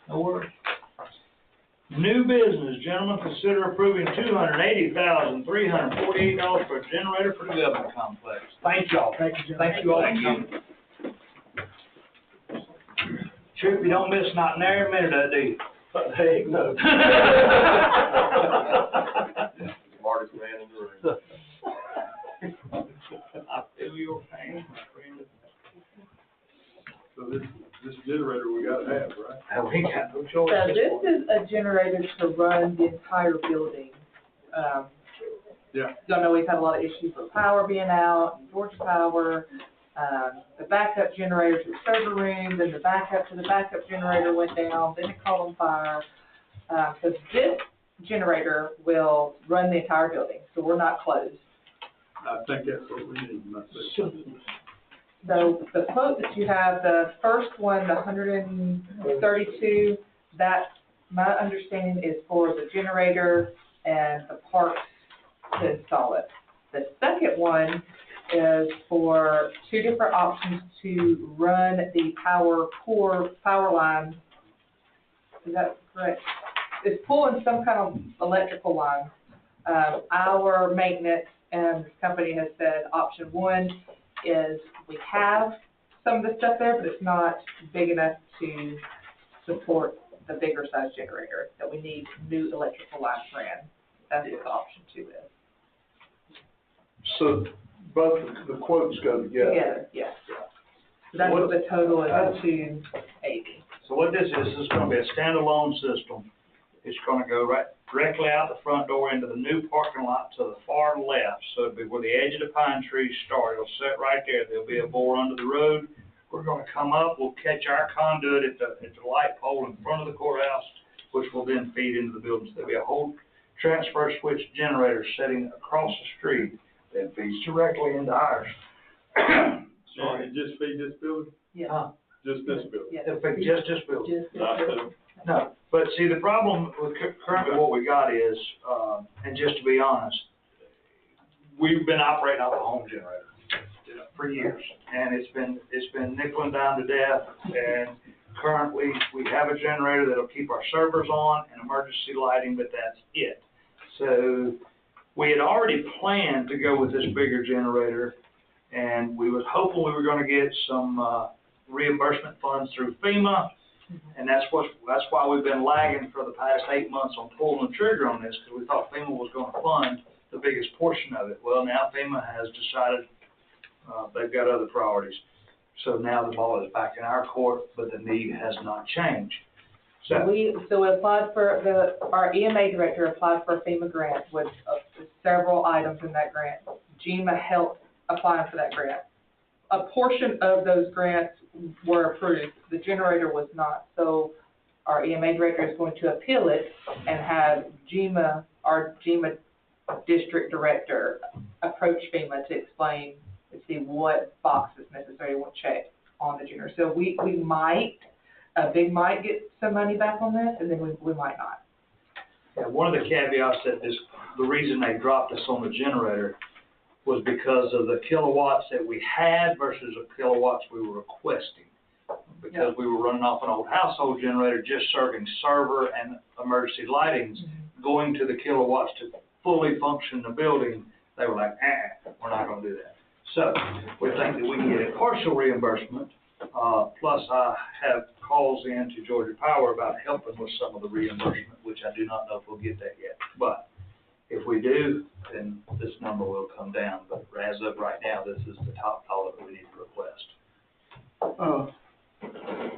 No worries. New business, gentlemen, consider approving $280,348 for a generator for the government complex. Thank y'all. Thank you, thank you all. Thank you. Sure, you don't miss not nary a minute of that, do you? Hey, no. Smartest man in the room. I feel your pain, my friend. So this generator we gotta have, right? We ain't got no choice. So this is a generator to run the entire building. Yeah. Y'all know we've had a lot of issues with power being out, Georgia Power, the backup generator to the server room, then the backup to the backup generator went down, then it caught on fire. So this generator will run the entire building, so we're not closed. I think that's what we need, myself. So the quote that you have, the first one, the 132, that, my understanding is for the generator and the parts to install it. The second one is for two different options to run the power line. Is that correct? It's pulling some kind of electrical line. Our maintenance and this company has said option one is we have some of the stuff there, but it's not big enough to support the bigger size generator, that we need new electrical lines ran. That's what option two is. So both the quotes go together? Together, yes. So that's what the total is, 280. So what this is gonna be a standalone system. It's gonna go right directly out the front door into the new parking lot to the far left. So it'll be where the edge of the pine trees start. It'll sit right there. There'll be a bore under the road. We're gonna come up, we'll catch our conduit at the light pole in front of the courthouse, which will then feed into the buildings. There'll be a whole transfer switch generator sitting across the street that feeds directly into ours. Sorry, it just feed this building? Yeah. Just this building? Yeah. It'll feed just this building. Just Not the- No, but see, the problem with currently what we got is, and just to be honest, we've been operating off a home generator for years, and it's been nickel and dime to death, and currently, we have a generator that'll keep our servers on and emergency lighting, but that's it. So, we had already planned to go with this bigger generator, and we was hoping we were gonna get some, reimbursement funds through FEMA, and that's why we've been lagging for the past 8 months on pulling the trigger on this, because we thought FEMA was gonna fund the biggest portion of it. Well, now FEMA has decided, they've got other priorities. So now the ball is back in our court, but the need has not changed. So we applied for our EMA director applied for a FEMA grant with several items in that grant. GEMA helped applying for that grant. A portion of those grants were approved. The generator was not. So our EMA director is going to appeal it and have GEMA, our GEMA district director, approach FEMA to explain and see what box is necessary, what check on the generator. So we might, Big might get some money back on this, and then we might not. Yeah, one of the caveats that the reason they dropped us on the generator was because of the kilowatts that we had versus the kilowatts we were requesting. Because we were running off an old household generator, just serving server and emergency lightings, going to the kilowatts to fully function the building, they were like, we're not gonna do that. So, we think that we can get a partial reimbursement, plus I have calls in to Georgia Power about helping with some of the reimbursement, which I do not know if we'll get that yet. But if we do, then this number will come down. But as of right now, this is the top dollar that we need to request.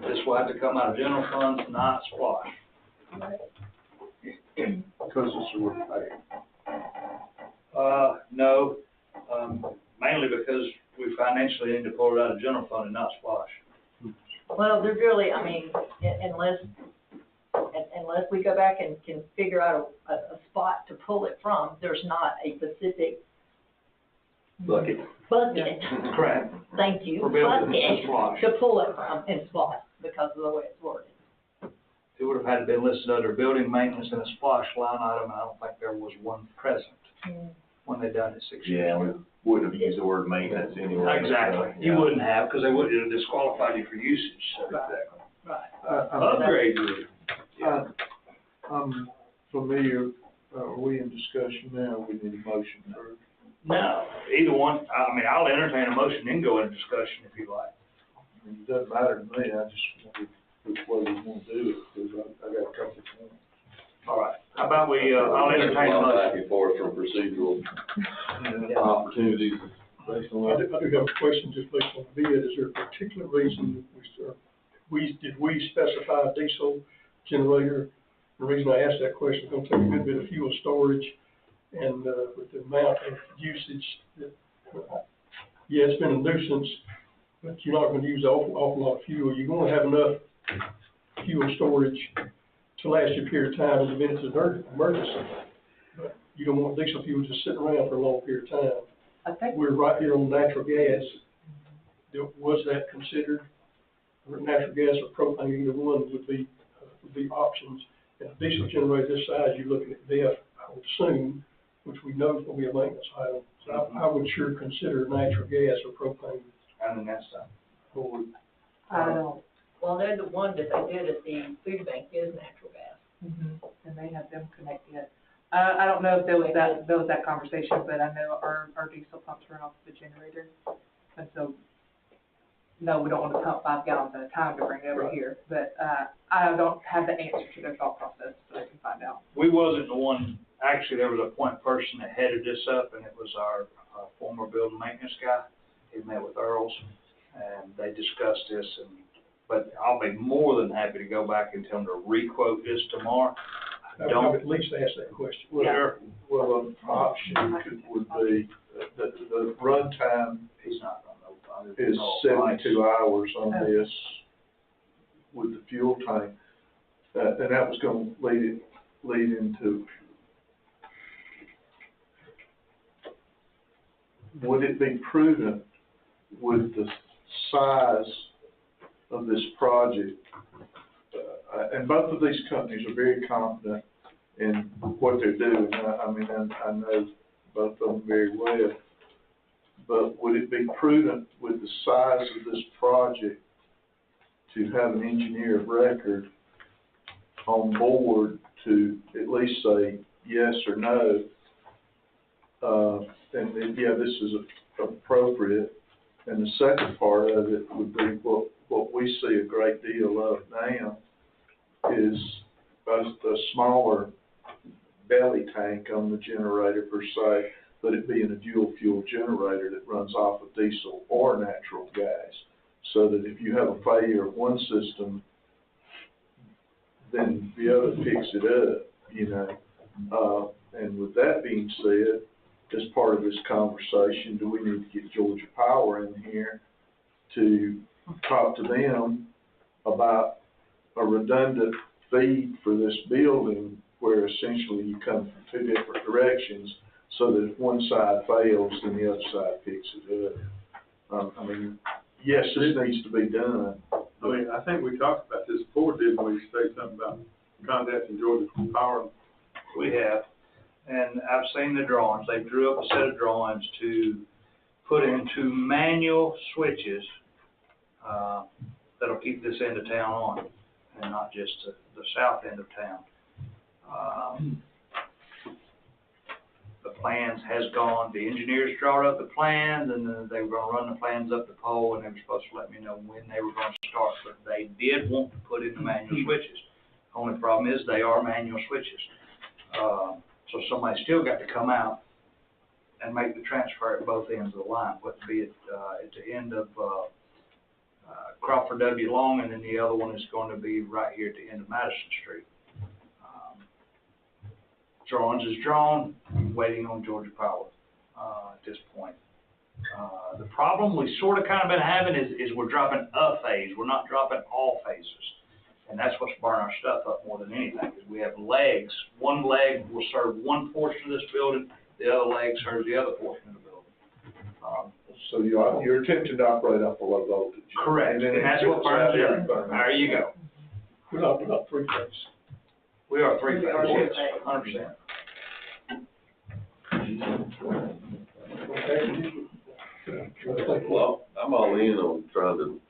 This will have to come out of general funds, not splash. Because it's worth paying. No, mainly because we've financially need to pull it out of general fund and not splash. Well, there's really, I mean, unless we go back and can figure out a spot to pull it from, there's not a specific Bucket. Correct. Thank you, For building bucket and splash. to pull it from and splash because of the way it's worded. It would have had to be listed under building maintenance and a splash line item, and I don't think there was one present when they done it 6 years Yeah, ago. we wouldn't have used the word maintenance anyway. Exactly. so, You yeah. wouldn't have, because they would have disqualified you for usage. Exactly. Right. Upgrade. I'm familiar, are we in discussion now? We need a motion first. No, either one. I mean, I'll entertain a motion and go into discussion if you like. I mean, it doesn't matter to me, I just wondered which way we want to do it, because I got a couple of points. All right. How about we, I'll entertain a Back motion. and forth from procedural opportunities based on I that. do have a question just based on the bid. Is there a particular reason did we specify a diesel generator? The reason I asked that question is going to take a good bit of fuel storage, and with the amount of usage, yeah, it's been a nuisance, but you're not going to use an awful lot of fuel. You're going to have enough fuel storage to last you a period of time in the event of an emergency. But you don't want diesel fuel just sitting around for a long period of time. I think, We're right here on natural gas. Was that considered? Or natural gas or propane, either one would be options. And a diesel generator this size, you're looking at DEF, I would assume, which we know is going to be a maintenance item. So I would sure consider natural gas or propane. And then that's done. I don't, Well, they're the one that they did at the food bank is natural gas. and they have them connected. I don't know if there was that conversation, but I know our diesel pumps run off the generator. And so, no, we don't want to pump 5 gallons at a time to bring over here, but, I don't have the answer to their thought process, but I can find out. We wasn't the one, actually, there was a point person that headed this up, and it was our former building maintenance guy. He met with Earls, and they discussed this, but I'll be more than happy to go back and tell them to re-quote this tomorrow. I would at least ask that question. Sure. Well, an option would be, the runtime He's not gonna know. is 72 hours on this with the fuel tank. And that was gonna lead into, would it be prudent with the size of this project? And both of these companies are very confident in what they're doing. I mean, I know both of them very well. But would it be prudent with the size of this project to have an engineer of record on board to at least say yes or no? And yeah, this is appropriate. And the second part of it would be what we see a great deal of now is a smaller belly tank on the generator per se, but it being a dual fuel generator that runs off of diesel or natural gas, so that if you have a failure of one system, then the other picks it up, you know. And with that being said, as part of this conversation, do we need to get Georgia Power in here to talk to them about a redundant feed for this building, where essentially you come from 2 different directions, so that if one side fails, then the other side picks it up. I mean, yes, this needs to be done. I mean, I think we talked about this before, didn't we, say something about contacting Georgia Power? We have, and I've seen the drawings. They drew up a set of drawings to put into manual switches that'll keep this end of town on, and not just the south end of town. The plans has gone, the engineers drawn up the plans, and then they were gonna run the plans up the pole, and they were supposed to let me know when they were gonna start, but they did want to put in the manual switches. Only problem is they are manual switches. So somebody still got to come out and make the transfer at both ends of the line, whether it be at the end of Crawford W. Long, and then the other one is going to be right here at the end of Madison Street. Drawings is drawn, waiting on Georgia Power at this point. The problem we sort of kind of been having is we're dropping a phase, we're not dropping all phases. And that's what's burning our stuff up more than anything, is we have legs. One leg will serve one portion of this building, the other leg serves the other portion of the building. So you're attempting to operate off a low voltage. Correct, and that's what burns everything. There you go. We're not three phase. We are three We are phase, three-phase. 100%. Well, I'm all in on trying to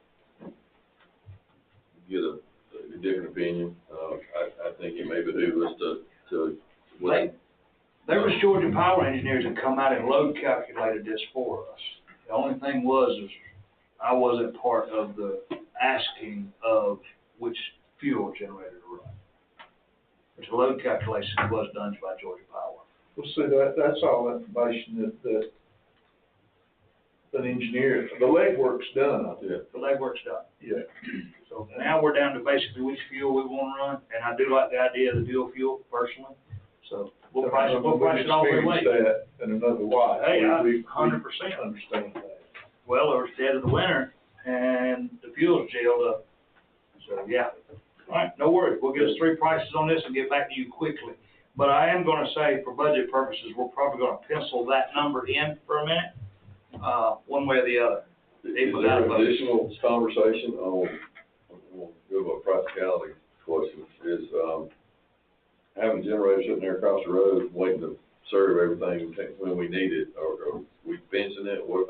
get a different opinion. I think it may behoove us to. There was Georgia Power engineers that come out and load calculated this for us. The only thing is I wasn't part of the asking of which fuel generator to run. Which load calculation was done by Georgia Power. Well, see, that's all information that an engineer, the legwork's done. The legwork's done. Yeah. So now we're down to basically which fuel we want to run, and I do like the idea of the dual fuel personally. So we'll price it all the way. That in another way. Hey, We 100% understand that. Well, it was dead of the winter, and the fuel's jailed up. So, yeah. All right, no worries. We'll get us 3 prices on this and get back to you quickly. But I am gonna say, for budget purposes, we're probably gonna pencil that number in for a minute, one way or the other. Is there additional conversation on, we'll go to a practicality question, is, having a generator sitting there across the road waiting to serve everything when we need it, or we fencing it, what?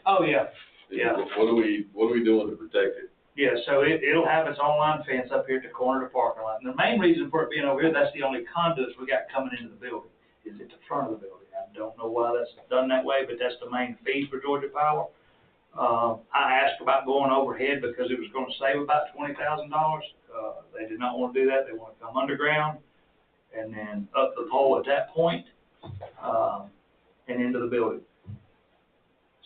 Oh, yeah. Yeah. What are we doing to protect it? Yeah, so it'll have its own line fence up here at the corner of the parking lot. And the main reason for it being over here, that's the only conduits we got coming into the building, is at the front of the building. I don't know why that's done that way, but that's the main feed for Georgia Power. I asked about going overhead because it was gonna save about $20,000. They did not want to do that. They want to come underground and then up the pole at that point, and into the building.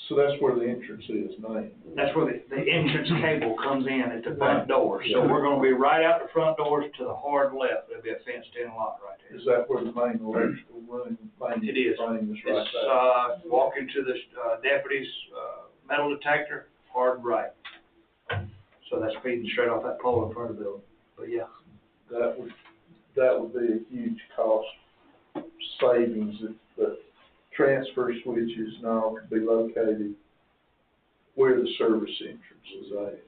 So that's where the entrance is, man. That's where the entrance cable comes in at the front door. So we're gonna be right out the front doors to the hard left. There'll be a fenced-in lot right there. Is that where the main electrical running, It is. frame is right It's, there? walking to the deputy's, metal detector, hard right. So that's feeding straight off that pole in front of the building. But yeah. That would be a huge cost savings if the transfer switches and all could be located where the service entrance is at.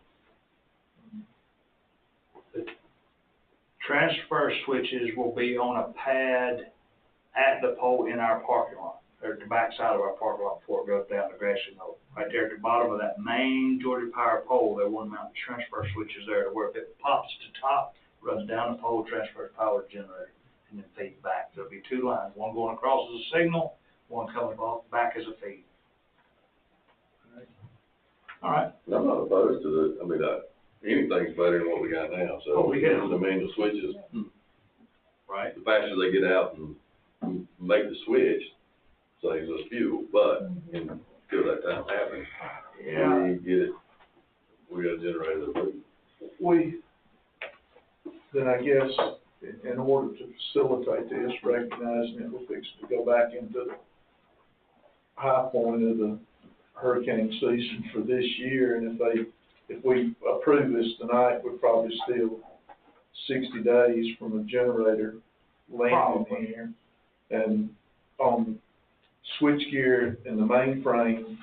The transfer switches will be on a pad at the pole in our parking lot, or the back side of our parking lot before it goes down the grassy knoll. Right there at the bottom of that main Georgia Power pole, they want to mount transfer switches there to where if it pops to top, runs down the pole, transfers power to generator, and then feeds back. There'll be 2 lines, one going across as a signal, one coming back as a feed. All right. I'm not opposed to anything's better than what we got now, so. Oh, yeah. The manual switches, Right. the faster they get out and make the switch, saves us fuel, but until that time happens, Yeah. we got a generator that Then I guess, in order to facilitate this, recognizing that we're fixing to go back into the high point of the hurricane season for this year, and if we approve this tonight, we're probably still 60 days from a generator landing here. And on switchgear and the mainframe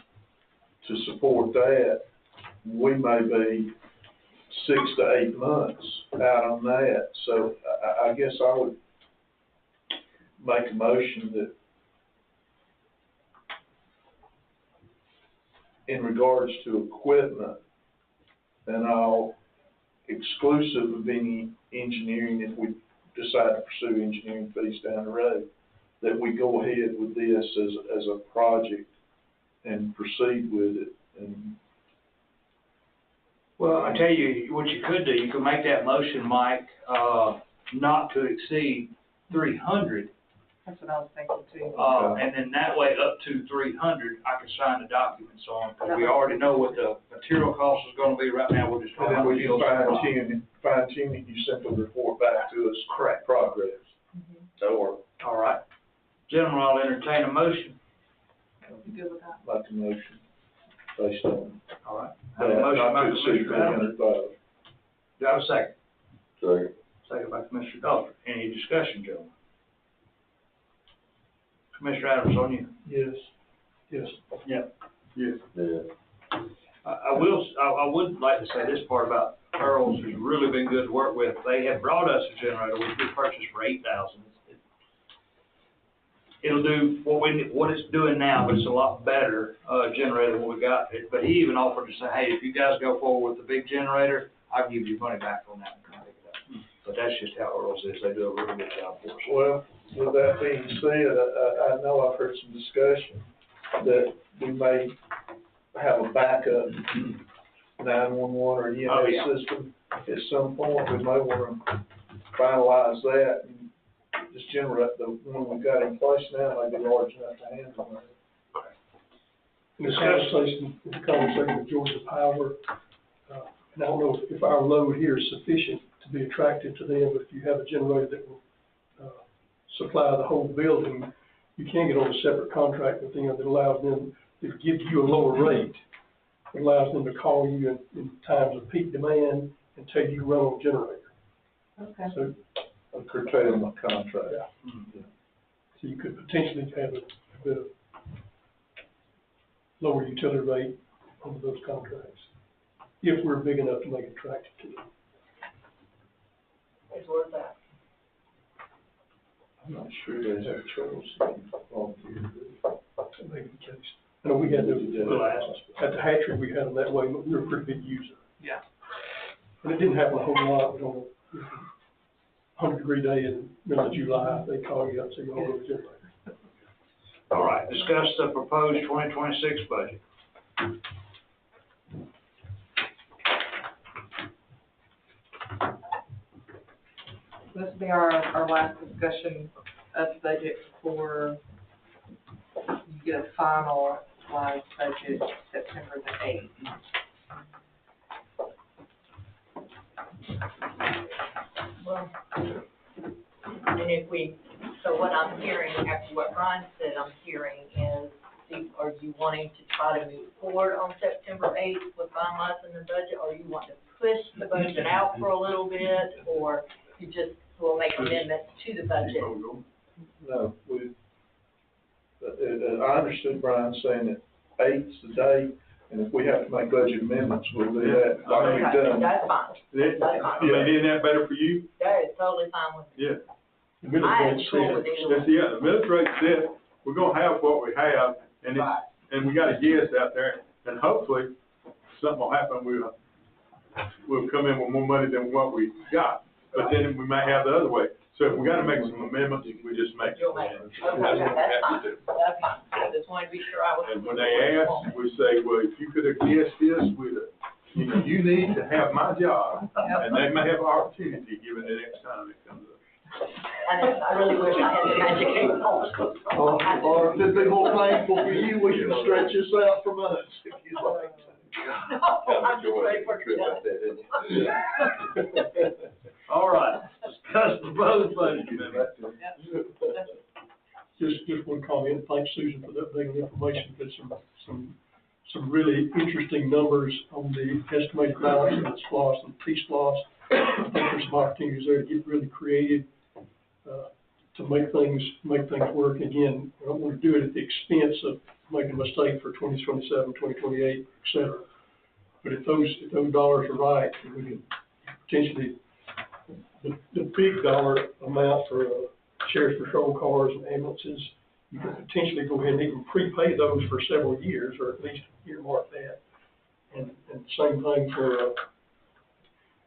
to support that, we may be 6 to 8 months out on that. So I guess I would make a motion that in regards to equipment and all, exclusive of any engineering, if we decide to pursue engineering fees down the road, that we go ahead with this as a project and proceed with it. And Well, I tell you, what you could do, you could make that motion, Mike, not to exceed 300. That's what I was thinking too. And then that way, up to 300, I can sign the documents on, because we already know what the material cost is gonna be right now, we're just And talking then about we fuel. fine tune it, you simply report back to us. Correct. Progress. that'll work. All right. Gentlemen, I'll entertain a motion. You good with that? Like a motion. based on. All right. Have a motion by Commissioner Adams. Do I have a second? Second. Second by Commissioner Doster. Any discussion, gentlemen? Commissioner Adams, on you. Yes, yes. Yep. Yes. Yeah. I would like to say this part about Earl's has really been good to work with. They have brought us a generator, which we purchased for $8,000. It'll do what it's doing now, but it's a lot better, generator than what we got. But he even offered to say, hey, if you guys go forward with the big generator, I'll give you money back on that and come pick it up. But that's just how Earl's is. They do a really good job for us. Well, with that being said, I know I've heard some discussion that we may have a backup 911 or EMS system at some point. We may want to finalize that and just generate the one we've got in place now, may be large enough to handle that. In the conversation with Georgia Power, and I don't know if our load here is sufficient to be attractive to them, but if you have a generator that will supply the whole building, you can get on a separate contract with them that allows them to give you a lower rate. It allows them to call you in times of peak demand and tell you to run on a generator. Okay. So, A curtailment contract. yeah. So you could potentially have a bit of lower utility rate under those contracts, if we're big enough to make it attractive to them. It's worth that. I'm not sure they have choice. That may be the case. I know we had at the hatchery, we had them that way, but we were a pretty big user. Yeah. And it didn't happen a whole lot, but on a 100-degree day in the middle of July, they call you up and say, you're going to generator. All right, discuss the proposed 2026 budget. This will be our last discussion of the budget before you get a finalized budget September the 8th. Well, and so what I'm hearing, after what Brian said, I'm hearing is, are you wanting to try to move forward on September 8th with finalizing the budget, or you want to push the budget out for a little bit, or you just will make amendments to the budget? No, I understood Brian saying that 8's the day, and if we have to make budget amendments, we'll do that. Like we've Okay, done. that's fine. That's fine. Isn't that better for you? That is totally fine with me. Yeah. The middle I am grade cool said, with either one. Yeah, the millage rate said, we're gonna have what we have, and it's, Right. and we got a guess out there, and hopefully, something will happen, we'll come in with more money than what we got, but then we might have the other way. So if we gotta make some amendments, we just make You'll some make it. amendments. Okay, That's what we that's have fine. to do. That's fine. I just wanted to be sure I was. And when they ask, we say, well, if you could have guessed this, you need to have my job, and they may have opportunity given the next time it comes up. I really wish I had the magic eight ball. Or if it'd be more painful for you, we can stretch this out for months if you'd like. No, I'm just ready for it. All right, discuss proposed budget amendment. just one comment. Thanks, Susan, for that big information. There's some really interesting numbers on the estimated balance of the SPOS and T-SPOS. I think there's some opportunities there to get really creative, to make things work. Again, I don't want to do it at the expense of making a mistake for 2027, 2028, et cetera. But if those dollars are right, we can potentially, the big dollar amount for sheriff's patrol cars and ambulances, you can potentially go ahead and even prepay those for several years, or at least earmark that. And same thing for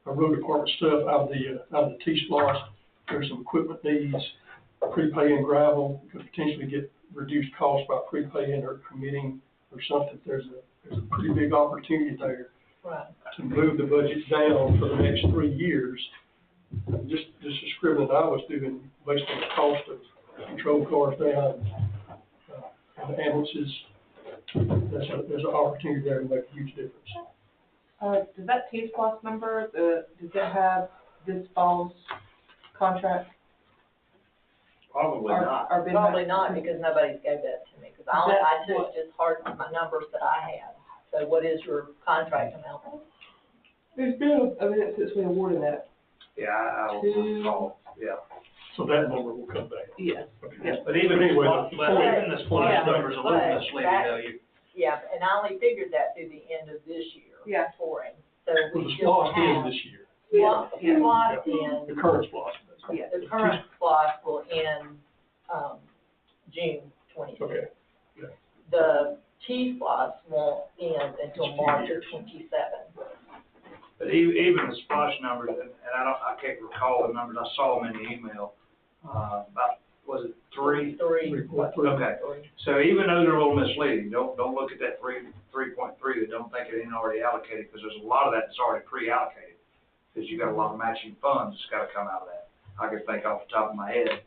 our road department stuff out of the T-SPOS. There's some equipment needs, prepaying gravel, could potentially get reduced costs by prepaying or committing or something. There's a pretty big opportunity there. Right. To move the budget down for the next 3 years. Just a scribbling I was doing based on the cost of patrol cars down, and ambulances. There's an opportunity there to make a huge difference. Does that T-SPOS number, does it have this fall's contract? Probably not. Or been Probably not, because nobody's gave that to me, because I took just hard my numbers that I had. So what is your contract amount? There's been a minute since we awarded that. Yeah, I will recall, yeah. So that number will come back. Yes. Yeah. But even, Anyway, but even the splash number's a little But misleading, that- though, you. Yeah, and I only figured that through the end of this year. Yeah. For him, so Well, the we still splosh have. ends this year, Slot the in, current splosh does. Yes. the current slot will end, June 26th. Okay. The T-Splosh won't end until It's a few March of years. 27. But even the splash numbers, and I can't recall the numbers, I saw them in the email, about, was it three? Three. Okay, so even those are a little misleading, don't look at that 3.3 and don't think it ain't already allocated, because there's a lot of that that's already pre-allocated. Because you got a lot of matching funds that's gotta come out of that. I can think off the top of my head,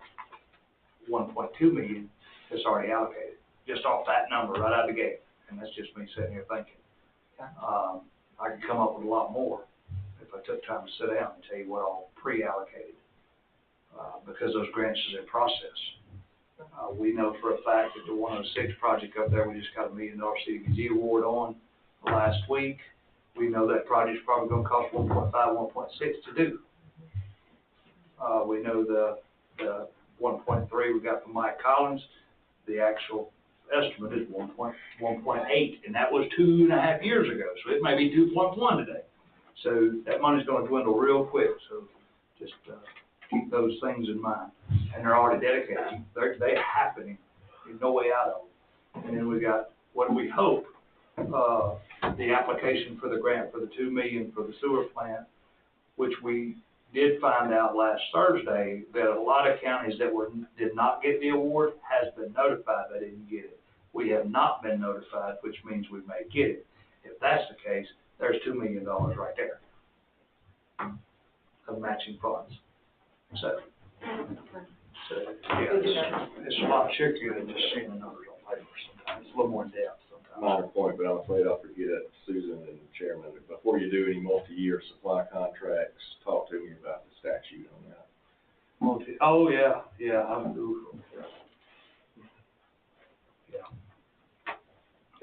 1.2 million that's already allocated, just off that number right out of the gate, and that's just me sitting here thinking. I could come up with a lot more if I took time to sit down and tell you what all pre-allocated, because those grants is in process. We know for a fact that the 106 project up there, we just got a $1 million CDBG award on last week. We know that project's probably gonna cost 1.5, 1.6 to do. We know the 1.3 we got from Mike Collins, the actual estimate is 1.8, and that was 2.5 years ago, so it may be 2.1 today. So that money's gonna dwindle real quick, so just, keep those things in mind. And they're already dedicated, they're happening, there's no way out of them. And then we got, what we hope, the application for the grant for the $2 million for the sewer plant, which we did find out last Thursday that a lot of counties that did not get the award has been notified they didn't get it. We have not been notified, which means we may get it. If that's the case, there's $2 million right there of matching funds. So yeah, it's a lot trickier than just seeing the numbers on paper sometimes. It's a little more in depth sometimes. Minor point, but I'm afraid I'll forget, Susan and Chairman, before you do any multi-year supply contracts, talk to me about the statute on that. Oh, yeah, yeah.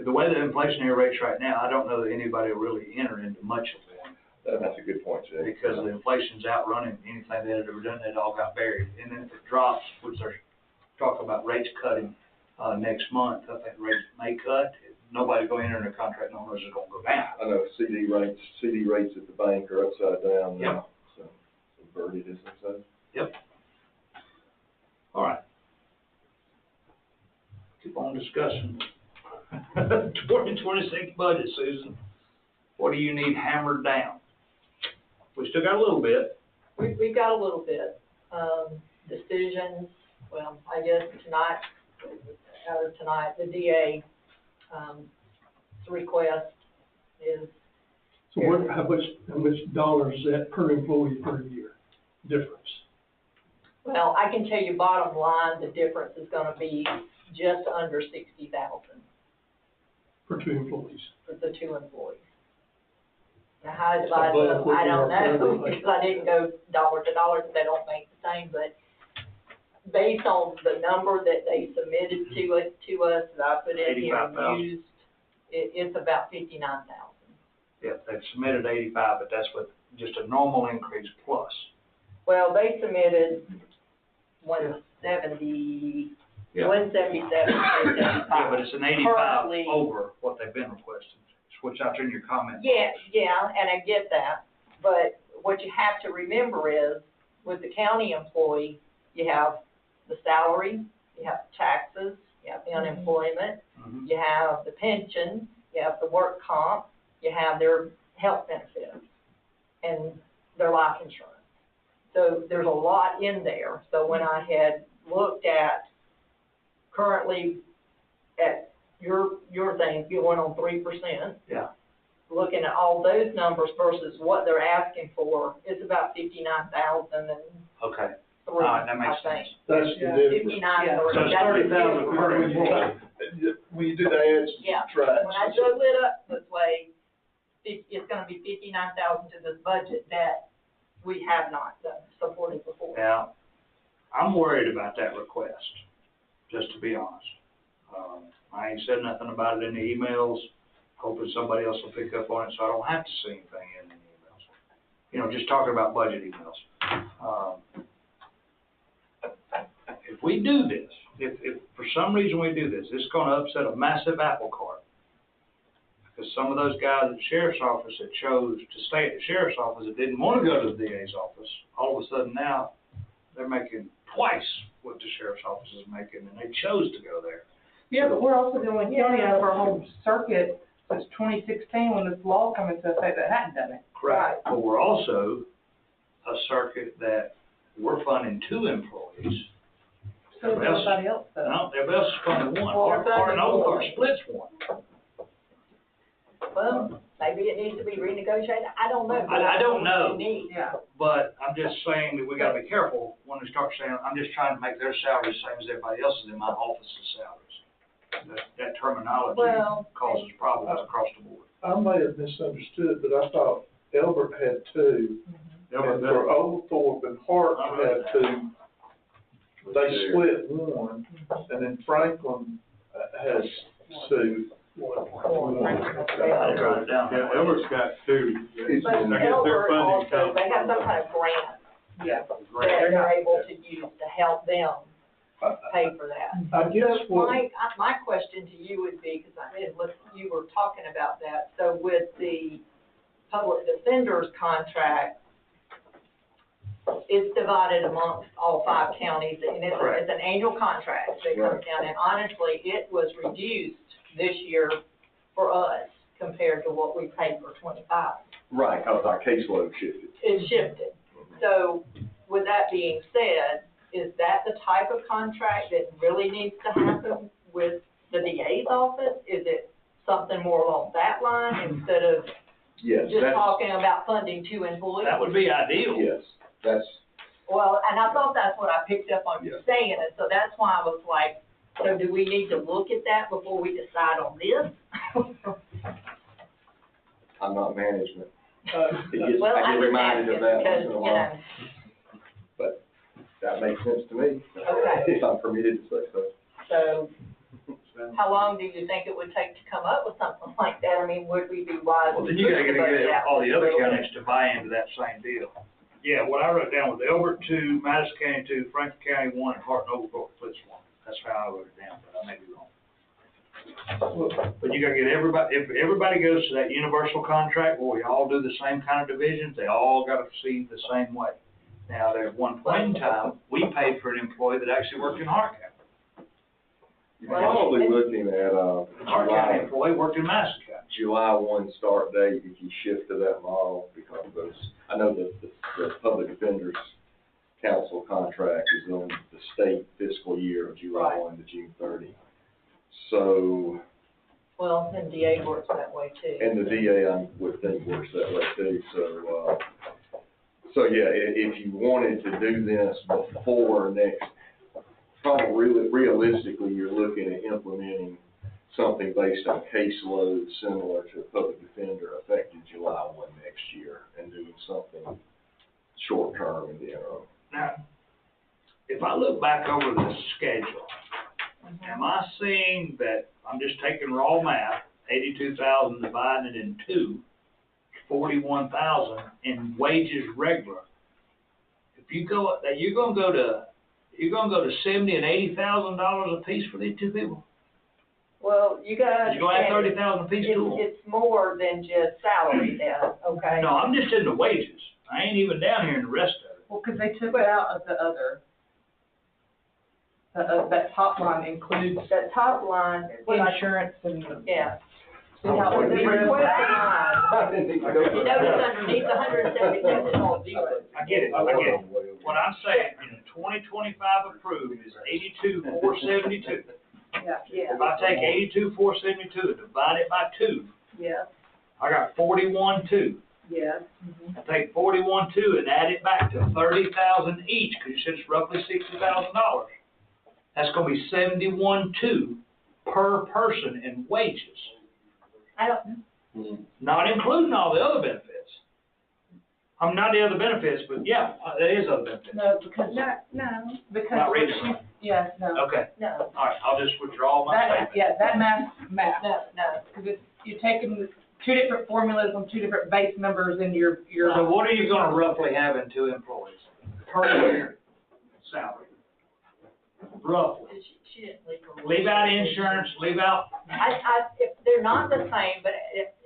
The way the inflationary rates right now, I don't know that anybody will really enter into much of one. That's a good point, Jay. Because the inflation's outrunning anything they had ever done, it all got buried. And then if it drops, which they're talking about rates cutting, next month, I think rates may cut. Nobody's going to enter into a contract knowing it's gonna go down. I know CD rates at the bank are upside down now, so inverted, as they say. Yep. All right. Keep on discussing. 2026 budget, Susan. What do you need hammered down? We still got a little bit. We've got a little bit. Decisions, well, I guess tonight, the DA, request is. So how much dollars is that per employee per year difference? Well, I can tell you bottom line, the difference is gonna be just under 60,000 For 2 employees? for the 2 employees. Now, how to divide it up, I don't know, because I didn't go dollar to dollar, because they don't make the same, but based on the number that they submitted to us, that I put in here and used, it's about 59,000. Yeah, they've submitted 85, but that's with just a normal increase plus. Well, they submitted 170, Yeah. 177, 175. Yeah, but it's an 85 Currently- over what they've been requesting. Switch out in your comments. Yeah, and I get that, but what you have to remember is, with the county employee, you have the salary, you have taxes, you have the unemployment, Mhm. you have the pension, you have the work comp, you have their health benefits, and their life insurance. So there's a lot in there. So when I had looked at currently at your thing, going on 3%, Yeah. looking at all those numbers versus what they're asking for, it's about 59,000 Okay. All right, that makes sense. That's the difference. 59, Yeah. or So it's that's the 30,000 difference. per employee. When you do the ads, Yeah. subtract. When I drove it up this way, it's gonna be 59,000 to this budget that we have not supported before. Now, I'm worried about that request, just to be honest. I ain't said nothing about it in the emails. hoping somebody else will pick up on it so I don't have to see anything in the emails. You know, just talking about budget emails. If we do this, if for some reason we do this, it's gonna upset a massive apple cart. Because some of those guys at the sheriff's office that chose to stay at the sheriff's office that didn't wanna go to the DA's office, all of a sudden now, they're making twice what the sheriff's office is making, and they chose to go there. Yeah, but we're also the only county out of our whole circuit since 2016 when this law came into effect that hadn't done it. Correct. But we're also a circuit that we're funding 2 employees. So is everybody else though. No, everybody else is funding 1. Well, Our Nova splits 1. Well, maybe it needs to be renegotiated, I don't know. I don't know. Yeah. But I'm just saying that we gotta be careful when we start saying, I'm just trying to make their salaries the same as everybody else's in my office's salaries. That terminology Well, causes problems across the board. I may have misunderstood, but I thought Elbert had 2, and for Oglethorpe and Hart had 2. They split 1, and then Franklin has 2. I wrote it down. Yeah, Elmer's got 2. But I guess their Elbert funding also, comes. they have some kind of grant Yeah. that they're able to use to help them pay for that. I guess So what, my question to you would be, because I didn't listen, you were talking about that, so with the public defender's contract, it's divided amongst all 5 counties, and it's an annual contract that comes down, and honestly, it was reduced this year for us compared to what we paid for 25. Right, because our caseload shifted. It shifted. So with that being said, is that the type of contract that really needs to happen with the DA's office? Is it something more along that line instead of Yes, just that's, talking about funding 2 employees? That would be ideal. yes, that's, Well, and I thought that's what I picked up on you Yeah. saying, and so that's why I was like, so do we need to look at that before we decide on this? I'm not management. Well, I I'm get just reminded asking of that because, once in a you while, know, but that makes sense to me. Okay. If I'm permitted to say so. so how long do you think it would take to come up with something like that? I mean, would we be wise? Well, to then you gotta push the budget get out all the other a little counties to buy into that same deal. Yeah, what I wrote down was Elbert 2, Madison County 2, Franklin County 1, and Hart and Oglethorpe splits 1. That's how I wrote it down, but I may be wrong. But you gotta get everybody, if everybody goes to that universal contract, where we all do the same kind of divisions, they all gotta see the same way. Now, there's one point in time, we paid for an employee that actually worked in Hart County. You're probably looking at, Hart County employee worked in Madison County. July 1 start date if you shift to that model, because those, I know that the Public Defenders Council contract is on the state fiscal year of July 1 to June 30. So, Well, and DA works that way too. and the DA, I would think, works that way too, so yeah, if you wanted to do this before next, probably realistically, you're looking at implementing something based on caseload similar to a public defender effective July 1 next year, and doing something short-term in the interim. Now, if I look back over this schedule, am I seeing that, I'm just taking raw math, 82,000 divided in 2, 41,000 in wages regular. If you go, you're gonna go to $70,000 and $80,000 a piece for these 2 people? Well, you gotta You're gonna add understand, 30,000 a piece to them? it's more than just salary then, okay? No, I'm just in the wages. I ain't even down here in the rest of it. Well, because they took it out of the other. That top line includes That top line, insurance and. yeah. See how The it requested line, I didn't even know you notice underneath the 176 is all zero. I get it, I get it. What I'm saying, in 2025 approved is 82,472. Yeah. Yeah, If I take 82,472 and divide it by 2, yeah, I got 41,200. yeah. I take 41,200 and add it back to 30,000 each, because you said it's roughly $60,000. That's gonna be 71,200 per person in wages, I don't, not including all the other benefits. Not the other benefits, but yeah, there is other benefits. No, because, because. Not reading it right. Yeah, no. Okay, no, all right, I'll just withdraw my That, statement. yeah, that math, no, no. because you're taking two different formulas on two different base numbers and your. So what are you gonna roughly have in two employees per year salary? Roughly. She didn't leave her. Leave out insurance, leave out, If they're not the same, but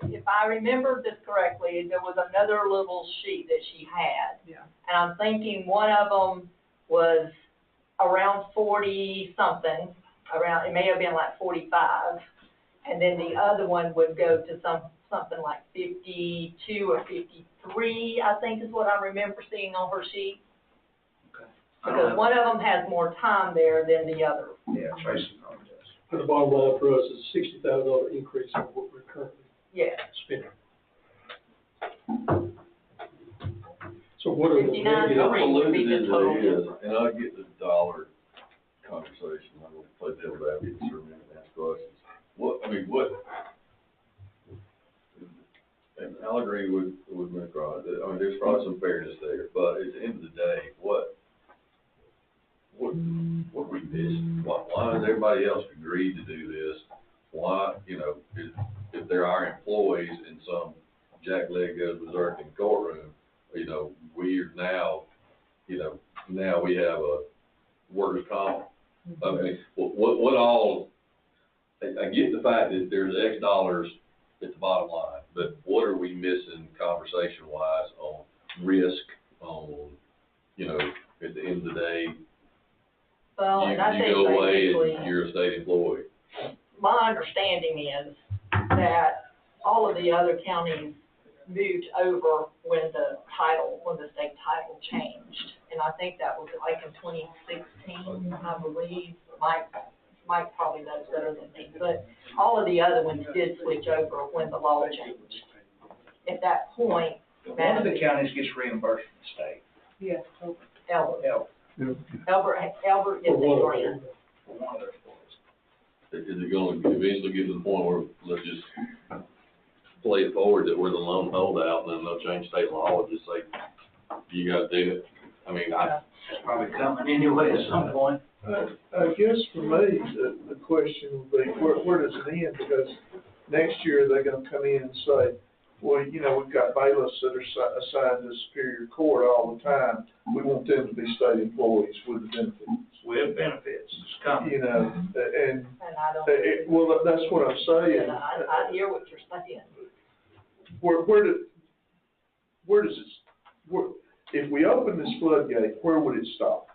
if I remember this correctly, there was another little sheet that she had. Yeah. And I'm thinking one of them was around 40-something, it may have been like 45. And then the other one would go to something like 52 or 53, I think is what I remember seeing on her sheet. Because one of them has more time there than the other. yeah, Tracy probably does. But the bottom line for us is a $60,000 increase on what we're currently Yeah. spending. So what are the 59. negatives? Three would be the total. And I get the dollar conversation, I'm gonna play devil's advocate for a minute and ask questions. And I'll agree with Ms. Rod, that, I mean, there's probably some fairness there, but at the end of the day, what we missing? Why has everybody else agreed to do this? Why, if they're our employees in some jackleg goes berserk in the courtroom, we're now, now we have a workers' comp. I mean, what all, I get the fact that there's X dollars at the bottom line, but what are we missing conversation-wise on risk, on, at the end of the day, Well, and I you think go away basically, and you're a state employee. my understanding is that all of the other counties moved over when the state title changed. And I think that was like in 2016, I believe. Mike probably knows better than me, but all of the other ones did switch over when the law changed. At that point, One of the counties gets reimbursed from the state. Yes. Albert For gets a one of grant. them. For one of their employees. Is it gonna eventually get to the point where let's just play it forward that we're the lone holdout and then they'll change state law and just say, you gotta do it? I mean, It's probably coming anyway at some point. I guess for me, the question would be, where does it end? Because next year, they're gonna come in and say, well, we've got bailiffs that are assigned to Superior Court all the time. We want them to be state employees with the benefits. With benefits, it's coming. And And I don't. well, that's what I'm saying. And I hear what you're saying. Where does it, if we open this floodgate, where would it stop?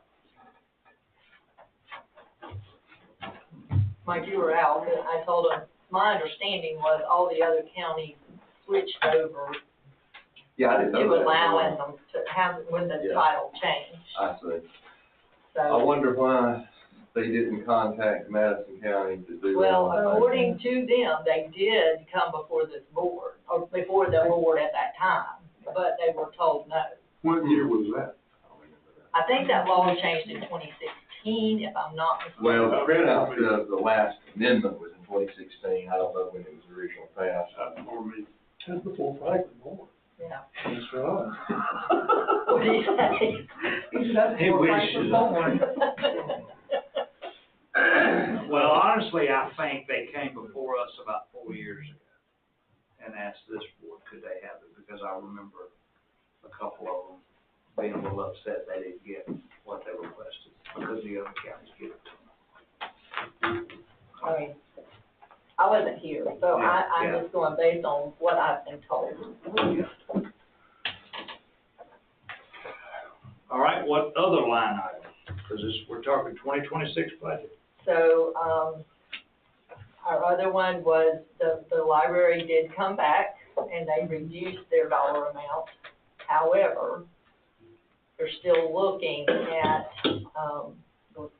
Mike, you were out, and I told him, my understanding was all the other counties switched over yeah, I didn't to allowing them to have, when the Yeah. title changed. I see. I So, wonder why they didn't contact Madison County to do. well, according to them, they did come before this board, or before the board at that time, but they were told no. What year was that? I think that law changed in 2016, if I'm not mistaken. Well, the printout, the last amendment was in 2016. I don't know when it was originally passed. For me. That's before Franklin Moore. Yeah. That's right. What do you say? He wishes. Well, honestly, I think they came before us about 4 years ago and asked this board, could they have it? Because I remember a couple of them being a little upset they didn't get what they requested because the other counties give it to them. I mean, I wasn't here, so Yeah. I'm just going based on what I've been told. All right, what other line item? Because we're talking 2026 budget. So, our other one was the library did come back and they reduced their dollar amount. However, they're still looking at,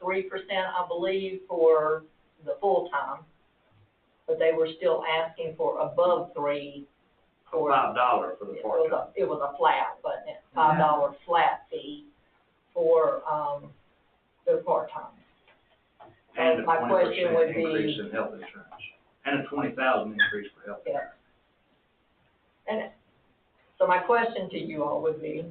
3%, I believe, for the full-time. But they were still asking for above 3 for. $5 for the part-time. It was a flat, but $5 flat fee for, their part-time. And a My question would 20% be- increase in health insurance. And a 20,000 increase for health Yeah. insurance. And so my question to you all would be,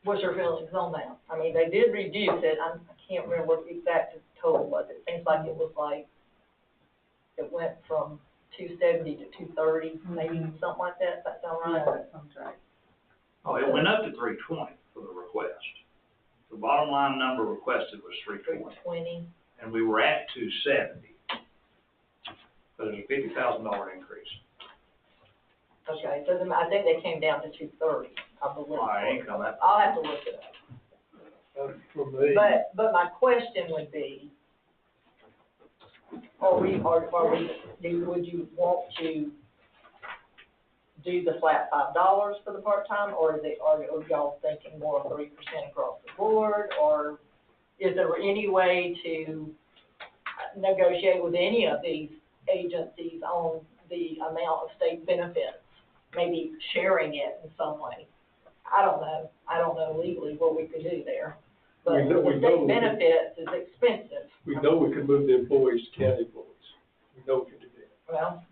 what's your feelings on that? I mean, they did reduce it, I can't remember what the exact total was, it seems like it was like, it went from 270 to 230, maybe something like that, does that sound right? Yeah, that sounds right. Oh, it went up to 320 for the request. The bottom line number requested was 320, 320, and we were at 270. So there's a $50,000 increase. okay, so then I think they came down to 230, I believe. I ain't come up. I'll have to look it up. For me, But my question would be, would you want to do the flat $5 for the part-time, or are y'all thinking more of 3% across the board, or is there any way to negotiate with any of these agencies on the amount of state benefits, maybe sharing it in some way? I don't know legally what we could do there, but We know- the we know state we- benefits is expensive. We know we can move the employees to county employees. We know we can do that. Well,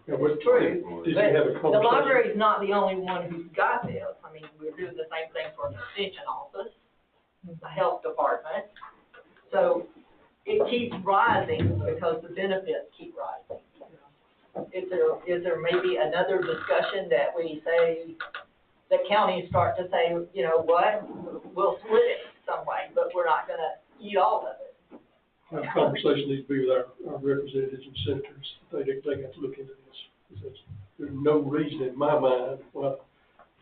Now, what- it's true. Did you have a The conversation? library's not the only one who's got this. I mean, we're doing the same thing for the extension office, the health department. So it keeps rising because the benefits keep rising. Is there maybe another discussion that we say, the counties start to say, you know what, we'll split it some way, but we're not gonna eat all of it. Our conversation needs to be with our representatives and senators. They have to look into this. Because there's no reason in my mind why,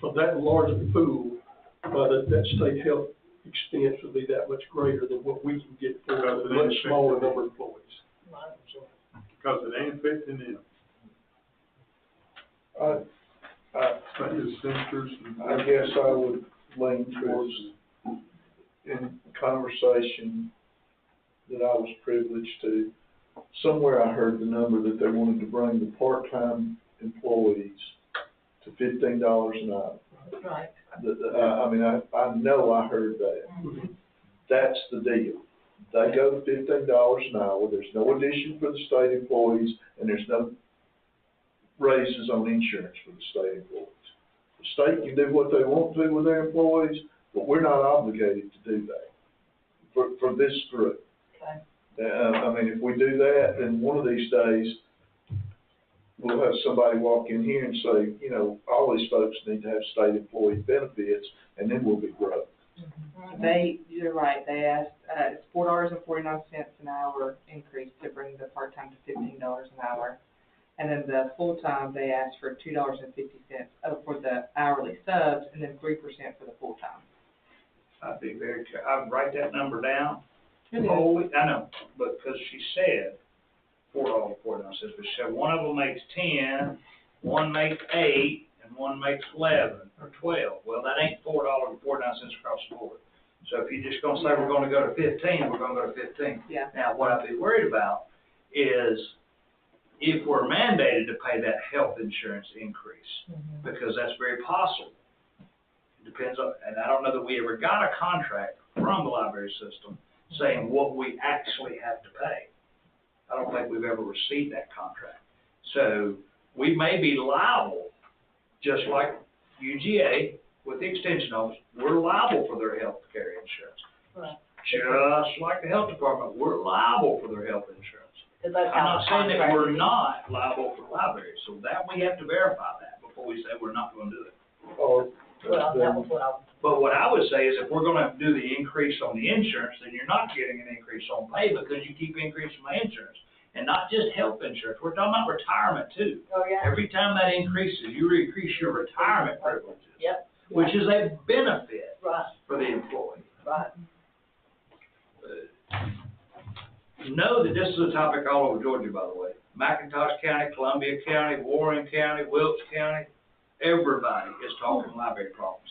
for that large of a pool, why that state health expense would be that much greater than what we can get for a much smaller number of employees. So, Because it ain't affecting them. I guess I would lean towards, in conversation that I was privileged to, somewhere I heard the number that they wanted to bring the part-time employees to $15 an hour. Right. I know I heard that. That's the deal. They go to $15 an hour, there's no addition for the state employees, and there's no raises on insurance for the state employees. The state can do what they want to with their employees, but we're not obligated to do that for this group. Okay. If we do that, then one of these days, we'll have somebody walk in here and say, all these folks need to have state employee benefits, and then we'll be broke. You're right, they asked, it's $4.49 an hour increase to bring the part-time to $15 an hour. And then the full-time, they asked for $2.50 for the hourly subs, and then 3% for the full-time. I'd be I'd write that number down. Mhm. Holy, I know, but because she said $4.49, but she said one of them makes 10, one makes 8, and one makes 11 or 12. Well, that ain't $4.49 across the board. So if you're just gonna say we're gonna go to 15, we're gonna go to 15. Yeah. Now, what I'd be worried about is if we're mandated to pay that health insurance increase, because that's very possible. It depends on, and I don't know that we ever got a contract from the library system saying what we actually have to pay. I don't think we've ever received that contract. So we may be liable, just like UGA with the extension office, we're liable for their health care insurance. Right. Just like the health department, we're liable for their health insurance. Because that's I'm how not the saying that contract we're is. not liable for the library, so that we have to verify that before we say we're not gonna do it. Or, Well, that was what I was. But what I would say is if we're gonna do the increase on the insurance, then you're not getting an increase on pay because you keep increasing my insurance. And not just health insurance, we're talking about retirement too. Oh, yeah. Every time that increases, you increase your retirement privileges. Yep. Which is a benefit Right, for the employee. right. Know that this is a topic all over Georgia, by the way. McIntosh County, Columbia County, Warren County, Wilkes County, everybody is talking library problems.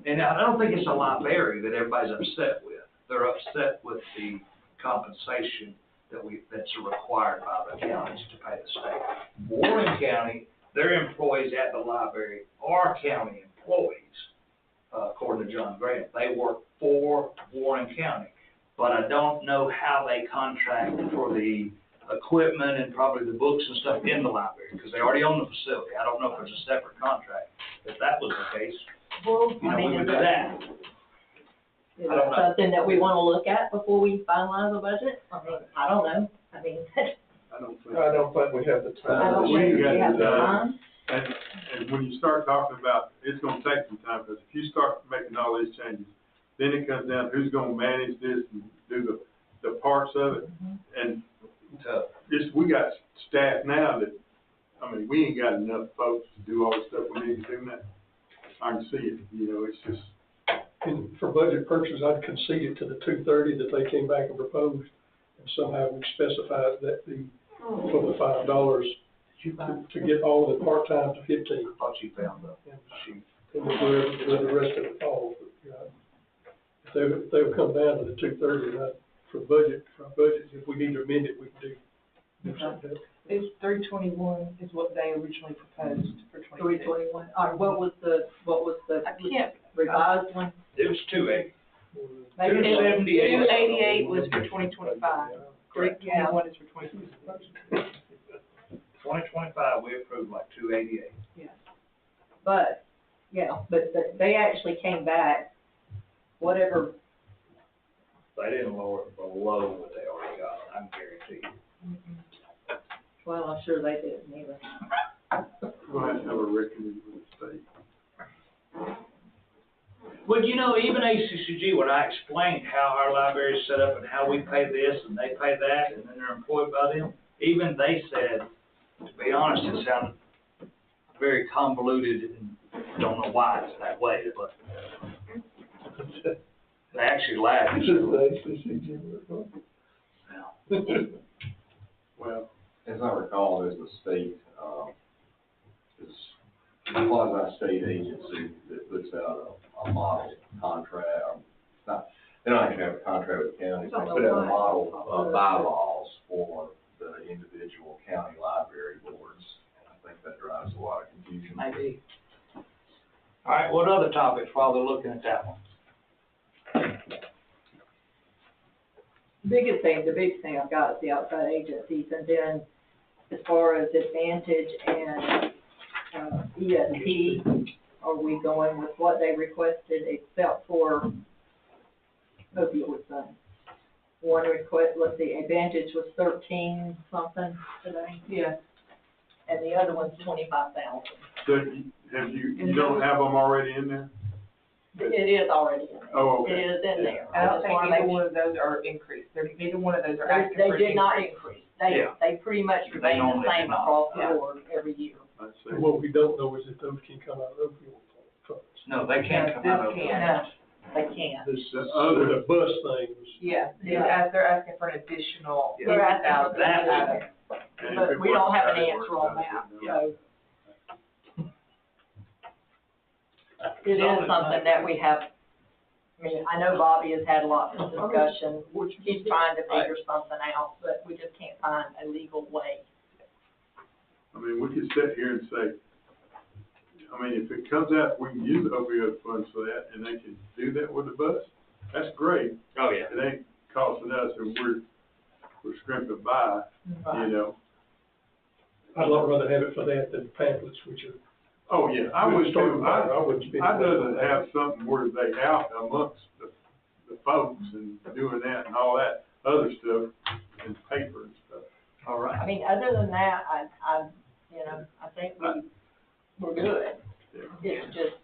And I don't think it's a library that everybody's upset with. They're upset with the compensation that's required by the counties to pay the state. Warren County, their employees at the library are county employees, according to John Grant. They work for Warren County. But I don't know how they contract for the equipment and probably the books and stuff in the library, because they already own the facility. I don't know if there's a separate contract. If that was the case, Well, we would do that. Is I don't that know. something that we want to look at before we finalize the budget? I mean, I don't know. I mean, I don't think I don't think we have the I don't time. We think got we have it the done. time. And when you start talking about, it's gonna take some time, because if you start making all these changes, then it comes down, who's gonna manage this and do the parts of it, and we got staff now that, I mean, we ain't got enough folks to do all the stuff we need to do now. I can see it, you know, it's just, And for budget purposes, I'd concede it to the 230 that they came back and proposed, and somehow we specified that for the $5 to get all of the part-time to 15. I thought you found the sheet. And where the rest of it falls, but, you know, if they would come down to the 230, for our budget, if we need to amend it, we can do something. It's 321 is what they originally proposed for 321, all right, what was the I can't, revised one? It was 280. maybe 278. 288 was for 2025. 321 is for 2026. 2025, we approved like 288. But, but they actually came back, whatever, They didn't lower it below what they already got, I can guarantee you. well, I'm sure they didn't either. we'll have to have a reckoning with the state. Well, you know, even ACCG, when I explained how our library is set up and how we pay this and they pay that, and then they're employed by them, even they said, to be honest, it sounded very convoluted and don't know why it's that way, but they actually laughed. Well, As I recall, there's a state, it's a quasi-state agency that puts out a model contract, it's not, they don't actually have a contract with the county, they put out a model bylaws for the individual county library boards, and I think that drives a lot of confusion. Maybe. All right, what other topics while they're looking at that one? The big thing I've got is the outside agencies, and then as far as Advantage and, ESP, are we going with what they requested except for opioid funds? One request, let's see, Advantage was 13 something today. Yeah. And the other one's 25,000. so you don't have them already in there? It is already in there. Oh, okay. It is in there. I don't just think wanna either make one of those are increased. Neither one of those are They, asking for they an did not increase. increase. They pretty much remain the normally same do not. across the Yeah. board every year. Let's see. What we don't know is if those can come out of opioid funds. No, they can't come out of This it. can. No, they can't. The The other, bus thing was. Yeah, they're asking for an additional They're asking for That's- and if But it we don't works have out, an it answer works on out, that, you know. so. It is something that we have, I mean, I know Bobby has had lots of discussion, he's trying to figure something out, but we just can't find a legal way. I mean, we could sit here and say, I mean, if it comes out, we can use the opioid funds for that, and they can do that with the bus, that's great. Oh, yeah. It ain't costing us, and we're scrimping by, you know. I'd lot rather have it for that than pamphlets, which are. Oh, yeah, I would too. I wouldn't spend. I'd rather have something where they out amongst the folks and doing that and all that other stuff and paper and stuff. All right. I mean, other than that, I think we're good. It's just,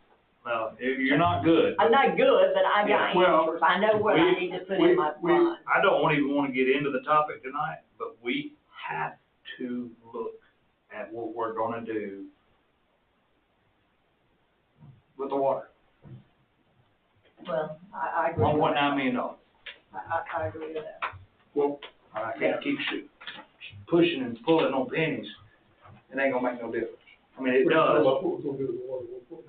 Well, you're not good. I'm not good, but I got Well, answers, I know what I need to put in my fund. I don't even want to get into the topic tonight, but we have to look at what we're gonna do with the water. Well, I agree with that. $1.9 million. I agree with that. Well, I can't keep pushing and pulling on pennies. It ain't gonna make no difference. I mean, it does. What we're gonna do with the water, 1.9.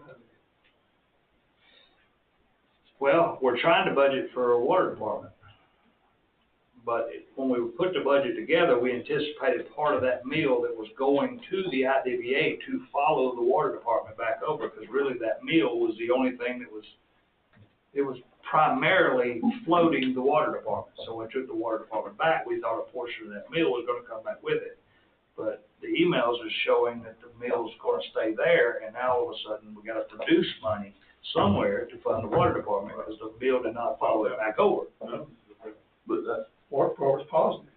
Well, we're trying to budget for a water department. But when we put the budget together, we anticipated part of that meal that was going to the IDBA to follow the water department back over, because really that meal was the only thing that was, it was primarily floating the water department. So when we took the water department back, we thought a portion of that meal was gonna come back with it. But the emails are showing that the meal's gonna stay there, and now all of a sudden, we gotta produce money somewhere to fund the water department, because the meal did not follow it back over. but that's, Water department's positive.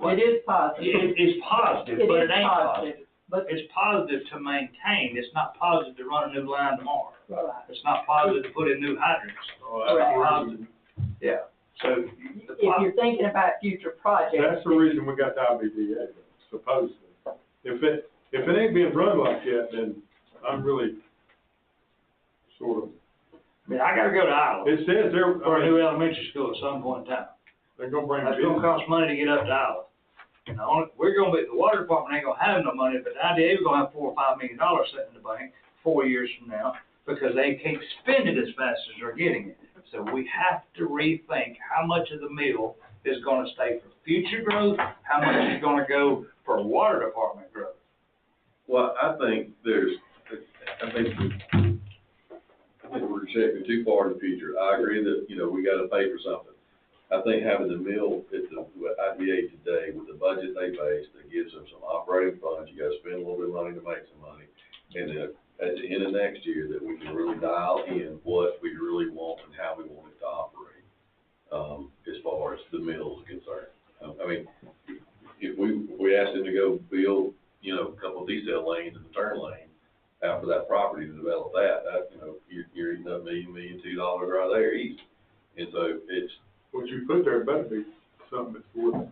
It is positive. It's positive, It but is it ain't positive. But It's positive to maintain, it's not positive to run a new line tomorrow. Right. It's not positive to put in new hydrants. Correct. Positive. Yeah, so. the if you're thinking about future projects. That's the reason we got the IBDA, supposedly. If it ain't being run like that, then I'm really sort of, I mean, I gotta go to Iowa it says they're, for a new elementary school at some point in time. they're gonna bring. That's gonna cost money to get up to Iowa. You know, we're gonna be, the water department ain't gonna have no money, but the idea we're gonna have $4 or $5 million sitting in the bank 4 years from now, because they can't spend it as fast as they're getting it. So we have to rethink how much of the mill is gonna stay for future growth, how much is gonna go for water department growth. Well, I think we're checking too far in the future. I agree that, we gotta pay for something. I think having the mill at the IBA today with the budget they face, that gives them some operating funds, you gotta spend a little bit of money to make some money. And then at the end of next year, that we can really dial in what we really want and how we want it to operate, as far as the mill is concerned. I mean, if we asked them to go build, a couple of detail lanes in the turn lane out for that property to develop that, you're eating up $1 million, $2 million right there easy. And so it's, What you put there better be something that's worth.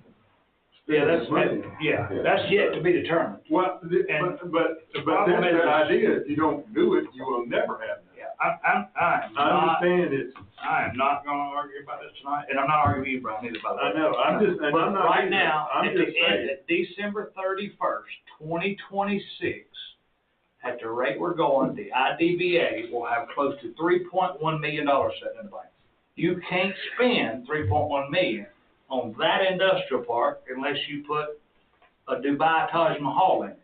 Yeah, that's yet to be determined. Well, but that's the idea, if you don't do it, you will never have that. Yeah, I understand it. I am not gonna argue about this tonight, and I'm not arguing with you, Brian, either, by the way. I know, I'm But not. right now, I'm at the just end, saying. at December 31st, 2026, at the rate we're going, the IDBA will have close to $3.1 million sitting in the bank. You can't spend $3.1 million on that industrial park unless you put a Dubai Taj Mahal in it.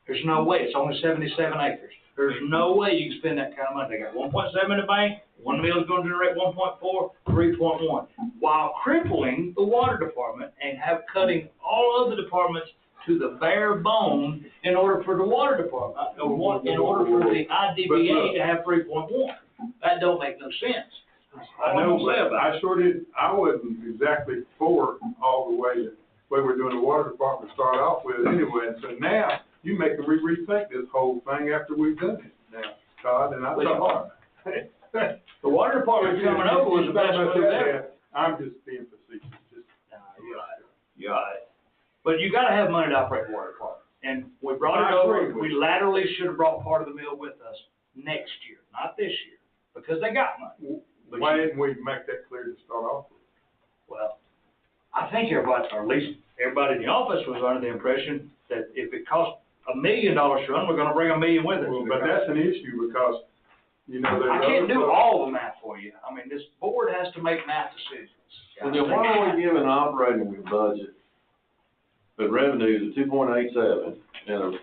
There's no way. It's only 77 acres. There's no way you can spend that kind of money. They got 1.7 in the bank. One mill is going to generate 1.4, 3.1, while crippling the water department and cutting all other departments to the bare bone in order for the water department, in order for the IDBA to have 3.1. That don't make no sense. I know, but I wasn't exactly for all the way we're doing the water department to start off with anyway. And so now you make them rethink this whole thing after we've done it now, Todd, and I thought. The water department coming over was the best move ever. I'm just being facetious. You're right. But you gotta have money to operate the water department. And we brought it over, we laterally should have brought part of the mill with us next year, not this year, because they got money. Why didn't we make that clear to start off with? Well, I think everybody, or at least everybody in the office was under the impression that if it costs $1 million to run, we're gonna bring $1 million with us. Well, but that's an issue because, I can't do all the math for you. I mean, this board has to make math decisions. well, then why don't we give an operating budget, the revenues of 2.87 and an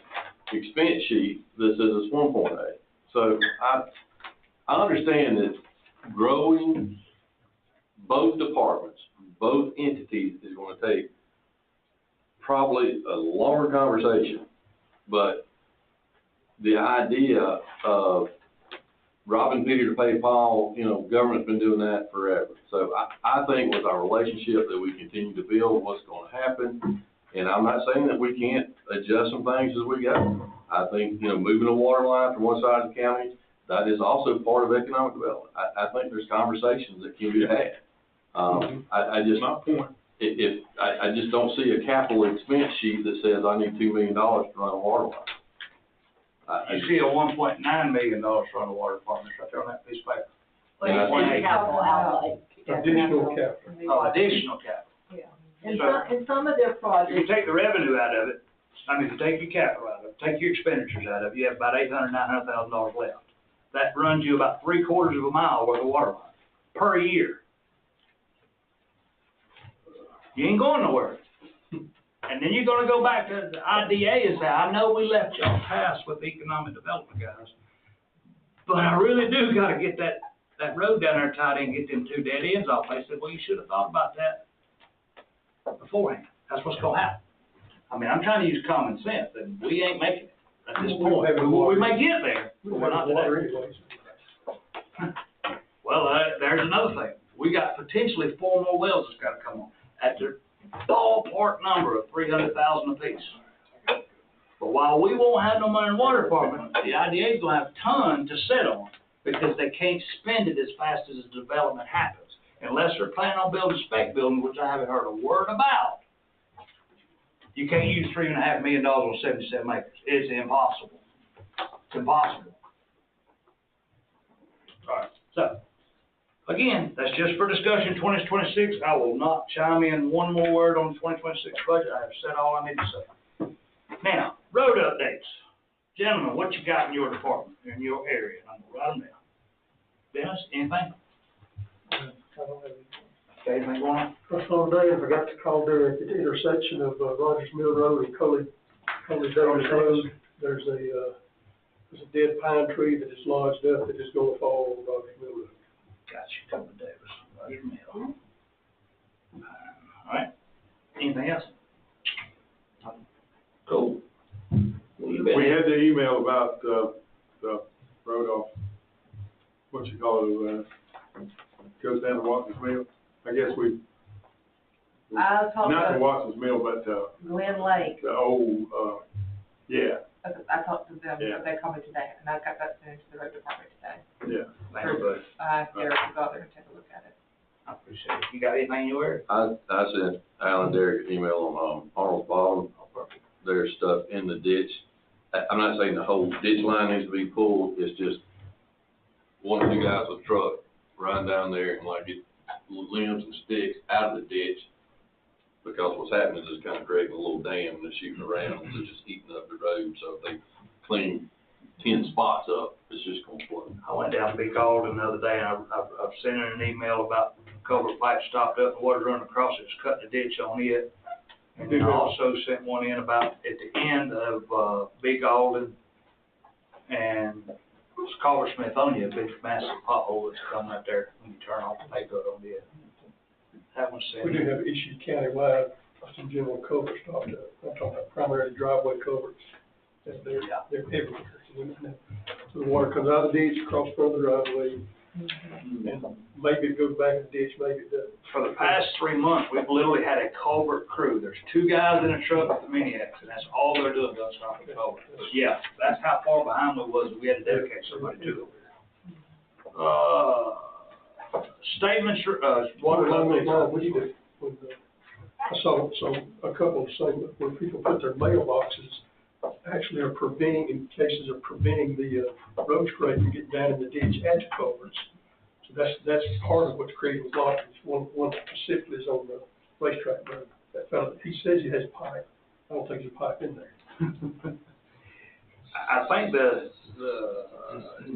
expense sheet that says it's 1.8? So I understand that growing both departments, both entities is gonna take probably a longer conversation, but the idea of robbing Peter to pay Paul, government's been doing that forever. So I think with our relationship that we continue to build, what's gonna happen, and I'm not saying that we can't adjust some things as we go. I think, moving a water line from one side of the county, that is also part of economic development. I think there's conversations that can be had. I just, my point. I just don't see a capital expense sheet that says I need $2 million to run a water line. You see a $1.9 million for the water department right there on that piece of paper. But it's capital outlay. Additional capital. Oh, additional capital. Yeah. And some of their projects. If you take the revenue out of it, if you take your capital out of it, take your expenditures out of it, you have about $800,000, $900,000 left. That runs you about 3/4 of a mile worth of water line per year. You ain't going nowhere. And then you're gonna go back to the IDA and say, I know we left y'all pass with the economic development guys, but I really do gotta get that road down there tied in, get them 2 dead ends off. They said, well, you should have thought about that beforehand. That's what's gonna happen. I'm trying to use common sense, and we ain't making it at this point. We may get there, but we're not today. Well, there's another thing. We got potentially 4 more wells that's gotta come on. ballpark number of $300,000 apiece. But while we won't have no money in the water department, the IDA is gonna have a ton to sit on, because they can't spend it as fast as the development happens. Unless they're planning on building spec buildings, which I haven't heard a word about, you can't use $3.5 million on 77 acres. It's impossible. It's impossible. All right, so, again, that's just for discussion, 2026. I will not chime in one more word on the 2026 budget. I have said all I need to say. Now, road updates. Gentlemen, what you got in your department, in your area? I'm gonna write them down. Dennis, anything? Okay, anything going on? First on today, I forgot to call there at the intersection of Rogers Mill Road and Coley Davis Road. There's a dead pine tree that is lodged up that is going to fall on Rogers Mill Road. Got you, Coley Davis, Rogers Mill. All right, anything else? Cool. We had the email about, the road off, what you call it, goes down to Watson's Mill. I guess I talked not to to Watson's Mill, but, Glen Lake. the old, yeah, I talked to them, Yeah. they called me today, and I got that sent to the road department today. yeah. Thanks, buddy. Derek will go out there and take a look at it. I appreciate it. You got anything in your area? I sent Alan Derrick an email on, Arnold's Bottom. There's stuff in the ditch. I'm not saying the whole ditch line needs to be pulled, it's just one or two guys with a truck riding down there and like get limbs and sticks out of the ditch, because what's happening is it's kind of creating a little dam that's shooting around, it's just eating up the road, so if they clean 10 spots up, it's just gonna flood. I went down to Big Alden the other day, and I've sent in an email about culvert pipe stopped up, the water running across it, it's cut the ditch on it. And then I also sent one in about at the end of, Big Alden and Culver Smithonia, a big massive pothole that's coming up there when you turn off the paper on it. That one's sent. We do have issues countywide, some general culverts stopped up. I'm talking about primarily driveway culverts. And they're everywhere. So the water comes out of the ditch, across front of the driveway, and maybe it goes back in the ditch, maybe it doesn't. For the past 3 months, we've literally had a culvert crew. There's 2 guys in a truck with the mini-X, and that's all they're doing, is stopping the culvert. But yeah, that's how far behind we was, we had to dedicate somebody to it. Statements, water updates. We need to, I saw a couple of segments where people put their mailboxes, actually are preventing, in cases of preventing the road scrape from getting down in the ditch at the culverts. So that's part of what's creating blockage. One specifically is on the racetrack road. That fellow, he says he has pipe. I don't think there's pipe in there. I think the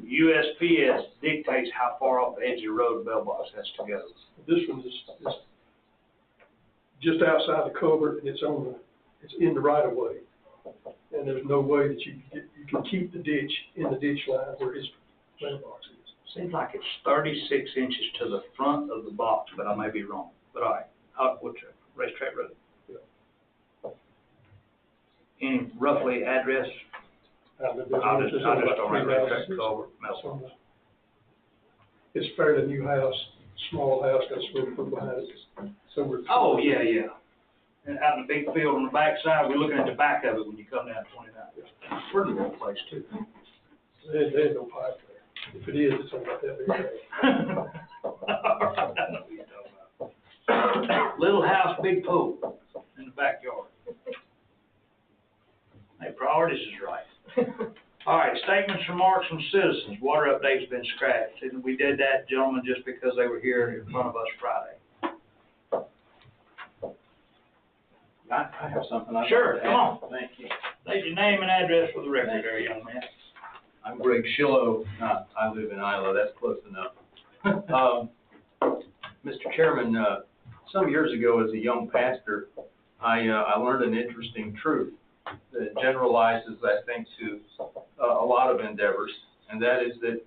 USPS dictates how far off the edge of the road the mailbox has to go. This one is just outside the culvert, and it's in the right of way. And there's no way that you can keep the ditch in the ditch line where his mailbox is. Seems like it's 36 inches to the front of the box, but I may be wrong. But all right, what's the racetrack road? Yeah. Any roughly address? I'll just go around racetrack culvert, Melville. It's fairly new house, small house, got swimming pool behind it. So Oh, yeah. And out in the big field on the back side, we're looking at the back of it when you come down 29. Pretty little place too. There's no pipe there. If it is, it's only about that big. I know what you're talking about. Little house, big pool in the backyard. Hey, priorities is right. All right, statements, remarks from citizens. Water update's been scratched. And we did that, gentlemen, just because they were here in front of us Friday. I have something. Sure, come on. Thank you. State your name and address for the record there, young man. I'm Greg Shillo. I live in Iowa. That's close enough. Mr. Chairman, some years ago as a young pastor, I learned an interesting truth that generalizes, I think, to a lot of endeavors, and that is that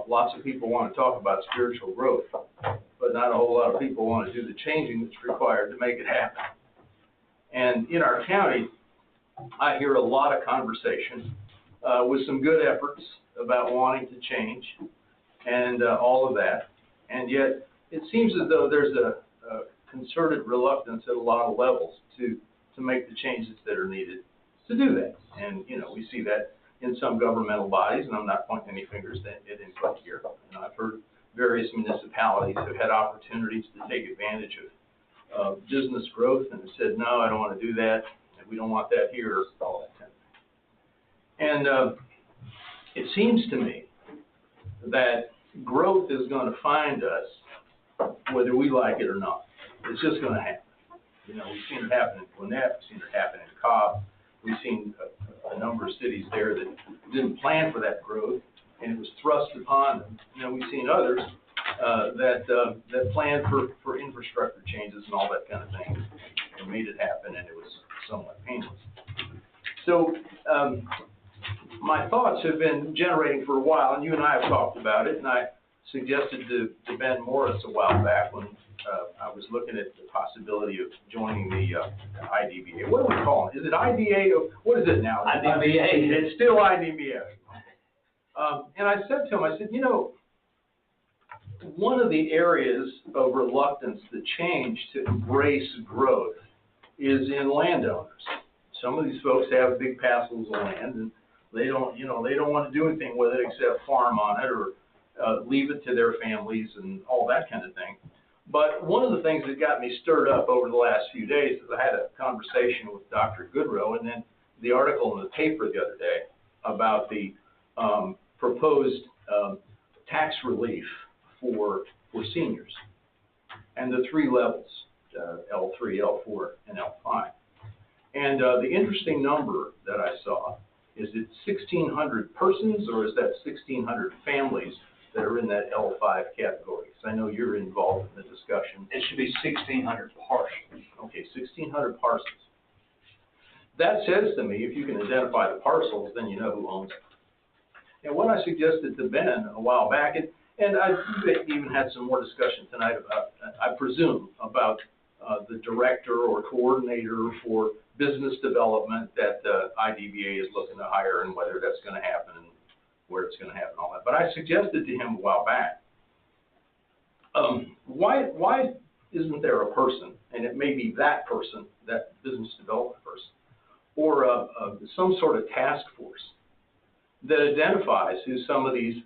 lots of people want to talk about spiritual growth, but not a whole lot of people want to do the changing that's required to make it happen. And in our county, I hear a lot of conversation with some good efforts about wanting to change and all of that. And yet it seems as though there's a concerted reluctance at a lot of levels to make the changes that are needed to do that. And, we see that in some governmental bodies, and I'm not pointing any fingers at anybody here. I've heard various municipalities have had opportunities to take advantage of business growth and have said, no, I don't want to do that, and we don't want that here, all that kind of thing. And it seems to me that growth is going to find us whether we like it or not. It's just going to happen. We've seen it happen in Gwinnett, we've seen it happen in Cobb, we've seen a number of cities there that didn't plan for that growth, and it was thrust upon them. We've seen others that planned for infrastructure changes and all that kind of thing, and made it happen, and it was somewhat painless. So my thoughts have been generating for a while, and you and I have talked about it, and I suggested to Ben Morris a while back when I was looking at the possibility of joining the IDBA. What do we call it? Is it IDA or what is it now? IDBA. It's still IDBA. And I said to him, I said, one of the areas of reluctance to change, to embrace growth, is in landowners. Some of these folks have big parcels of land, and they don't want to do anything with it except farm on it or leave it to their families and all that kind of thing. But one of the things that got me stirred up over the last few days is I had a conversation with Dr. Goodrow, and then the article in the paper the other day about the proposed tax relief for seniors and the three levels, L3, L4, and L5. And the interesting number that I saw is it 1,600 persons, or is that 1,600 families that are in that L5 category? Because I know you're involved in the discussion. It should be 1,600 parcels. Okay, 1,600 parcels. That says to me, if you can identify the parcels, then you know who owns it. And what I suggested to Ben a while back, and I even had some more discussion tonight about, I presume, about the director or coordinator for business development that IDBA is looking to hire, and whether that's going to happen and where it's going to happen, all that. But I suggested to him a while back, why isn't there a person, and it may be that person, that business development person, or some sort of task force that identifies who some of these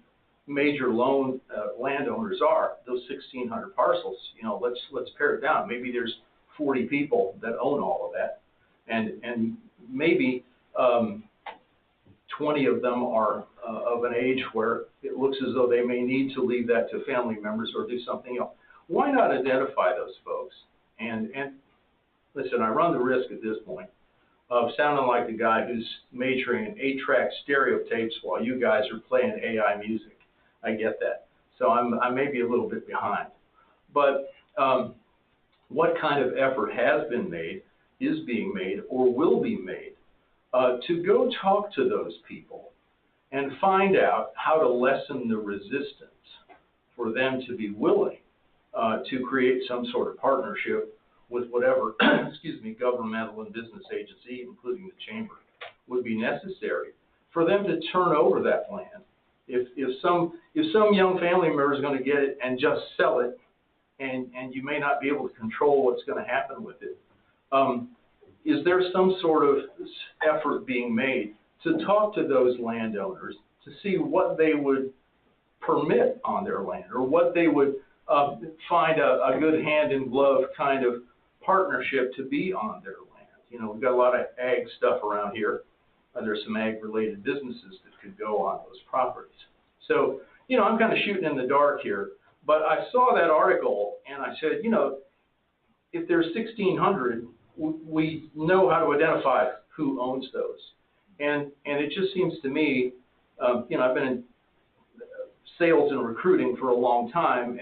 major loan landowners are, those 1,600 parcels. Let's pare it down. Maybe there's 40 people that own all of that, and maybe 20 of them are of an age where it looks as though they may need to leave that to family members or do something else. Why not identify those folks? And listen, I run the risk at this point of sounding like the guy who's majoring in 8-track stereotypes while you guys are playing AI music. I get that. So I may be a little bit behind. But what kind of effort has been made, is being made, or will be made to go talk to those people and find out how to lessen the resistance for them to be willing to create some sort of partnership with whatever, governmental and business agency, including the chamber, would be necessary for them to turn over that land. If some young family member is going to get it and just sell it, and you may not be able to control what's going to happen with it, is there some sort of effort being made to talk to those landowners to see what they would permit on their land, or what they would find a good hand-in-glove kind of partnership to be on their land? We've got a lot of ag stuff around here. There's some ag-related businesses that could go on those properties. So, I'm kind of shooting in the dark here, but I saw that article and I said, if there's 1,600, we know how to identify who owns those. And it just seems to me, I've been in sales and recruiting for a long time,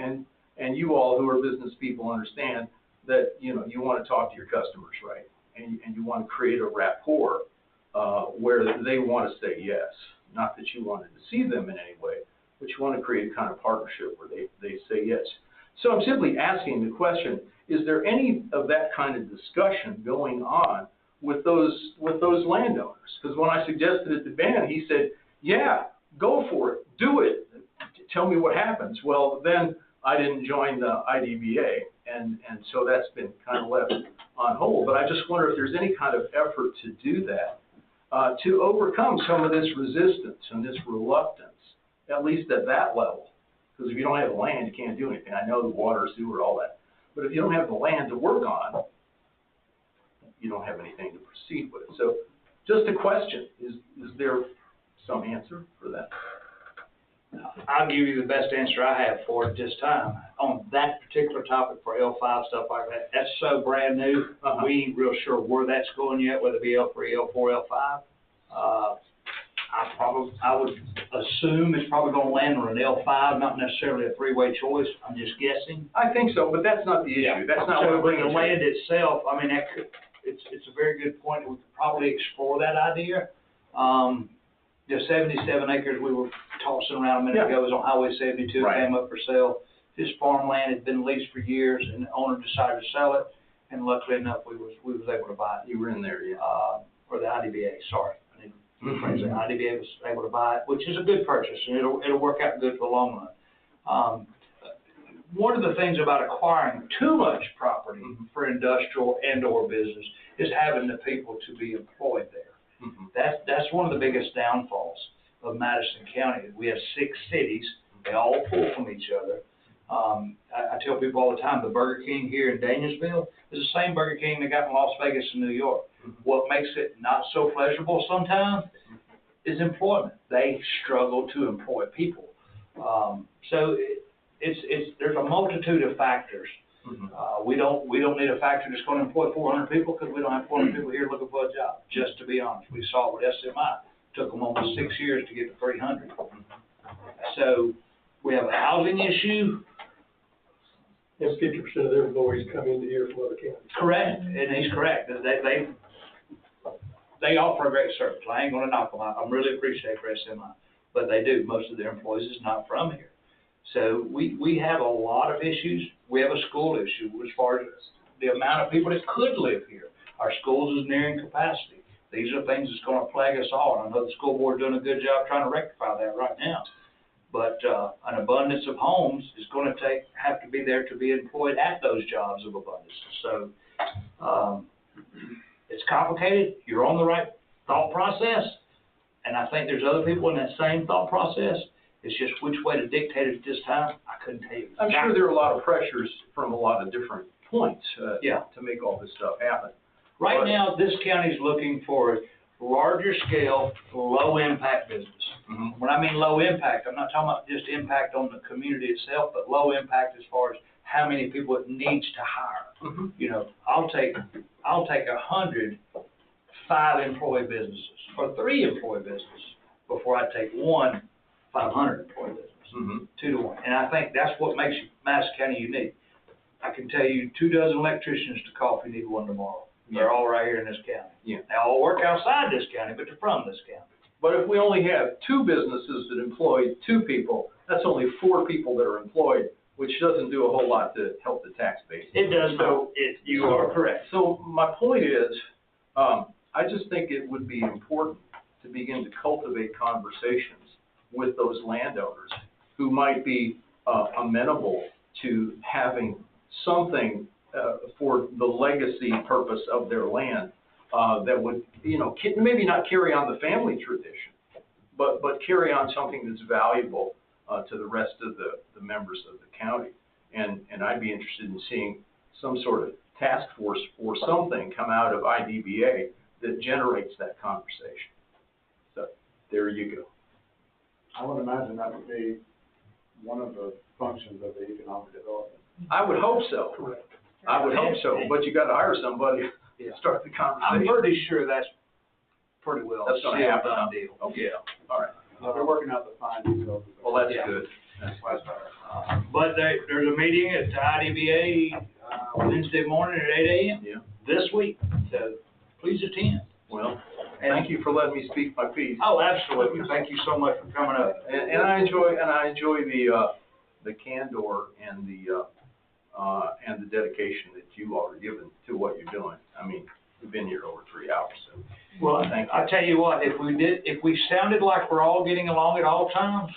and you all who are business people understand that, you want to talk to your customers, right? And you want to create a rapport where they want to say yes. Not that you want to deceive them in any way, but you want to create a kind of partnership where they say yes. So I'm simply asking the question, is there any of that kind of discussion going on with those landowners? Because when I suggested it to Ben, he said, yeah, go for it, do it, tell me what happens. Well, then I didn't join the IDBA, and so that's been kind of left on hold. But I just wonder if there's any kind of effort to do that, to overcome some of this resistance and this reluctance, at least at that level. Because if you don't have the land, you can't do anything. I know the water, sewer, all that. But if you don't have the land to work on, you don't have anything to proceed with. So just a question, is there some answer for that? I'll give you the best answer I have for it this time. On that particular topic for L5, stuff like that, that's so brand new. We ain't real sure where that's going yet, whether it be L3, L4, L5. I would assume it's probably gonna land on an L5, not necessarily a three-way choice. I'm just guessing. I think so, but that's not the issue. Yeah. That's not what So I'm bringing the to. land itself, I mean, it's a very good point. We could probably explore that idea. The 77 acres we were tossing around a minute ago was on Highway 72, Right. came up for sale. This farmland had been leased for years, and the owner decided to sell it, and luckily enough, we was able to buy it. You were in there, yeah. Or the IDBA, sorry. I need to rephrase that. IDBA was able to buy it, which is a good purchase, and it'll work out good for the long run. One of the things about acquiring too much property for industrial and or business is having the people to be employed there. That's one of the biggest downfalls of Madison County. We have 6 cities, they all pull from each other. I tell people all the time, the Burger King here in Danielsville is the same Burger King they got in Las Vegas and New York. What makes it not so pleasurable sometimes is employment. They struggle to employ people. So there's a multitude of factors. We don't need a factory that's gonna employ 400 people, because we don't have 400 people here looking for a job, just to be honest. We saw it with SMI, took them almost 6 years to get to 300. So we have a housing issue. And 50% of their employees come into here from other counties. Correct, and he's correct. They offer a great service. I ain't gonna knock them out. I'm really appreciative for SMI, but they do. Most of their employees is not from here. So we have a lot of issues. We have a school issue as far as the amount of people that could live here. Our schools is nearing capacity. These are things that's gonna plague us all, and I know the school board doing a good job trying to rectify that right now. But an abundance of homes is gonna have to be there to be employed at those jobs of abundance. So it's complicated. You're on the right thought process, and I think there's other people in that same thought process. It's just which way to dictate it at this time, I couldn't tell you. I'm sure there are a lot of pressures from a lot of different points to make all this stuff happen. Right now, this county is looking for larger scale, low impact business. When I mean low impact, I'm not talking about just impact on the community itself, but low impact as far as how many people it needs to hire. You know, I'll take 100 5-employee businesses or 3-employee businesses before I take one 500-employee business, 2 to 1. And I think that's what makes Madison County unique. I can tell you 24 electricians to call if you need one tomorrow. They're all right here in this county. They all work outside this county, but they're from this county. But if we only have 2 businesses that employ 2 people, that's only 4 people that are employed, which doesn't do a whole lot to help the tax base. It does not. You are correct. So my point is, I just think it would be important to begin to cultivate conversations with those landowners who might be amenable to having something for the legacy purpose of their land that would, maybe not carry on the family tradition, but carry on something that's valuable to the rest of the members of the county. And I'd be interested in seeing some sort of task force or something come out of IDBA that generates that conversation. So there you go. I would imagine that would be one of the functions of the economic development. I would hope so. Correct. I would hope so, but you gotta hire somebody to start the conversation. I'm pretty sure that's pretty well. That's gonna happen. Done deal. Okay, all right. They're working out the fine details. Well, that's good. But there's a meeting at the IDBA Wednesday morning at 8 a.m. This week, so please attend. Well, thank you for letting me speak my piece. Oh, absolutely. Thank you so much for coming up. And I enjoy the candor and the dedication that you all are giving to what you're doing. I mean, we've been here over 3 hours, so. Well, I tell you what, if we sounded like we're all getting along at all times,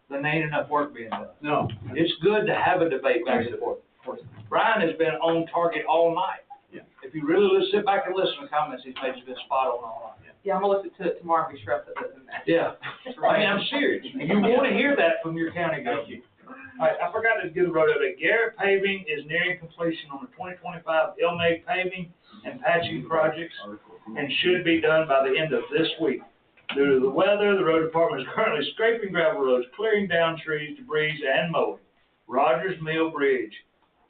then there ain't enough work being done. No. It's good to have a debate back and forth. Brian has been on target all night. Yeah. If you really sit back and listen to comments he's made, he's been spot on all night. Yeah, I'm gonna listen to it tomorrow and be sure I put this in there. Yeah, I mean, I'm serious. You want to hear that from your county government. All right, I forgot to give the road update. Garrett paving is nearing completion on the 2025 Ilmay paving and patching projects and should be done by the end of this week. Due to the weather, the road department is currently scraping gravel roads, clearing down trees, debris, and mowing. Rogers Mill Bridge,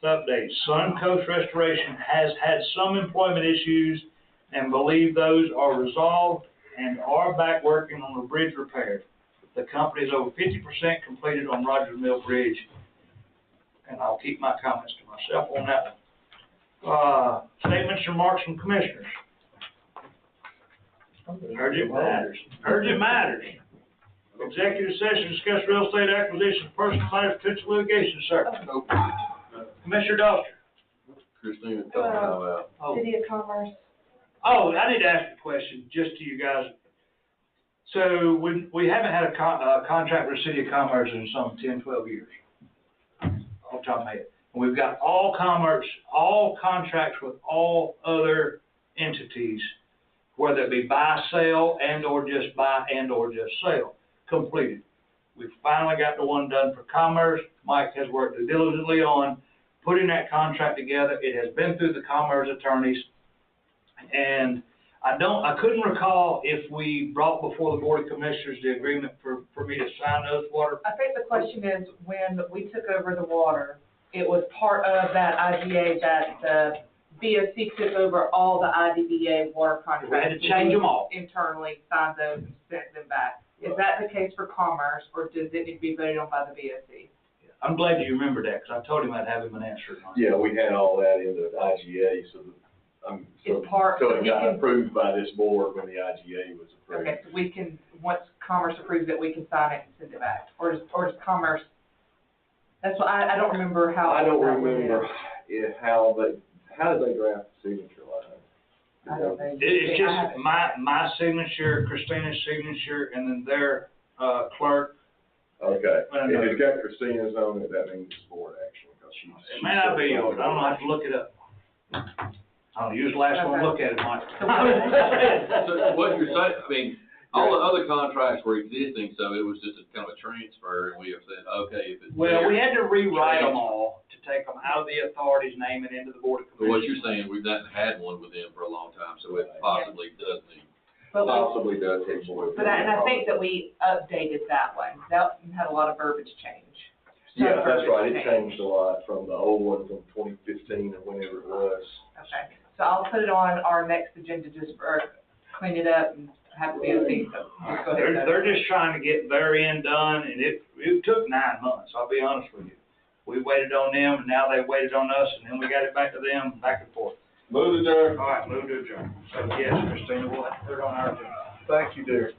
update. Sun Coast Restoration has had some employment issues and believe those are resolved and are back working on the bridge repair. The company is over 50% completed on Rogers Mill Bridge, and I'll keep my comments to myself on that one. Statements and remarks from commissioners. Urgent matters. Urgent matters. Executive session, discuss real estate acquisition, personal matters, potential litigation, sir. Commissioner Doster. Christina, tell me about. City of Commerce. Oh, I need to ask a question just to you guys. So we haven't had a contract with the City of Commerce in some 10, 12 years. Off the top of my head. And we've got all contracts with all other entities, whether it be buy, sell, and or just buy and or just sell, completed. We've finally got the one done for Commerce. Mike has worked diligently on putting that contract together. It has been through the Commerce attorneys. And I couldn't recall if we brought before the Board of Commissioners the agreement for me to sign those water. I think the question is, when we took over the water, it was part of that IGA that the BOC took over all the IDBA water contracts. We had to change them all. Internally, signed those and sent them back. Is that the case for Commerce, or does it need to be voted on by the BOC? I'm glad you remembered that, because I told him I'd have him an answer. Yeah, we had all that in the IGA, so It's part. so it got approved by this board when the IGA was approved. Okay, so we can, once Commerce approves it, we can sign it and send it back, or does Commerce, that's what, I don't remember how. I don't remember how did they draft the signature line? I don't know. It's just my signature, Christina's signature, and then their clerk. Okay, if it's got Christina's on it, that means it's board action, because she's. It may not be yours, I don't know, I have to look it up. I'll use the last one, look at it, Mike. So what you're saying, I mean, all the other contracts were existing, so it was just a kind of a transfer, and we have said, okay, if it's. Well, we had to rewrite them change. all to take them out of the authority's name and into the Board of But what Commissioners. you're saying, we've not had one with them for a long time, so it possibly does need. Possibly does take more. But and I think that we updated that one, that had a lot of verbiage change. Yeah, that's right, it changed a lot from the old one from 2015 or whenever it was. Okay, so I'll put it on our next agenda just for, clean it up and have it be a thing, so just go ahead. They're just trying to get their end done, and it took 9 months, I'll be honest with you. We waited on them, and now they waited on us, and then we got it back to them, back and forth. Move to adjourn. All right, move to adjourn. So yes, Christina, we'll have to put it on our agenda. Thank you, dear.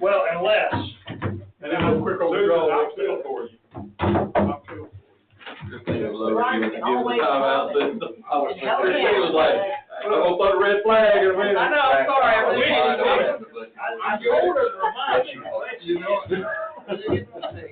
Well, unless. And then real quick, I'll fill for you. I'll fill. Christina was over, Ron give can us the always time out, call then. Hell Christina yeah. was like, I'm gonna throw the red flag in a minute. I know, I'm sorry, I really I told her to remind you. You know it.